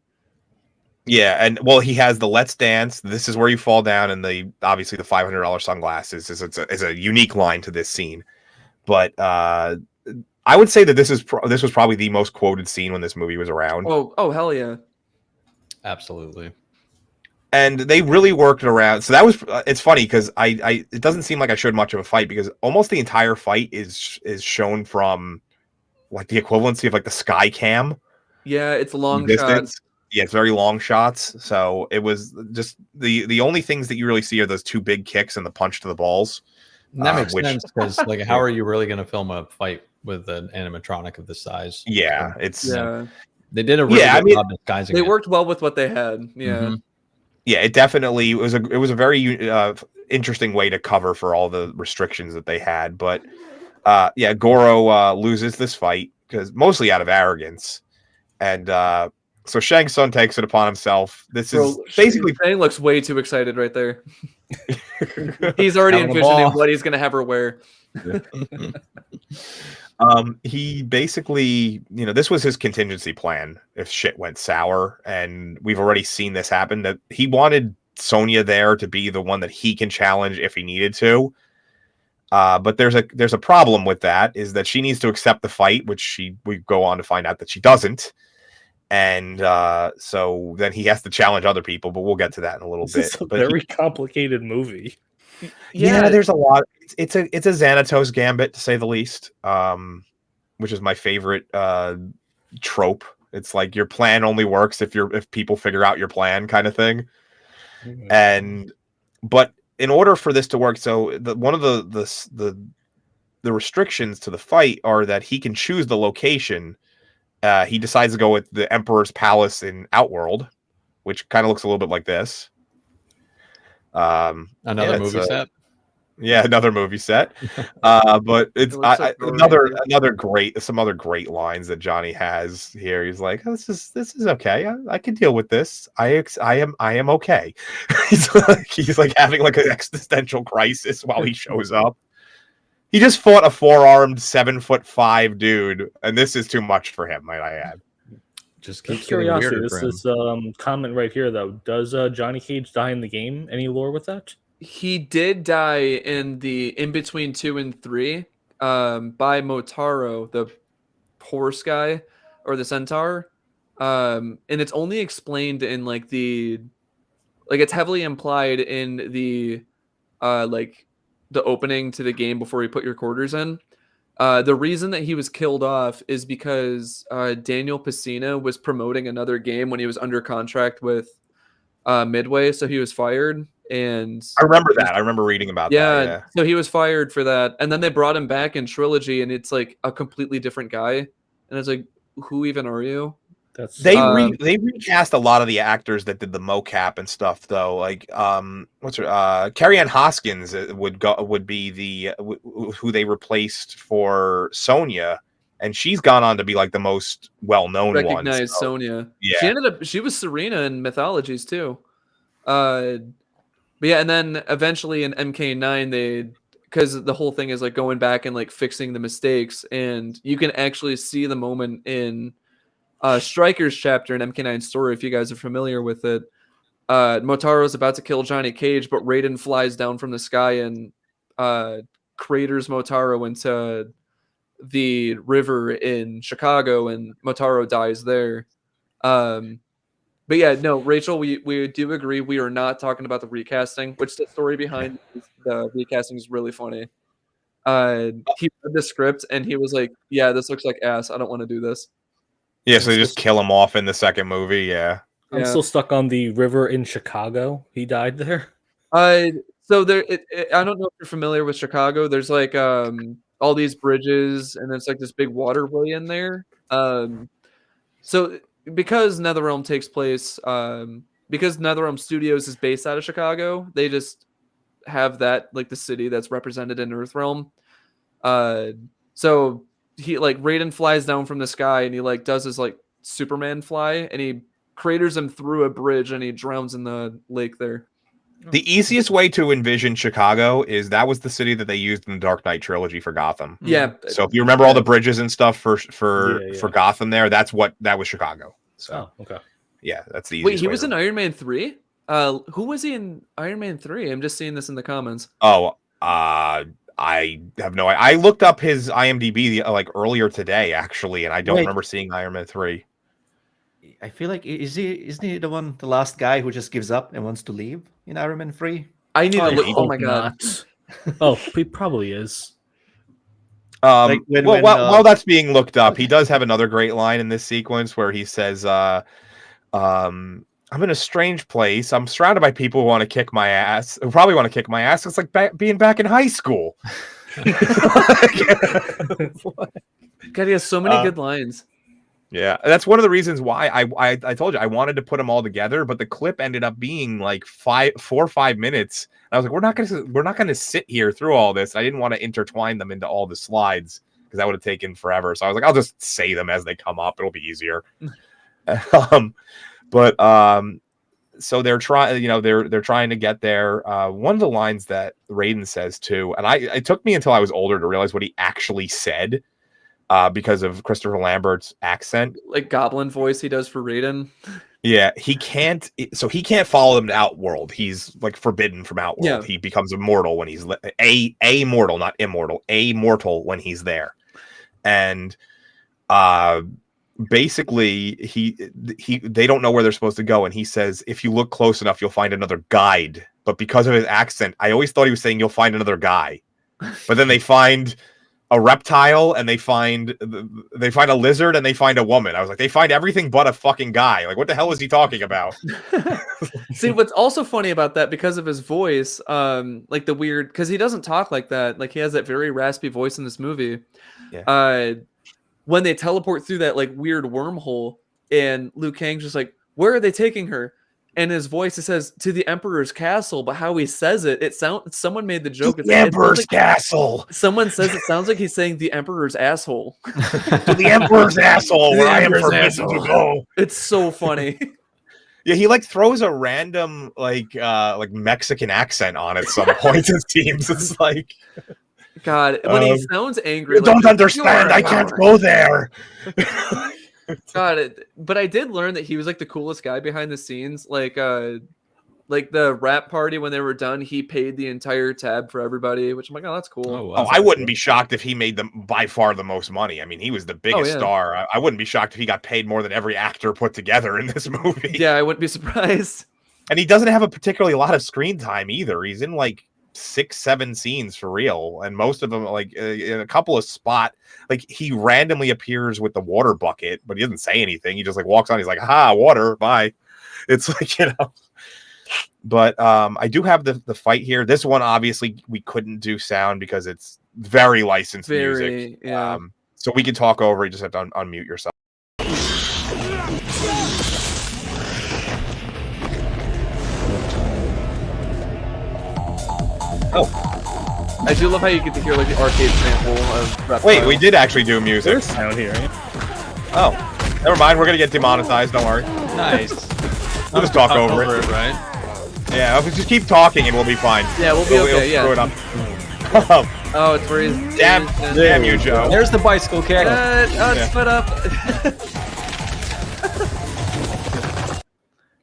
Yeah, and well, he has the "Let's Dance." This is where you fall down, and obviously the $500 sunglasses is a unique line to this scene. But I would say that this was probably the most quoted scene when this movie was around. Oh, hell yeah. Absolutely. And they really worked it around. So that was it's funny because I it doesn't seem like I showed much of a fight because almost the entire fight is shown from like the equivalency of like the sky cam Yeah, it's long distance. shots. Yeah, it's very long shots. So it was just the only things that you really see are those two big kicks and the punch to the balls. And that makes sense because, like, how are you really going to film a fight with an animatronic of this size? Yeah, they did a really good job disguising. They worked well with what they had. Yeah. Mm-hmm. Yeah, it definitely was a very interesting way to cover for all the restrictions that they had. But yeah, Goro loses this fight because mostly out of arrogance, and so Shang Tsung takes it upon himself. This is basically Shang looks way too excited right there. He's already envisioning what he's gonna have her wear. He basically, this was his contingency plan if shit went sour, and we've already seen this happen. That he wanted Sonya there to be the one that he can challenge if he needed to. But there's a problem with that, is that she needs to accept the fight, which we go on to find out that she doesn't. And so then he has to challenge other people, but we'll get to that in a little bit. It's a very complicated movie. Yeah, there's a lot. It's a Xanatos gambit, to say the least, which is my favorite trope. It's like your plan only works if people figure out your plan, kind of thing. Mm-hmm. But in order for this to work, so one of the restrictions to the fight are that he can choose the location. He decides to go with the Emperor's Palace in Outworld, which kind of looks a little bit like this. Another movie set. Yeah, another movie set. But it's some other great lines that Johnny has here. He's like, oh, this is okay. I can deal with this. I am okay. he's like having like an existential crisis while he shows up. He just fought a 4-armed 7'5" dude, and this is too much for him, might I add. Just keeps curiosity. This comment right here though. Does Johnny Cage die in the game? Any lore with that? He did die in between 2 and 3 by Motaro, the horse guy or the centaur. And it's only explained in it's heavily implied in the the opening to the game before you put your quarters in. The reason that he was killed off is because Daniel Pacina was promoting another game when he was under contract with Midway, so he was fired. And I remember that. I remember reading about that. Yeah. So he was fired for that, and then they brought him back in Trilogy, and it's like a completely different guy. And it's like, who even are you? They recast a lot of the actors that did the mocap and stuff, though. Like Carrie Ann Hoskins would be who they replaced for Sonya, and she's gone on to be like the most well-known one. Recognized Sonya. Yeah, she was Serena in Mythologies too. But yeah, and then eventually in MK9 because the whole thing is like going back and like fixing the mistakes, and you can actually see the moment in Striker's chapter in MK9 story, if you guys are familiar with it. Motaro's about to kill Johnny Cage, but Raiden flies down from the sky and craters Motaro into the river in Chicago, and Motaro dies there. But yeah, no, Rachel, we do agree. We are not talking about the recasting, which the story behind the recasting is really funny. He read the script and he was like, yeah, this looks like ass. I don't want to do this. Yeah, so they just kill him off in the second movie, yeah. I'm still stuck on the river in Chicago. He died there. So there, I don't know if you're familiar with Chicago. There's like all these bridges, and there's like this big waterway in there. So because NetherRealm takes place, because NetherRealm Studios is based out of Chicago, they just have that like the city that's represented in Earthrealm. So he like Raiden flies down from the sky and he like does his like Superman fly, and he craters him through a bridge, and he drowns in the lake there. The easiest way to envision Chicago is that was the city that they used in the Dark Knight trilogy for Gotham. Yeah. So if you remember all the bridges and stuff for Gotham there, that was Chicago. So okay. Yeah, that's the easiest Wait, he way was to in Iron Man 3? Who was he in Iron Man 3? I'm just seeing this in the comments. Oh, I have no idea. I looked up his IMDb like earlier today, actually, and I don't remember seeing Iron Man 3. I feel like isn't he the last guy who just gives up and wants to leave in Iron Man 3? I need to look. Oh my god. Oh, he probably is. While that's being looked up, he does have another great line in this sequence where he says, I'm in a strange place. I'm surrounded by people who want to kick my ass. Who probably want to kick my ass. It's like being back in high school. God, he has so many good lines. Yeah, that's one of the reasons why I told you I wanted to put them all together, but the clip ended up being like 4 or 5 minutes. And I was like, we're not gonna sit here through all this. I didn't want to intertwine them into all the slides because that would have taken forever. So I was like, I'll just say them as they come up. It'll be easier. So they're trying, they're trying to get there. One of the lines that Raiden says too, and it took me until I was older to realize what he actually said. Because of Christopher Lambert's accent, like goblin voice he does for Raiden. Yeah, he can't follow them to Outworld. He's like forbidden from Outworld. Yeah. He becomes immortal when he's mortal, not immortal, mortal when he's there. And basically they don't know where they're supposed to go. And he says, if you look close enough, you'll find another guide. But because of his accent, I always thought he was saying you'll find another guy. But then they find a reptile, and they find a lizard, and they find a woman. I was like, they find everything but a fucking guy. Like, what the hell is he talking about? See, what's also funny about that, because of his voice, like the weird, because he doesn't talk like that. Like, he has that very raspy voice in this movie. Yeah. When they teleport through that like weird wormhole, and Liu Kang's just like, where are they taking her? And his voice, it says to the Emperor's castle, but how he says it sounds. Someone made the joke. The Emperor's castle. Someone says it sounds like he's saying the Emperor's asshole. To the Emperor's asshole, where I am forbidden to go. It's so funny. Yeah, he like throws a random like Mexican accent on at some point. It seems it's like, God, when he sounds angry, you don't understand. I can't go there. God, but I did learn that he was like the coolest guy behind the scenes. Like the rap party, when they were done, he paid the entire tab for everybody, which I'm like, oh, that's cool. I wouldn't be shocked if he made them by far the most money. I mean, he was the biggest star. I wouldn't be shocked if he got paid more than every actor put together in this movie. Yeah, I wouldn't be surprised. And he doesn't have a particularly lot of screen time either. He's in like 6-7 scenes for real, and most of them like in a couple of spot, like he randomly appears with the water bucket, but he doesn't say anything. He just like walks on. He's like, "Ha, water, bye." It's like, But I do have the fight here. This one, obviously, we couldn't do sound because it's very licensed music. Yeah. So we can talk over. You just have to unmute yourself. Oh, I do love how you get to hear like the arcade sample of Reptile. Wait, we did actually do music. There's sound here. Oh, never mind. We're gonna get demonetized. Don't worry. Nice. We'll just talk over it, right? Yeah, we'll just keep talking and we'll be fine. Yeah, we'll be okay. Screw it up. Oh, it's where he's damn you, Joe. There's the bicycle kick. It's put up.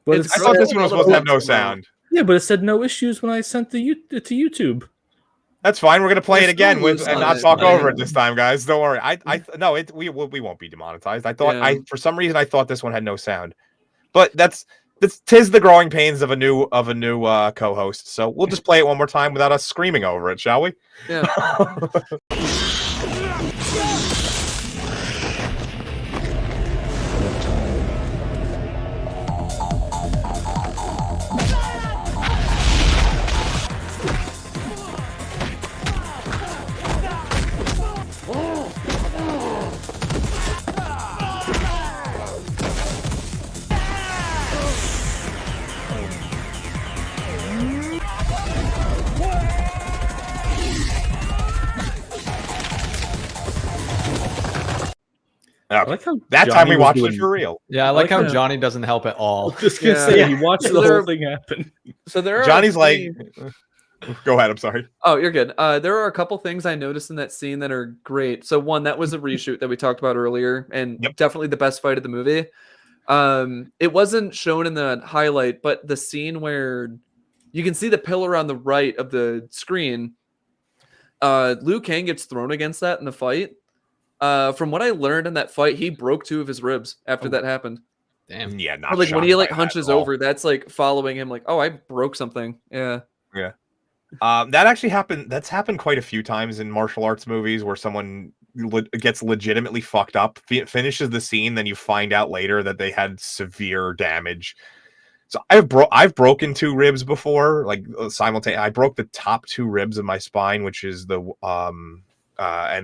But I thought this one was supposed to have no sound. Yeah, but it said no issues when I sent to YouTube. That's fine. We're gonna play it again and not talk over it this time, guys. Don't worry. We won't be demonetized. I thought for some reason I thought this one had no sound, but tis the growing pains of a new co-host. So we'll just play it one more time without us screaming over it, shall we? Yeah. I like how that Johnny time we was watched doing- it for real. Yeah, I like how how- Johnny doesn't help at I all. was just gonna Yeah. say he watched the There- whole thing happen. So there are Johnny's like, three- go ahead. I'm sorry. Oh, you're good. There are a couple things I noticed in that scene that are great. So one, that was a reshoot that we talked about earlier, and Yep. definitely the best fight of the movie. It wasn't shown in the highlight, but the scene where you can see the pillar on the right of the screen, Liu Kang gets thrown against that in the fight. From what I learned in that fight, he broke 2 of his ribs after that happened. Damn. Yeah, Or not like when shocked he like by that hunches at all. over, that's like following him. Like, oh, I broke something. Yeah. That actually happened. That's happened quite a few times in martial arts movies where someone gets legitimately fucked up, finishes the scene, then you find out later that they had severe damage. So I've broken 2 ribs before, like simultaneously. I broke the top 2 ribs of my spine, which is the I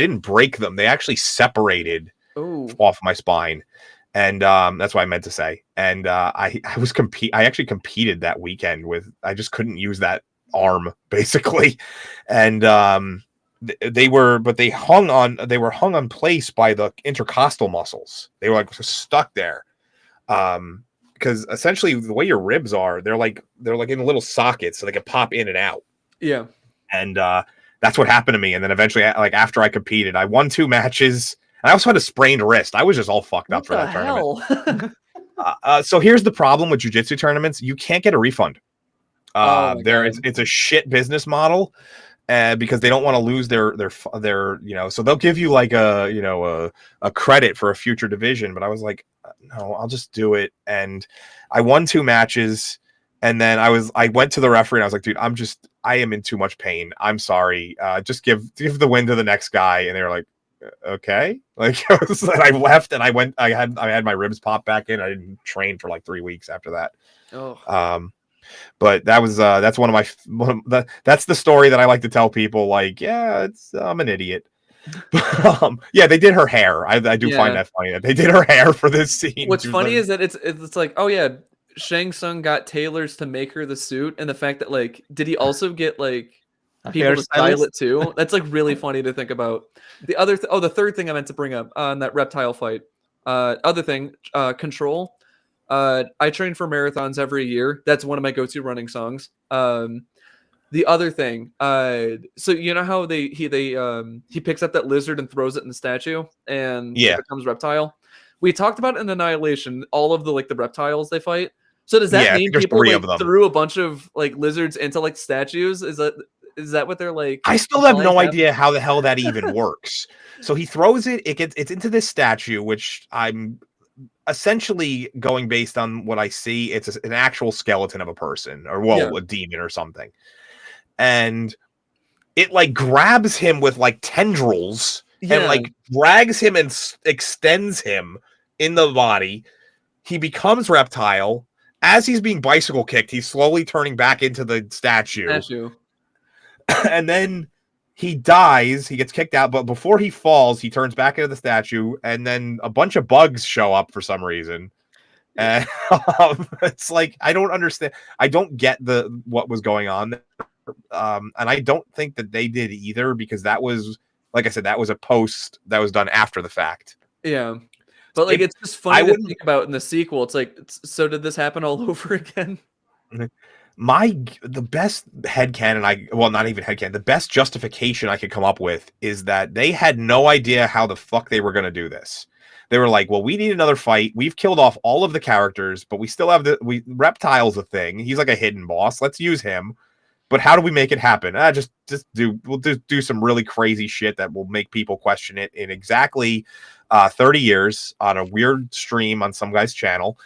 didn't break them. They actually separated Oh. off my spine. And that's what I meant to say. And I actually competed that weekend I just couldn't use that arm basically. And they were hung on place by the intercostal muscles. They were like stuck there. Because essentially the way your ribs are, they're like in little sockets, so they can pop in and out. Yeah. And that's what happened to me. And then eventually, like after I competed, I won 2 matches. And I also had a sprained wrist. I was just all fucked up for that tournament. So here's the problem with jiu-jitsu tournaments: you can't get a refund. It's a shit business model, because they don't want to lose their so they'll give you like a credit for a future division. But I was like, no, I'll just do it. And I won 2 matches. And then I went to the referee and I was like, dude, I am in too much pain. I'm sorry. Just give the win to the next guy. And they were like, okay. Like I left and I had my ribs pop back in. I didn't train for like 3 weeks after that. Oh. But that's that's the story that I like to tell people. Like, yeah, I'm an idiot. Yeah, they did her hair. I do find that funny that they did her hair for this scene. What's funny is that it's like, oh yeah, Shang Tsung got tailors to make her the suit, and the fact that like, did he also get like people to style it too? That's like really funny to think about. The other the third thing I meant to bring up on that Reptile fight. Other thing, Control. I train for marathons every year. That's one of my go-to running songs. The other thing, so you know how he picks up that lizard and throws it in the statue, and it becomes Reptile. We talked about in Annihilation all of the reptiles they fight. So does that mean people threw a bunch of like lizards into like statues? Is that what they're like? I still have no idea how the hell that even works. So he throws it's into this statue, which I'm essentially going based on what I see. It's an actual skeleton of a person, or a demon or something. And it like grabs him with like tendrils and like drags him and extends him in the body. He becomes Reptile. As he's being bicycle kicked, he's slowly turning back into the statue. And then he dies. He gets kicked out. But before he falls, he turns back into the statue. And then a bunch of bugs show up for some reason. And it's like, I don't understand. I don't get what was going on there. And I don't think that they did either, because that was, like I said, that was a post that was done after the fact. Yeah. But like, it's just funny to think about in the sequel. It's like, so did this happen all over again? The best headcanon not even headcanon, the best justification I could come up with is that they had no idea how the fuck they were going to do this. They were like, well, we need another fight. We've killed off all of the characters, but we still have Reptile's a thing. He's like a hidden boss. Let's use him. But how do we make it happen? We'll do some really crazy shit that will make people question it in exactly 30 years on a weird stream on some guy's channel.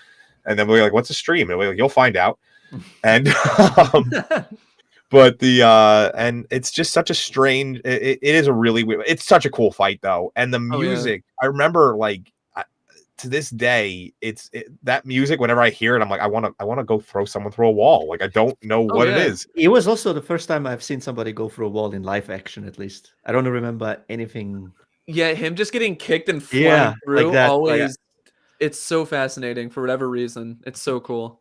And then we're like, what's a stream? And we're like, you'll find out. And but and it's just such a strange, it is a really weird, it's such a cool fight though. And the music, I remember like to this day, that music, whenever I hear it, I'm like, I want to go throw someone through a wall. Like, I don't know what it is. It was also the first time I've seen somebody go through a wall in live action, at least. I don't remember anything. Yeah, him just getting kicked and flying through like that. always. It's so fascinating for whatever reason. It's so cool.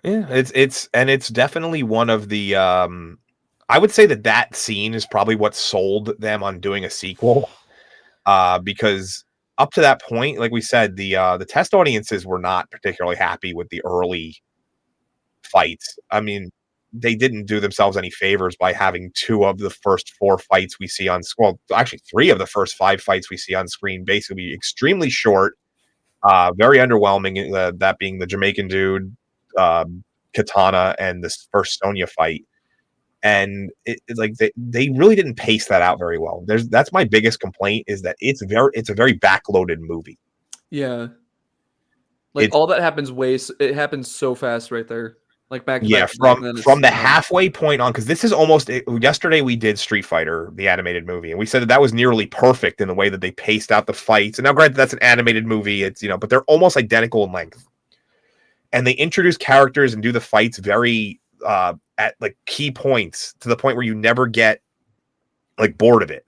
Yeah, it's definitely one of the I would say that scene is probably what sold them on doing a sequel. because up to that point, like we said, the test audiences were not particularly happy with the early fights. I mean, they didn't do themselves any favors by having 2 of the first 4 fights we see on screen. Well, actually 3 of the first 5 fights we see on screen basically be extremely short, very underwhelming. That being the Jamaican dude, Katana, and this first Sonya fight. And like they really didn't pace that out very well. That's my biggest complaint, is that it's a very backloaded movie. Yeah. Like all that happens it happens so fast right there. Like back to back. From the halfway point on, because this is almost yesterday we did Street Fighter, the animated movie, and we said that was nearly perfect in the way that they paced out the fights. And now, granted, that's an animated movie, it's but they're almost identical in length. And they introduce characters and do the fights very at like key points, to the point where you never get like bored of it.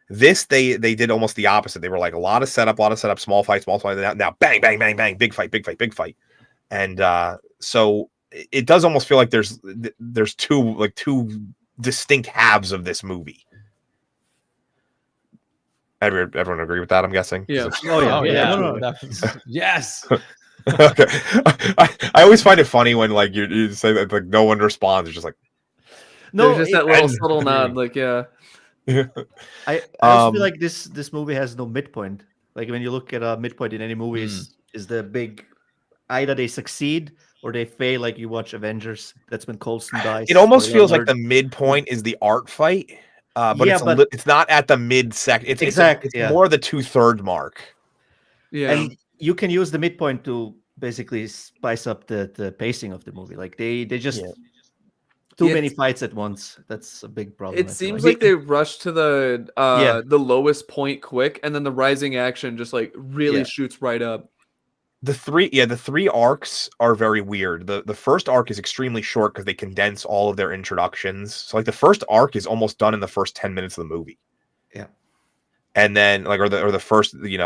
This they did almost the opposite. They were like a lot of setup, small fight, now bang, bang, bang, bang, big fight. And so it does almost feel like there's two distinct halves of this movie. Everyone agree with that, I'm guessing? Yeah. No. Yes. Okay. I always find it funny when like you say that like no one responds. It's just like there's just that little subtle nod, like I also feel like this movie has no midpoint. Like when you look at a midpoint in any movies, is the big either they succeed or they fail. Like you watch Avengers, that's when Coulson dies. It almost feels like the midpoint is the art fight, but it's not at the mid-second. It's more the 2/3 mark. Yeah, and you can use the midpoint to basically spice up the pacing of the movie. Like they just too many fights at once. That's a big problem. It seems like they rush to the lowest point quick, and then the rising action just like really shoots right up. The three arcs are very weird. The first arc is extremely short because they condense all of their introductions. So like the first arc is almost done in the first 10 minutes of the movie. Yeah. And then like or the first, the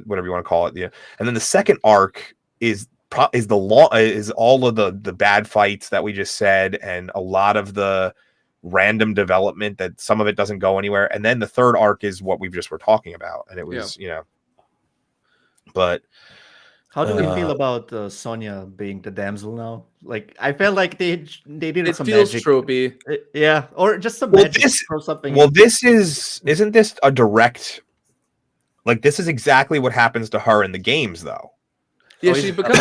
whatever you want to call it, and then the second arc is all of the bad fights that we just said, and a lot of the random development that some of it doesn't go anywhere. And then the third arc is what we just were talking about, and it was but how do we feel about Sonya being the damsel now? Like I felt like they did some magic. It feels tropey. Yeah, or just some magic or something. Well, isn't this a direct? Like this is exactly what happens to her in the games, though. Yeah, she becomes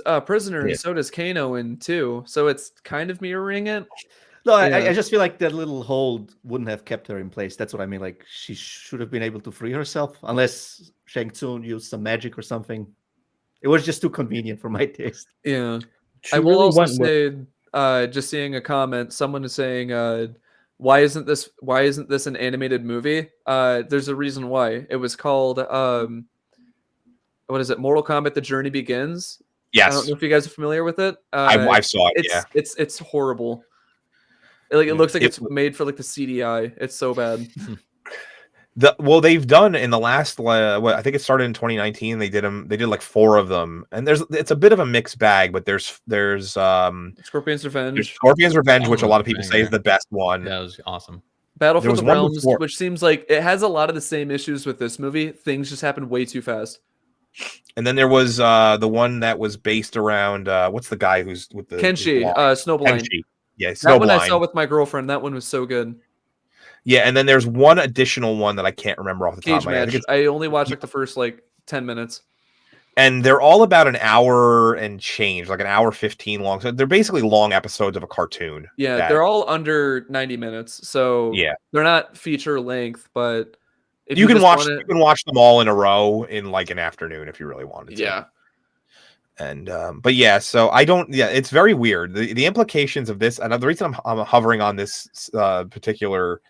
a prisoner, and so does Kano in 2. So it's kind of mirroring it. No, I just feel like that little hold wouldn't have kept her in place. That's what I mean. Like she should have been able to free herself, unless Shang Tsung used some magic or something. It was just too convenient for my taste. Yeah, I will also say, just seeing a comment, someone is saying, "Why isn't this an animated movie?" There's a reason why. It was called what is it? Mortal Kombat: The Journey Begins. Yes. I don't know if you guys are familiar with it. I saw it. It's horrible. It looks like it's made for like the CDI. It's so bad. They've done in the last I think it started in 2019. They did like 4 of them, and it's a bit of a mixed bag. But there's Scorpion's Revenge. Which a lot of people say is the best one. That was awesome. Battle for the Realms, which seems like it has a lot of the same issues with this movie. Things just happen way too fast. And then there was the one that was based around what's the guy who's with the Kenshi, Snowblind. Kenshi. Yeah, Snowblind. That one I saw with my girlfriend. That one was so good. Yeah, and then there's one additional one that I can't remember off the top of my head. I only watched like the first 10 minutes. And they're all about an hour and change, like an hour 15 long. So they're basically long episodes of a cartoon. Yeah, they're all under 90 minutes. So they're not feature length, but if you can watch them all in a row in like an afternoon if you really wanted to. Yeah. And but so it's very weird. The implications of this, and the reason I'm hovering on this particular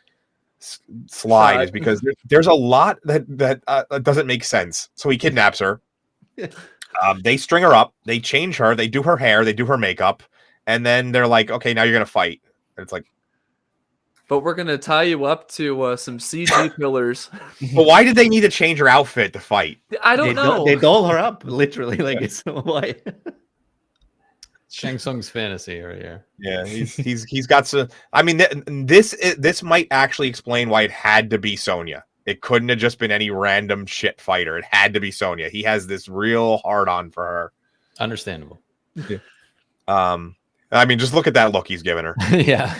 slide is because there's a lot that doesn't make sense. So he kidnaps her. They string her up, they change her, they do her hair, they do her makeup, and then they're like, okay, now you're gonna fight. And it's like, but we're gonna tie you up to some CG pillars. But why did they need to change her outfit to fight? I don't know. They doll her up, literally. Like it's why. Shang Tsung's fantasy right here. Yeah, he's got some. I mean, this might actually explain why it had to be Sonya. It couldn't have just been any random shit fighter. It had to be Sonya. He has this real hard on for her. Understandable. I mean, just look at that look he's giving her. Yeah.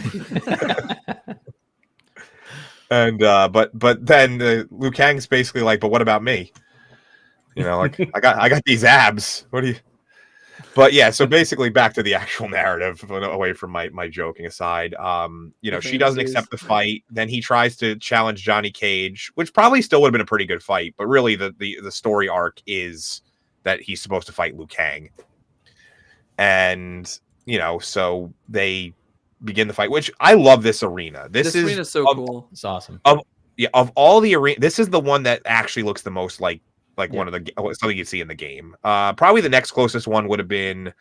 And but then Liu Kang's basically like, but what about me? You know, like I got these abs. What do you? But yeah, so basically back to the actual narrative, away from my joking aside. You know, she doesn't accept the fight. Then he tries to challenge Johnny Cage, which probably still would have been a pretty good fight. But really, the story arc is that he's supposed to fight Liu Kang. And, you know, so they begin the fight, which I love this arena. This arena is so cool. It's awesome. Of all the arena, this is the one that actually looks the most like one of the something you see in the game. Probably the next closest one would have been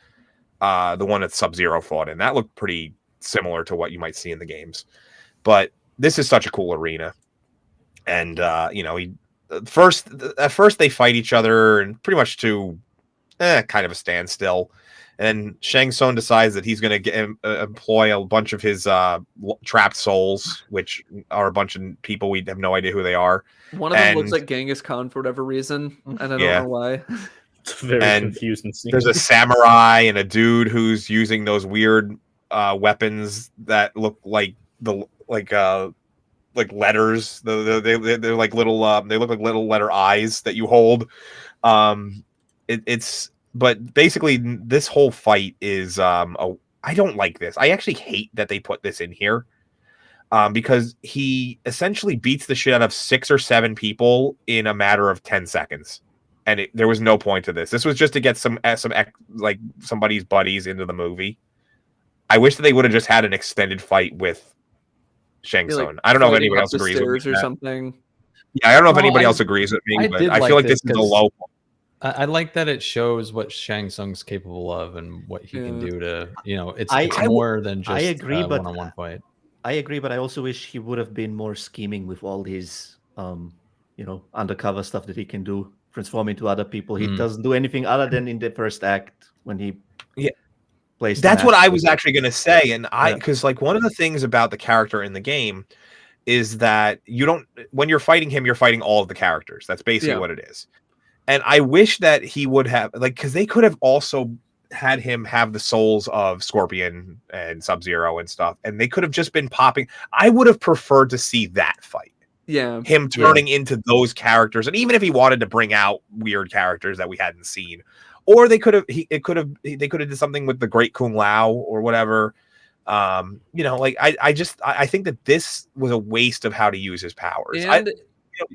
the one that Sub-Zero fought in. That looked pretty similar to what you might see in the games. But this is such a cool arena. And you know, at first they fight each other and pretty much to kind of a standstill. And Shang Tsung decides that he's going to employ a bunch of his trapped souls, which are a bunch of people we have no idea who they are. One of them looks like Genghis Khan for whatever reason, and I don't know why. It's a very confusing scene. There's a samurai and a dude who's using those weird weapons that look like letters. They're like little. They look like little letter eyes that you hold. But basically, this whole fight is I don't like this. I actually hate that they put this in here, because he essentially beats the shit out of 6 or 7 people in a matter of 10 seconds, and there was no point to this. This was just to get some like somebody's buddies into the movie. I wish that they would have just had an extended fight with Shang Tsung. I don't know if anybody else agrees with me. Or something. Yeah, I don't know if anybody else agrees with me, but I feel like this is a low point. I like that it shows what Shang Tsung's capable of and what he can do to, you know, it's more than just a one-on-one fight. I agree, but I also wish he would have been more scheming with all his, you know, undercover stuff that he can do, transform into other people. He doesn't do anything other than in the first act when he plays. That's what I was actually going to say, and because like one of the things about the character in the game is that when you're fighting him, you're fighting all of the characters. That's basically what it is. And I wish that he would have, like, because they could have also had him have the souls of Scorpion and Sub-Zero and stuff, and they could have just been popping. I would have preferred to see that fight. Yeah. Him turning into those characters, and even if he wanted to bring out weird characters that we hadn't seen, or they could have did something with the Great Kung Lao or whatever. You know, like I think that this was a waste of how to use his powers. And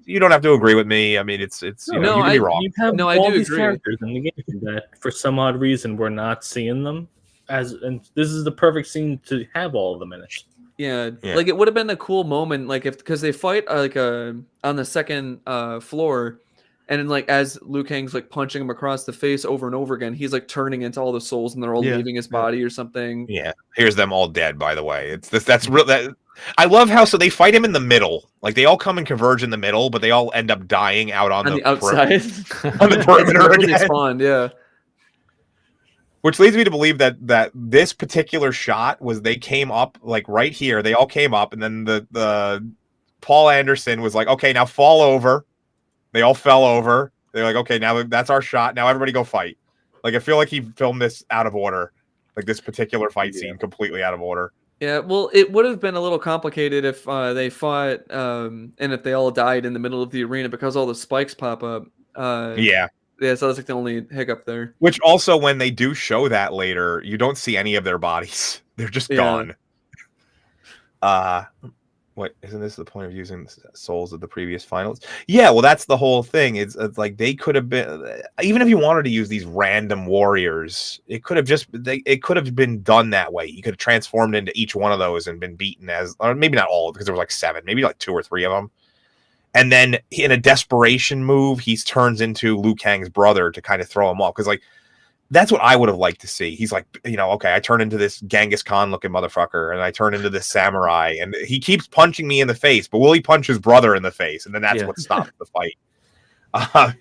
you don't have to agree with me. I mean, it's you know, you can be wrong. You have I all do these agree. characters in the game that, for some odd reason, we're not seeing them and this is the perfect scene to have all of them in it. Yeah, like it would have been a cool moment, like because they fight like on the second floor, and then like as Liu Kang's like punching him across the face over and over again, he's like turning into all the souls, and they're all leaving his body or something. Yeah, here's them all dead. By the way, that's real. I love how they fight him in the middle, like they all come and converge in the middle, but they all end up dying out on the outside, on the perimeter again. Spawned, Which leads me to believe that this particular shot was they came up like right here. They all came up, and then the Paul Anderson was like, "Okay, now fall over." They all fell over. They're like, "Okay, now that's our shot. Now everybody go fight." Like I feel like he filmed this out of order, like this particular fight scene completely out of order. Yeah, well, it would have been a little complicated if they fought and if they all died in the middle of the arena because all the spikes pop up. Yeah, so that's like the only hiccup there. Which also, when they do show that later, you don't see any of their bodies. They're just gone. What isn't this the point of using souls of the previous finals? Yeah, well, that's the whole thing. It's like they could have been, even if you wanted to use these random warriors, it could have been done that way. You could have transformed into each one of those and been beaten or maybe not all, because there was like 7, maybe like 2 or 3 of them. And then in a desperation move, he turns into Liu Kang's brother to kind of throw him off, because like that's what I would have liked to see. He's like, you know, okay, I turn into this Genghis Khan looking motherfucker, and I turn into this samurai, and he keeps punching me in the face, but will he punch his brother in the face? And then that's what stops the fight.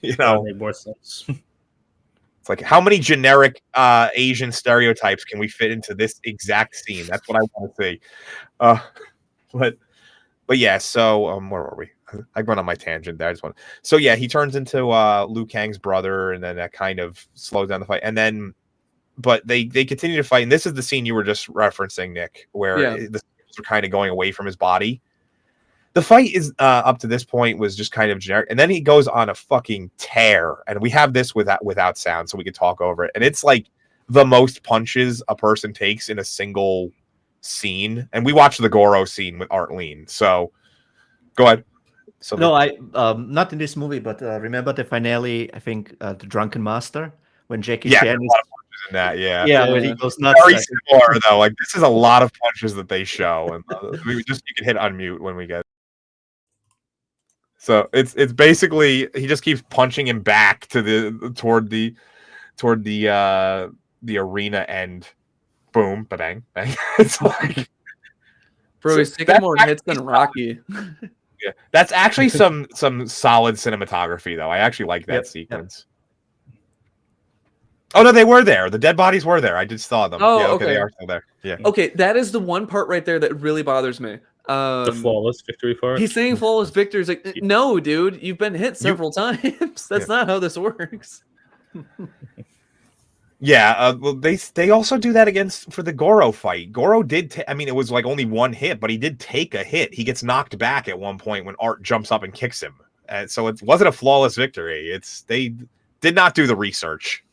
You know, made more sense. It's like, how many generic Asian stereotypes can we fit into this exact scene? That's what I want to see. But yeah, so where were we? I went on my tangent there. I just want. So yeah, he turns into Liu Kang's brother, and then that kind of slows down the fight. And then, but they continue to fight. And this is the scene you were just referencing, Nick, where the are kind of going away from his body. The fight is up to this point was just kind of generic, and then he goes on a fucking tear. And we have this without sound, so we could talk over it. And it's like the most punches a person takes in a single scene. And we watched the Goro scene with Art Lean. So go ahead. So no, I not in this movie, but remember the finale? I think the Drunken Master when Jackie Chan a lot of punches in that. Yeah, when he goes nuts. Very similar though. Like this is a lot of punches that they show, and you can hit unmute when we get. So it's basically he just keeps punching him back to toward the arena end. Boom, bang, bang. It's like, bro, he's taking more hits than Rocky. Yeah, that's actually some solid cinematography though. I actually like that sequence. Oh no, they were there. The dead bodies were there. I just saw them. Oh, yeah, okay. They are still there. Yeah. Okay, that is the one part right there that really bothers me. The flawless victory part. He's saying flawless victory. Is like, no, dude, you've been hit several times. That's not how this works. Yeah, well, they also do that for the Goro fight. Goro did. I mean, it was like only one hit, but he did take a hit. He gets knocked back at one point when Art jumps up and kicks him. And so it wasn't a flawless victory. They did not do the research.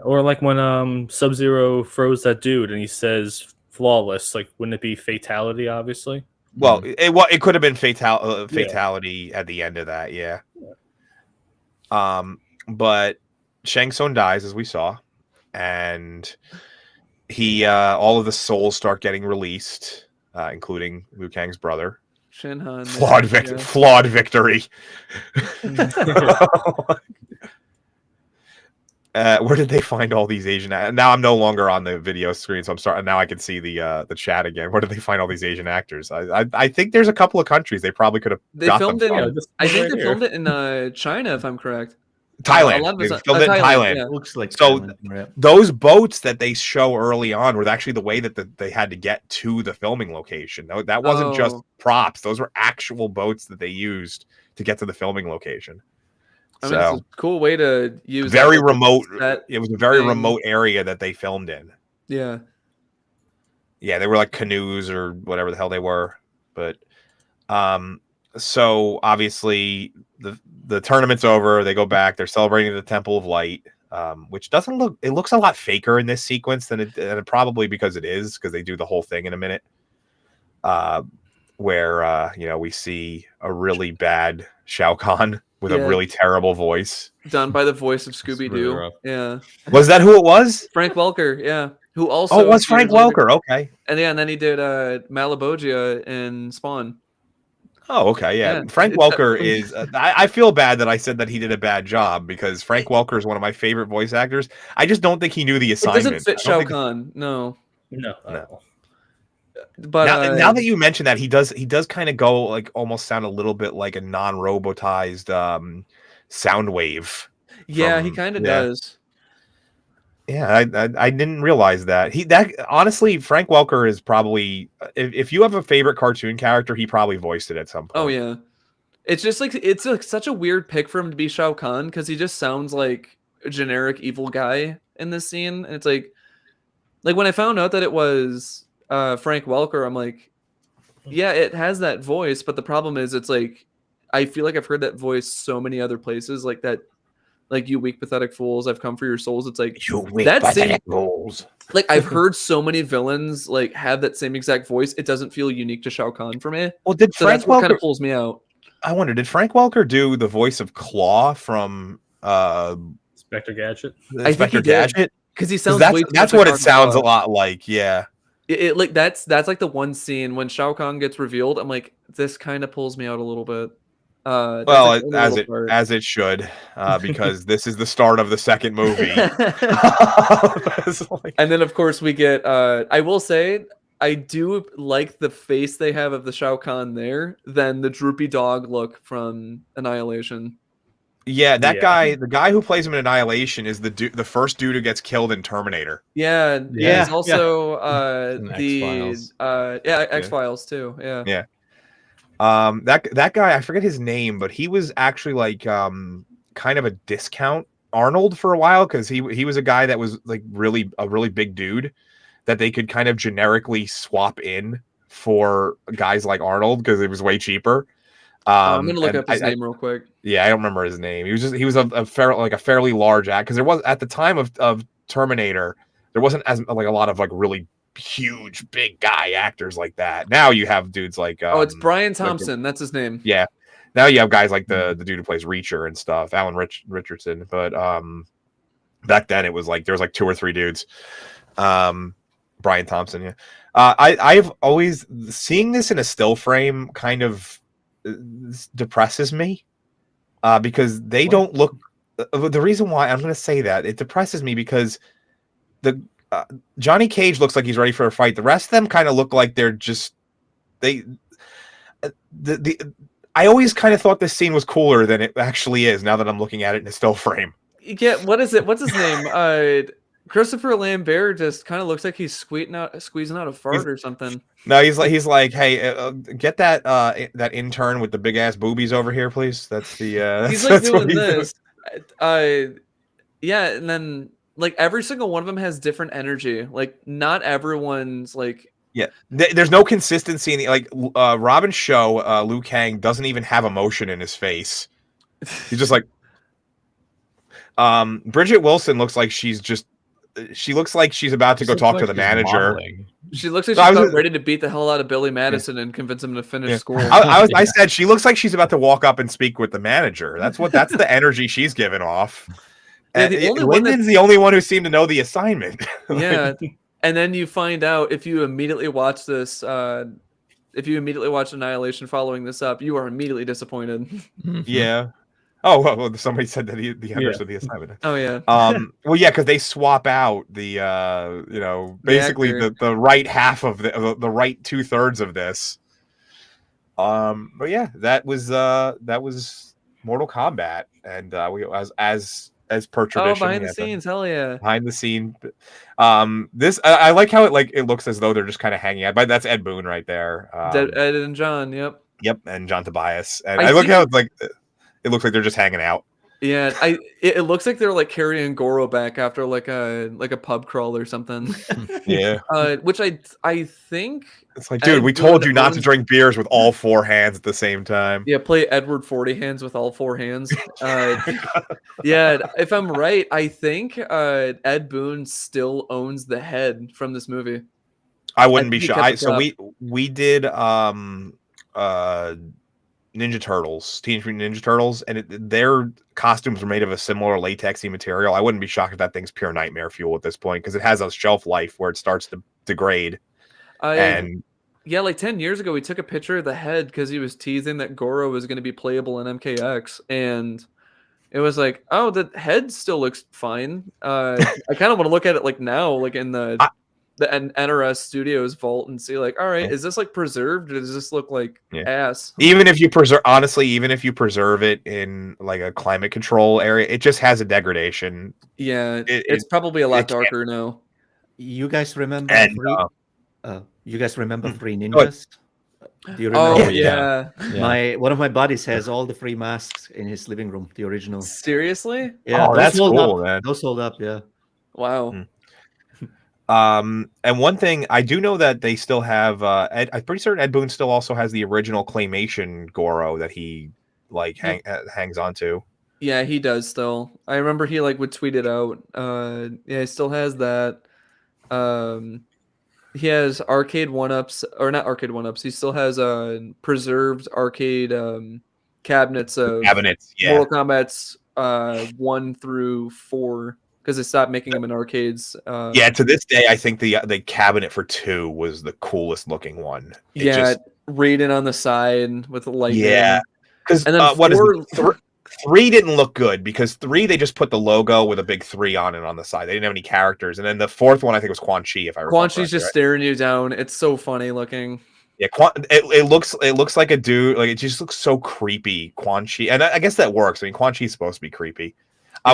Or like when Sub-Zero froze that dude and he says flawless. Like, wouldn't it be fatality? Obviously. Well, it could have been fatality at the end of that. Yeah. But Shang Tsung dies, as we saw. And he all of the souls start getting released, including Liu Kang's brother. Shinhan. Flawed victory. Where did they find all these Asian? Now I'm no longer on the video screen, so I'm sorry. Now I can see the chat again. Where did they find all these Asian actors? I think there's a couple of countries they probably could have. They filmed it. I think they filmed it in China, if I'm correct. Thailand. They filmed it in Thailand. Yeah. Looks like so. Thailand. Those boats that they show early on were actually the way that they had to get to the filming location. That wasn't just props; those were actual boats that they used to get to the filming location. I mean, it's a cool way to use. Very remote. It was a very remote area that they filmed in. Yeah. Yeah, they were like canoes or whatever the hell they were, but so obviously the tournament's over. They go back. They're celebrating the Temple of Light, which doesn't look. It looks a lot faker in this sequence than it probably because it is because they do the whole thing in a minute. Where we see a really bad Shao Kahn with a really terrible voice done by the voice of Scooby-Doo. Yeah. Was that who it was? Frank Welker. Yeah. Who also? Oh, it was Frank Welker. Okay. And then he did Malabogia in Spawn. Oh, okay, yeah. Frank Welker is. I feel bad that I said that he did a bad job because Frank Welker is one of my favorite voice actors. I just don't think he knew the assignment. It doesn't fit Shao Kahn. No. But now that you mention that, he does kind of go like almost sound a little bit like a non-robotized sound wave. Yeah, he kind of does. Yeah, I didn't realize that. Honestly, Frank Welker is probably if you have a favorite cartoon character, he probably voiced it at some point. Oh yeah, it's just like it's like such a weird pick for him to be Shao Kahn because he just sounds like a generic evil guy in this scene, and it's like when I found out that it was Frank Welker, I'm like, yeah, it has that voice, but the problem is it's like I feel like I've heard that voice so many other places, like that. Like, you weak, pathetic fools, I've come for your souls. It's like, you weak, pathetic fools. Like, I've heard so many villains, like, have that same exact voice. It doesn't feel unique to Shao Kahn for me. Well, did Frank that's what kind of pulls me out. I wonder, did Frank Welker do the voice of Claw from Inspector Gadget? Inspector Gadget? Because he sounds that's what it sounds a lot like, yeah. It like that's like the one scene when Shao Kahn gets revealed. I'm like, this kind of pulls me out a little bit. Well, as it should, because this is the start of the second movie. And then, of course, we get. I will say, I do like the face they have of the Shao Kahn there than the droopy dog look from Annihilation. Yeah, guy, the guy who plays him in Annihilation, is the first dude who gets killed in Terminator. Yeah. He's also X-Files. X-Files too. Yeah. That guy, I forget his name, but he was actually like kind of a discount Arnold for a while, because he was a guy that was like a really big dude that they could kind of generically swap in for guys like Arnold because it was way cheaper. I'm gonna look up his name real quick. Yeah, I don't remember his name. He was a fairly large act, because there was at the time of Terminator, there wasn't as like a lot of like really huge big guy actors like that. Now you have dudes like it's Brian Thompson. That's his name. Yeah. Now you have guys like the dude who plays Reacher and stuff, Alan Richardson. But back then it was like there was like 2 or 3 dudes. Brian Thompson, yeah. I've always seeing this in a still frame kind of depresses me because they don't look. The reason why I'm going to say that it depresses me because the Johnny Cage looks like he's ready for a fight. The rest of them kind of look like they're just I always kind of thought this scene was cooler than it actually is. Now that I'm looking at it in a still frame. Yeah, what is it? What's his name? Christopher Lambert just kind of looks like he's squeezing out a fart or something. No, he's like, hey, get that intern with the big ass boobies over here, please. That's the. He's like doing this. Yeah, and then like every single one of them has different energy. Like not everyone's like. Yeah, there's no consistency in the, like Robin's show. Liu Kang doesn't even have emotion in his face. He's just like. Bridget Wilson looks like she looks like she's about to go talk to the manager. Modeling. She looks like she's about ready to beat the hell out of Billy Madison and convince him to finish school. I said she looks like she's about to walk up and speak with the manager. That's the energy she's giving off. Yeah, Lyndon's the only one who seemed to know the assignment. Yeah, and then you find out if you immediately watch this, if you immediately watch Annihilation following this up, you are immediately disappointed. Yeah. Oh, well, somebody said that he understood the assignment. Oh, yeah. Well, yeah, because they swap out the, basically the right half of the right 2/3 of this. But yeah, that was Mortal Kombat, and we as per tradition. Oh, behind the scenes, hell yeah! Behind the scene, this I like how it looks as though they're just kind of hanging out. But that's Ed Boon right there. Ed and John, yep, and John Tobias, and I look how it's like. It looks like they're just hanging out. Yeah, it looks like they're like carrying Goro back after like a pub crawl or something. Yeah. Which I think it's like, dude, we told you not to drink beers with all 4 hands at the same time. Yeah, play Edward 40 hands with all 4 hands. Yeah, if I'm right, I think Ed Boon still owns the head from this movie. I wouldn't be sure. So we did Ninja Turtles, Teenage Mutant Ninja Turtles, and their costumes were made of a similar latexy material. I wouldn't be shocked if that thing's pure nightmare fuel at this point because it has a shelf life where it starts to degrade. Yeah, like 10 years ago, we took a picture of the head because he was teasing that Goro was going to be playable in MKX, and it was like, oh, the head still looks fine. I kind of want to look at it like now, like in the NRS Studios vault and see like, all right, is this like preserved or does this look like ass? Even if you preserve it in like a climate control area, it just has a degradation. Yeah, it's probably a lot darker now. You guys remember you guys remember Free Mm-hmm. Ninjas? Do you remember? Oh yeah. One of my buddies has all the free masks in his living room, the original. Seriously? Yeah, that's cool, man. Those sold up, yeah. Wow. And one thing I do know that they still have I'm pretty certain Ed Boon still also has the original claymation Goro that he like hangs on to. Yeah, he does still. I remember he like would tweet it out. Yeah, he still has that. He has arcade 1-ups, or not arcade 1-ups. He still has preserved arcade cabinets of Mortal Kombat's 1 through 4. Because they stopped making them in arcades. Yeah, to this day, I think the cabinet for 2 was the coolest looking one. Raiden on the side with the light. Yeah, because what is it? 3 didn't look good because 3 they just put the logo with a big 3 on it on the side. They didn't have any characters, and then the 4th one I think was Quan Chi. If I recall, Quan Chi's just staring you down. It's so funny looking. Yeah, it looks like a dude. Like it just looks so creepy, Quan Chi, and I guess that works. I mean, Quan Chi's supposed to be creepy.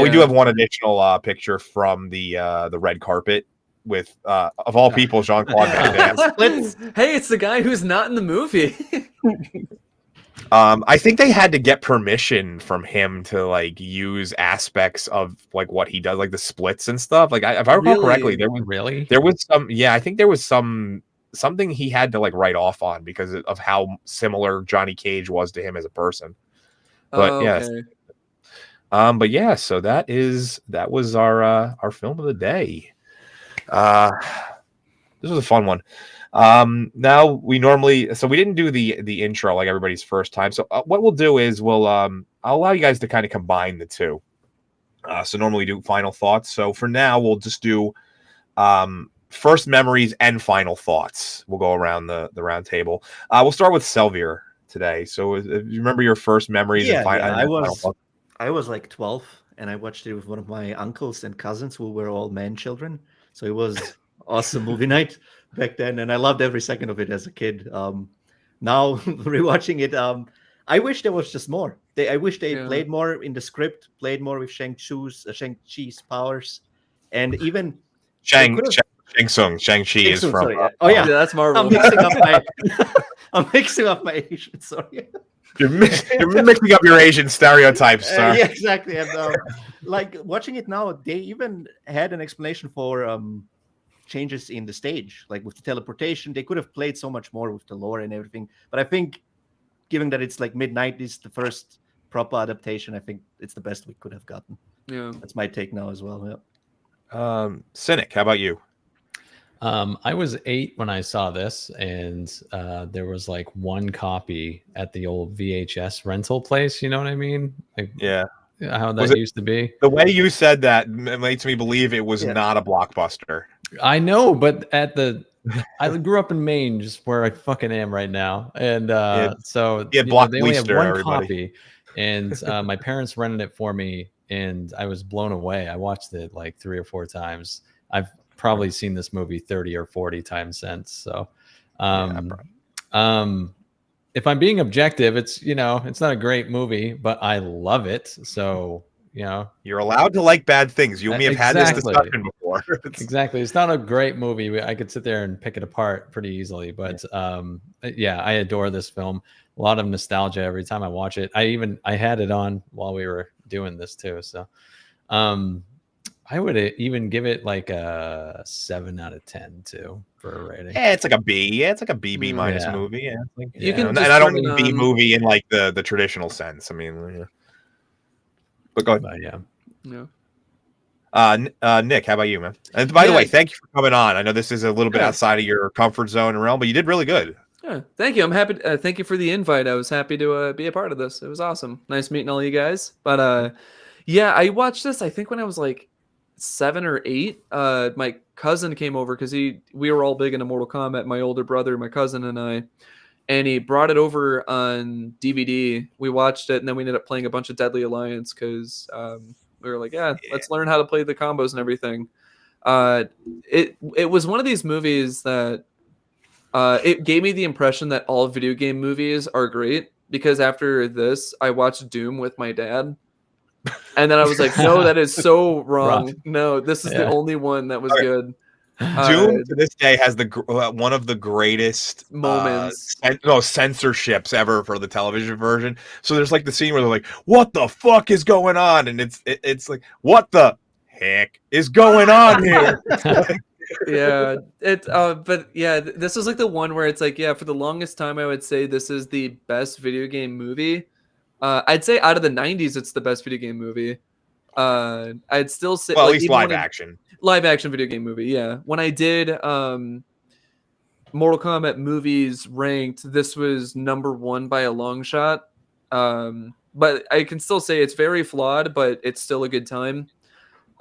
We do have one additional picture from the red carpet with of all people, Jean-Claude Van Damme. Hey, it's the guy who's not in the movie. I think they had to get permission from him to like use aspects of like what he does, like the splits and stuff. Like if I recall correctly, there was some. Yeah, I think there was something he had to like write off on because of how similar Johnny Cage was to him as a person. But okay. But yeah, so that was our film of the day. This was a fun one. Now we didn't do the intro like everybody's first time. So what we'll do is I'll allow you guys to kind of combine the two. So normally we do final thoughts. So for now we'll just do first memories and final thoughts. We'll go around the round table. We'll start with Selvier today. So if you remember your first memories and final thoughts. I was like 12 and I watched it with one of my uncles and cousins who were all man children. So it was awesome movie night back then. And I loved every second of it as a kid. Now rewatching it, I wish there was just more. I wish they played more in the script, played more with Shang-Chi's powers. And even Shang-Chi is from... sorry. Yeah, that's Marvel. I'm mixing up my Asian, sorry. You're mixing up your Asian stereotypes, sir. Yeah, exactly. And like watching it now, they even had an explanation for changes in the stage, like with the teleportation. They could have played so much more with the lore and everything. But I think, given that it's like mid-90s, the first proper adaptation, I think it's the best we could have gotten. Yeah, that's my take now as well. Yeah. Cynic, how about you? I was 8 when I saw this, and there was like one copy at the old VHS rental place. You know what I mean? Like, yeah, how that used to be. The way you said that makes me believe it was not a blockbuster. I know, but I grew up in Maine, just where I fucking am right now, and so they only have one copy, and my parents rented it for me, and I was blown away. I watched it like 3 or 4 times. I've probably seen this movie 30 or 40 times since. So, if I'm being objective, it's not a great movie, but I love it. So, you're allowed to like bad things. You and me have had this discussion before. Exactly. It's not a great movie. I could sit there and pick it apart pretty easily, but I adore this film. A lot of nostalgia every time I watch it. I had it on while we were doing this too. So, I would even give it like a 7 out of 10 too for a rating. Yeah, it's like a B. Yeah, it's like a B minus movie. Yeah, and I don't mean B movie in like the traditional sense. I mean, but go ahead. Nick, how about you, man? And by the way, thank you for coming on. I know this is a little bit outside of your comfort zone and realm, but you did really good. Yeah, thank you. I'm happy. Thank you for the invite. I was happy to be a part of this. It was awesome. Nice meeting all you guys. But I watched this. I think when I was like 7 or 8, my cousin came over because we were all big into Mortal Kombat. My older brother, my cousin, and I, and he brought it over on DVD. We watched it, and then we ended up playing a bunch of Deadly Alliance because we were like, let's learn how to play the combos and everything. It was one of these movies that it gave me the impression that all video game movies are great, because after this, I watched Doom with my dad. And then I was like, no, that is so wrong. No, this is the only one that was good. Doom to this day has one of the greatest moments, censorships ever for the television version. So there's like the scene where they're like, "What the fuck is going on?" And it's like, "What the heck is going on here?" But this was like the one where it's like, for the longest time, I would say this is the best video game movie. I'd say out of the 90s, it's the best video game movie. I'd still say, at least live action video game movie. Yeah. When I did Mortal Kombat movies ranked, this was number 1 by a long shot. But I can still say it's very flawed, but it's still a good time.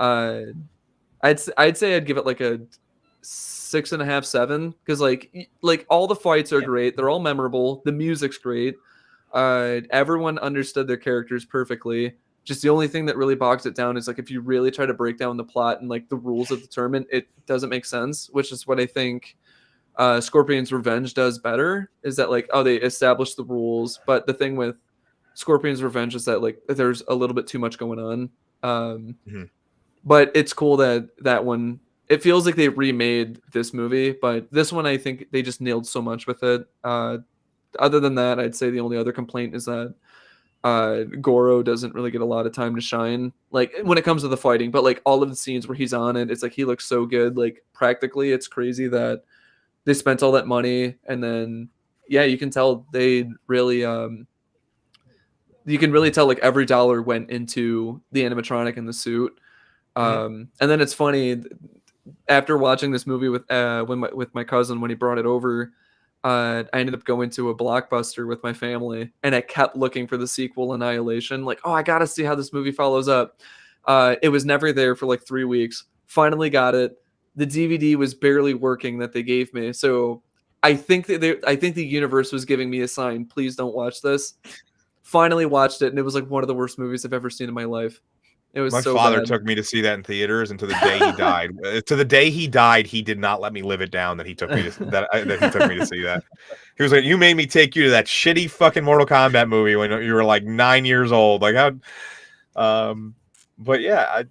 I'd say I'd give it like a 6.5, 7, because like all the fights are great. They're all memorable. The music's great. Everyone understood their characters perfectly. Just the only thing that really bogs it down is like if you really try to break down the plot and like the rules of the tournament, it doesn't make sense, which is what I think Scorpion's Revenge does better, is that like, they establish the rules, but the thing with Scorpion's Revenge is that like there's a little bit too much going on. But it's cool that one, it feels like they remade this movie, but this one I think they just nailed so much with it. other than that, I'd say the only other complaint is that Goro doesn't really get a lot of time to shine, like when it comes to the fighting. But like all of the scenes where he's on it, it's like he looks so good. Like practically, it's crazy that they spent all that money, and then yeah, you can tell they really you can really tell like every dollar went into the animatronic and the suit. And then it's funny, after watching this movie with with my cousin when he brought it over, I ended up going to a Blockbuster with my family, and I kept looking for the sequel, Annihilation. Like, oh, I gotta see how this movie follows up. It was never there for like 3 weeks. Finally got it. The DVD was barely working that they gave me, so I think the universe was giving me a sign. Please don't watch this. Finally watched it, and it was like one of the worst movies I've ever seen in my life. It was My so father bad. took me to see that in theaters, and to the day he died, to the day he died, he did not let me live it down that he took me to that he took me to see that. He was like, "You made me take you to that shitty fucking Mortal Kombat movie when you were like 9 years old." Like how, but yeah,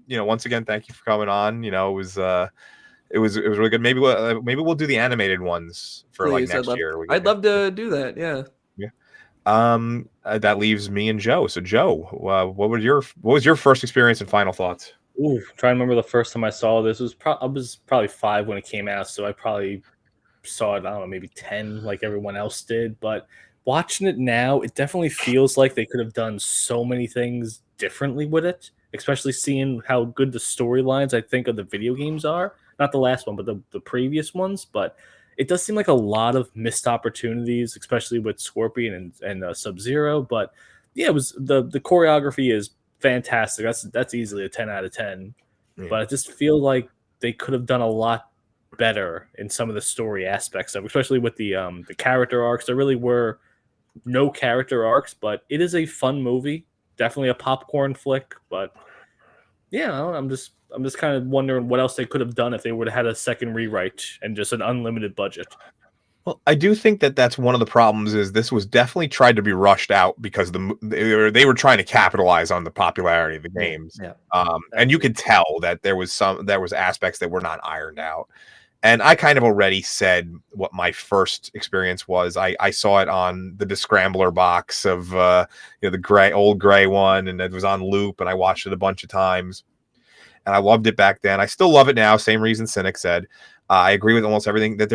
once again, thank you for coming on. It was really good. Maybe we'll do the animated ones for like Please, next year. I'd love to do that. Yeah. That leaves me and Joe. So Joe, what was your first experience and final thoughts? Ooh, trying to remember the first time I saw this. I was probably 5 when it came out, so I probably saw it, I don't know, maybe 10 like everyone else did. But watching it now, it definitely feels like they could have done so many things differently with it, especially seeing how good the storylines I think of the video games are. Not the last one, but the previous ones. But it does seem like a lot of missed opportunities, especially with Scorpion and Sub-Zero. But yeah, it was the choreography is fantastic. That's easily a 10 out of 10. Yeah. But I just feel like they could have done a lot better in some of the story aspects of it, especially with the character arcs. There really were no character arcs, but it is a fun movie. Definitely a popcorn flick. But yeah, I'm just kind of wondering what else they could have done if they would have had a second rewrite and just an unlimited budget. Well, I do think that that's one of the problems. Is this was definitely tried to be rushed out because they were trying to capitalize on the popularity of the games. Yeah. And you could tell that there was aspects that were not ironed out. And I kind of already said what my first experience was. I saw it on the Descrambler box of the old gray one, and it was on loop, and I watched it a bunch of times. And I loved it back then. I still love it now. Same reason Cynic said. I agree with almost everything that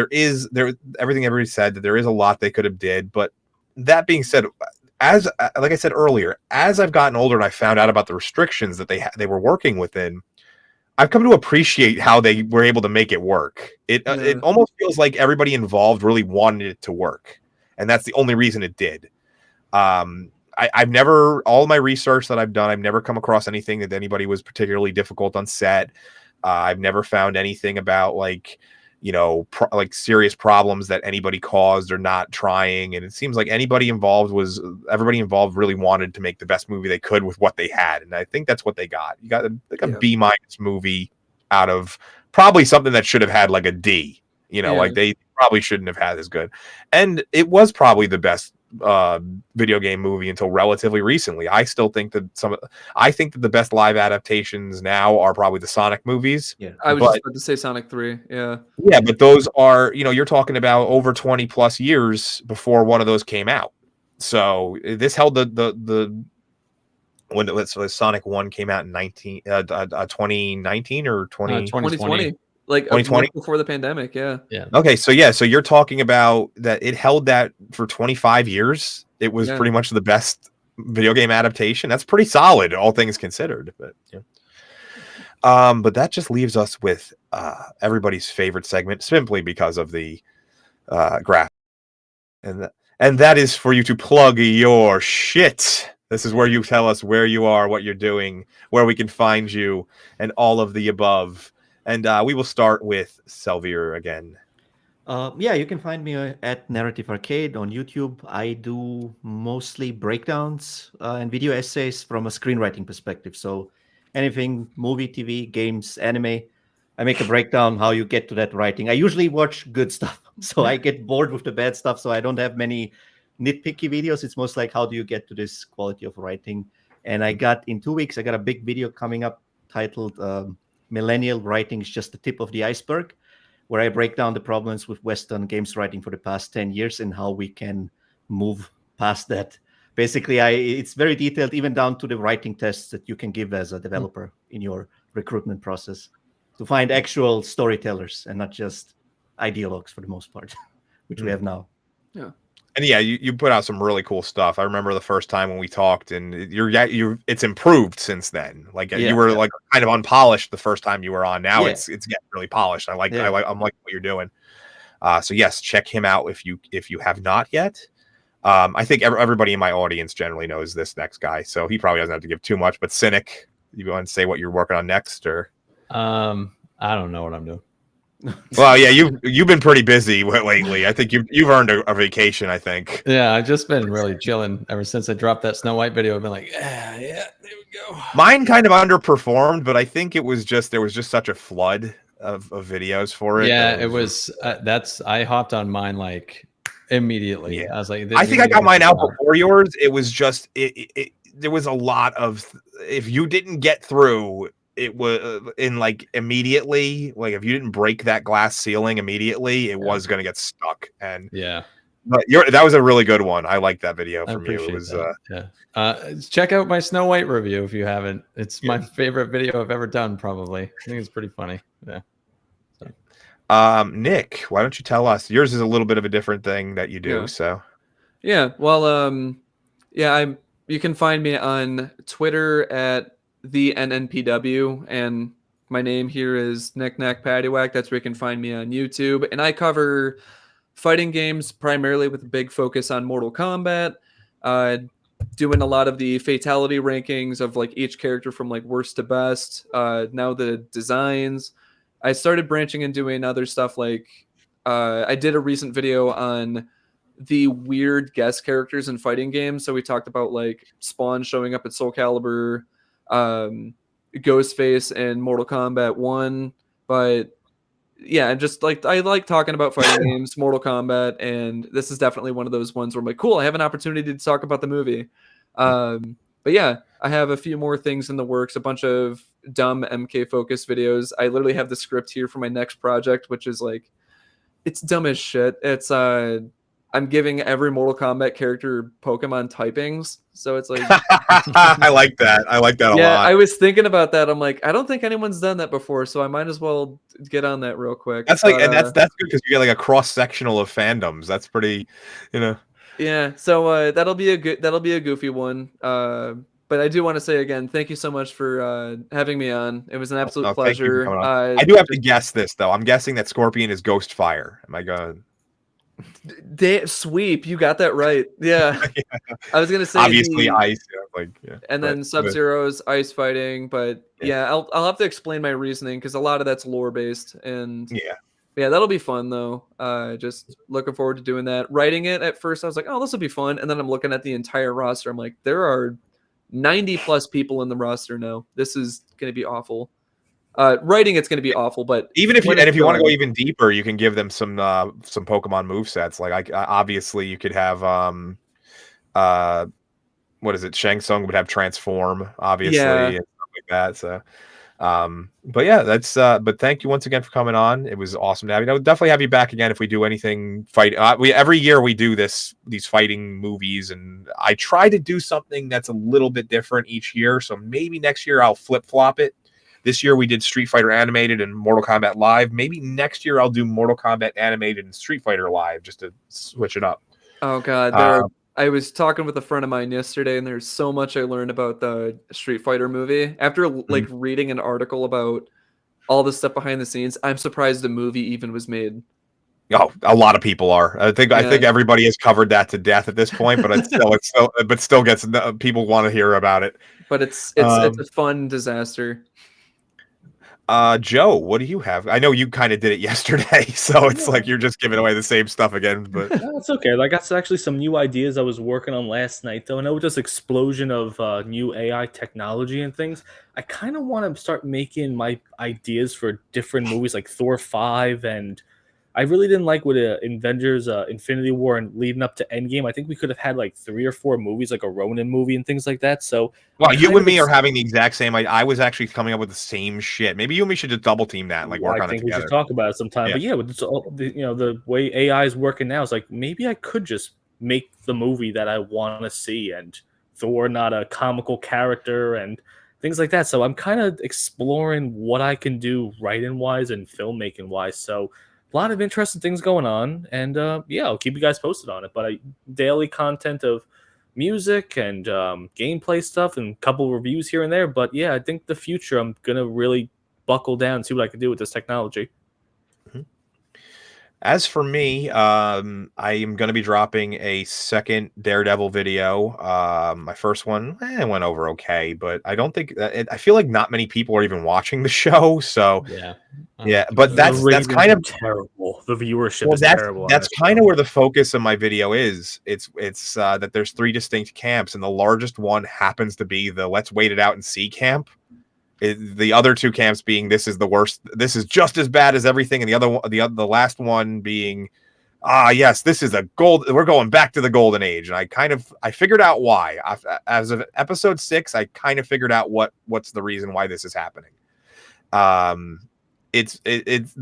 everything everybody said, that there is a lot they could have did. But that being said, like I said earlier, as I've gotten older and I found out about the restrictions that they were working within, I've come to appreciate how they were able to make it work. It almost feels like everybody involved really wanted it to work, and that's the only reason it did. I've never, all my research that I've done, I've never come across anything that anybody was particularly difficult on set. I've never found anything about like serious problems that anybody caused or not trying. And it seems like everybody involved really wanted to make the best movie they could with what they had. And I think that's what they got. You got like a B- movie out of probably something that should have had like a D, like they probably shouldn't have had as good. And it was probably the best video game movie until relatively recently. I still think that the best live adaptations now are probably the Sonic movies. Yeah, I was just about to say Sonic 3. Yeah, but those are, you're talking about over 20 plus years before one of those came out. So this held when Sonic 1 came out in 2019 or 2020. Like 2020 before the pandemic. Yeah. Okay, so you're talking about that it held that for 25 years. It was pretty much the best video game adaptation. That's pretty solid, all things considered. But but that just leaves us with everybody's favorite segment, simply because of the graph, and that is for you to plug your shit. This is where you tell us where you are, what you're doing, where we can find you, and all of the above. And we will start with Selvier again. You can find me at Narrative Arcade on YouTube. I do mostly breakdowns and video essays from a screenwriting perspective. So anything, movie, TV, games, anime, I make a breakdown how you get to that writing. I usually watch good stuff, so I get bored with the bad stuff. So I don't have many nitpicky videos. It's most like, how do you get to this quality of writing? And in 2 weeks, I got a big video coming up titled Millennial Writing is Just the Tip of the Iceberg, where I break down the problems with Western games writing for the past 10 years and how we can move past that. Basically, it's very detailed, even down to the writing tests that you can give as a developer in your recruitment process to find actual storytellers and not just ideologues for the most part, which we have now. Yeah. And yeah, you put out some really cool stuff. I remember the first time when we talked, and it's improved since then. Like you were like kind of unpolished the first time you were on. Now it's getting really polished. I'm like what you're doing. So yes, check him out if you have not yet. I think everybody in my audience generally knows this next guy, so he probably doesn't have to give too much. But Cynic, you want to say what you're working on next, or? I don't know what I'm doing. Well, yeah, you've been pretty busy lately. I think you've earned a vacation. I think. Yeah, I've just been really chilling ever since I dropped that Snow White video. I've been like, yeah, there we go. Mine kind of underperformed, but I think there was just such a flood of videos for it. Yeah, it was. I hopped on mine like immediately. Yeah. I was like, I think I got mine out before yours. It was just there was a lot of, if you didn't get through. It was in like immediately, like if you didn't break that glass ceiling immediately, it was going to get stuck. And but that was a really good one. I like that video from you. It was check out my Snow White review if you haven't. It's my favorite video I've ever done. Probably, I think it's pretty funny. Yeah. So. Nick, why don't you tell us? Yours is a little bit of a different thing that you do. Yeah. So well, you can find me on Twitter at the NNPW, and my name here is Nick Nack Paddywhack. That's where you can find me on YouTube, and I cover fighting games primarily with a big focus on Mortal Kombat, doing a lot of the fatality rankings of like each character from like worst to best. Now the designs. I started branching and doing other stuff like I did a recent video on the weird guest characters in fighting games. So we talked about like Spawn showing up at Soul Calibur, Ghostface and Mortal Kombat 1, but yeah, just like I like talking about fighting games, Mortal Kombat, and this is definitely one of those ones where I'm like, cool, I have an opportunity to talk about the movie. But yeah, I have a few more things in the works, a bunch of dumb MK focused videos. I literally have the script here for my next project, which is like, it's dumb as shit. It's I'm giving every Mortal Kombat character Pokemon typings. So it's like I like that. I like that a lot. Yeah, I was thinking about that. I'm like, I don't think anyone's done that before, so I might as well get on that real quick. That's like, and that's good because you get like a cross sectional of fandoms. That's pretty, Yeah, so that'll be a goofy one. But I do want to say again, thank you so much for having me on. It was an absolute pleasure. I do have to guess this though. I'm guessing that Scorpion is Ghost Fire. Am I going? Sweep, you got that right. Yeah. I was gonna say obviously ice, and then Sub-Zero's ice fighting, but I'll have to explain my reasoning because a lot of that's lore based, and yeah, that'll be fun though. Just looking forward to doing that. Writing it at first, I was like, oh, this will be fun, and then I'm looking at the entire roster. I'm like, there are 90 plus people in the roster now. This is gonna be awful. Writing it's going to be awful, but even if you want to go even deeper, you can give them some Pokemon movesets. Like obviously you could have what is it? Shang Tsung would have Transform, obviously, and stuff like that. So but yeah, that's but thank you once again for coming on. It was awesome to have you. I would definitely have you back again if we do anything fight. Every year we do these fighting movies, and I try to do something that's a little bit different each year. So maybe next year I'll flip-flop it. This year we did Street Fighter Animated and Mortal Kombat Live. Maybe next year I'll do Mortal Kombat Animated and Street Fighter Live just to switch it up. Oh God, I was talking with a friend of mine yesterday, and there's so much I learned about the Street Fighter movie after like reading an article about all the stuff behind the scenes. I'm surprised a movie even was made. Oh, a lot of people are. I think everybody has covered that to death at this point, but it still gets people want to hear about it. But it's a fun disaster. Joe, what do you have? I know you kind of did it yesterday, so it's like you're just giving away the same stuff again. But no, it's okay. I got actually some new ideas I was working on last night, though. And with this explosion of new AI technology and things, I kind of want to start making my ideas for different movies like Thor 5 and I really didn't like with Avengers Infinity War and leading up to Endgame. I think we could have had like 3 or 4 movies, like a Ronin movie and things like that. So Well, I'm you kind and of me are having the exact same. I was actually coming up with the same shit. Maybe you and me should just double team that and like work I on it think we should together. talk about it sometime. Yeah. But yeah, with this, the way AI is working now, it's like maybe I could just make the movie that I want to see, and Thor not a comical character and things like that. So I'm kind of exploring what I can do writing wise and filmmaking wise. So a lot of interesting things going on, and yeah, I'll keep you guys posted on it. But daily content of music and gameplay stuff and a couple reviews here and there. But yeah, I think the future I'm gonna really buckle down and see what I can do with this technology. As for me, I am going to be dropping a second Daredevil video. My first one went over okay, but I don't think I feel like not many people are even watching the show. So yeah, but that's kind of terrible. The viewership is terrible. That's kind of where the focus of my video is. It's that there's 3 distinct camps, and the largest one happens to be the let's wait it out and see camp. The other 2 camps being this is the worst, this is just as bad as everything, and the last one being yes, this is we're going back to the golden age. And I figured out why. As of episode 6, I kind of figured out what's the reason why this is happening. The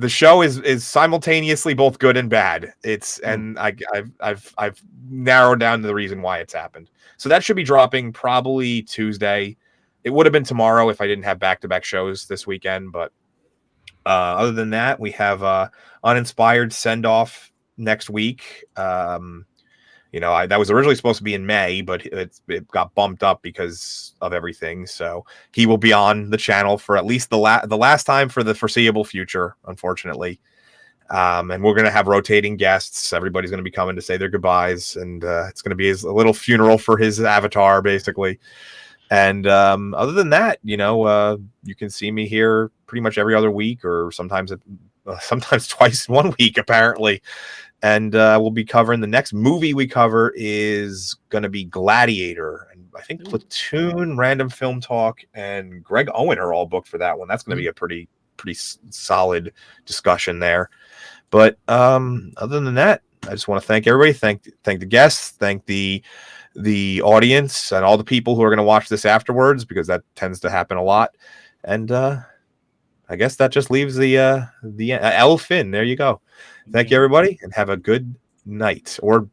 show is simultaneously both good and bad. And I've narrowed down the reason why it's happened. So that should be dropping probably Tuesday. It would have been tomorrow if I didn't have back-to-back shows this weekend, but other than that, we have Uninspired Send-Off next week. That was originally supposed to be in May, but it got bumped up because of everything. So he will be on the channel for at least the last time for the foreseeable future, unfortunately. And we're going to have rotating guests. Everybody's going to be coming to say their goodbyes, and it's going to be a little funeral for his avatar, basically. And other than that, you can see me here pretty much every other week, or sometimes twice in 1 week, apparently. And we'll be covering the next movie we cover is going to be Gladiator. And I think Platoon, Random Film Talk, and Greg Owen are all booked for that one. That's going to be a pretty solid discussion there. But other than that, I just want to thank everybody. Thank the guests. Thank the audience and all the people who are going to watch this afterwards, because that tends to happen a lot. And I guess that just leaves the Elfin. There you go. Thank you, everybody, and have a good night or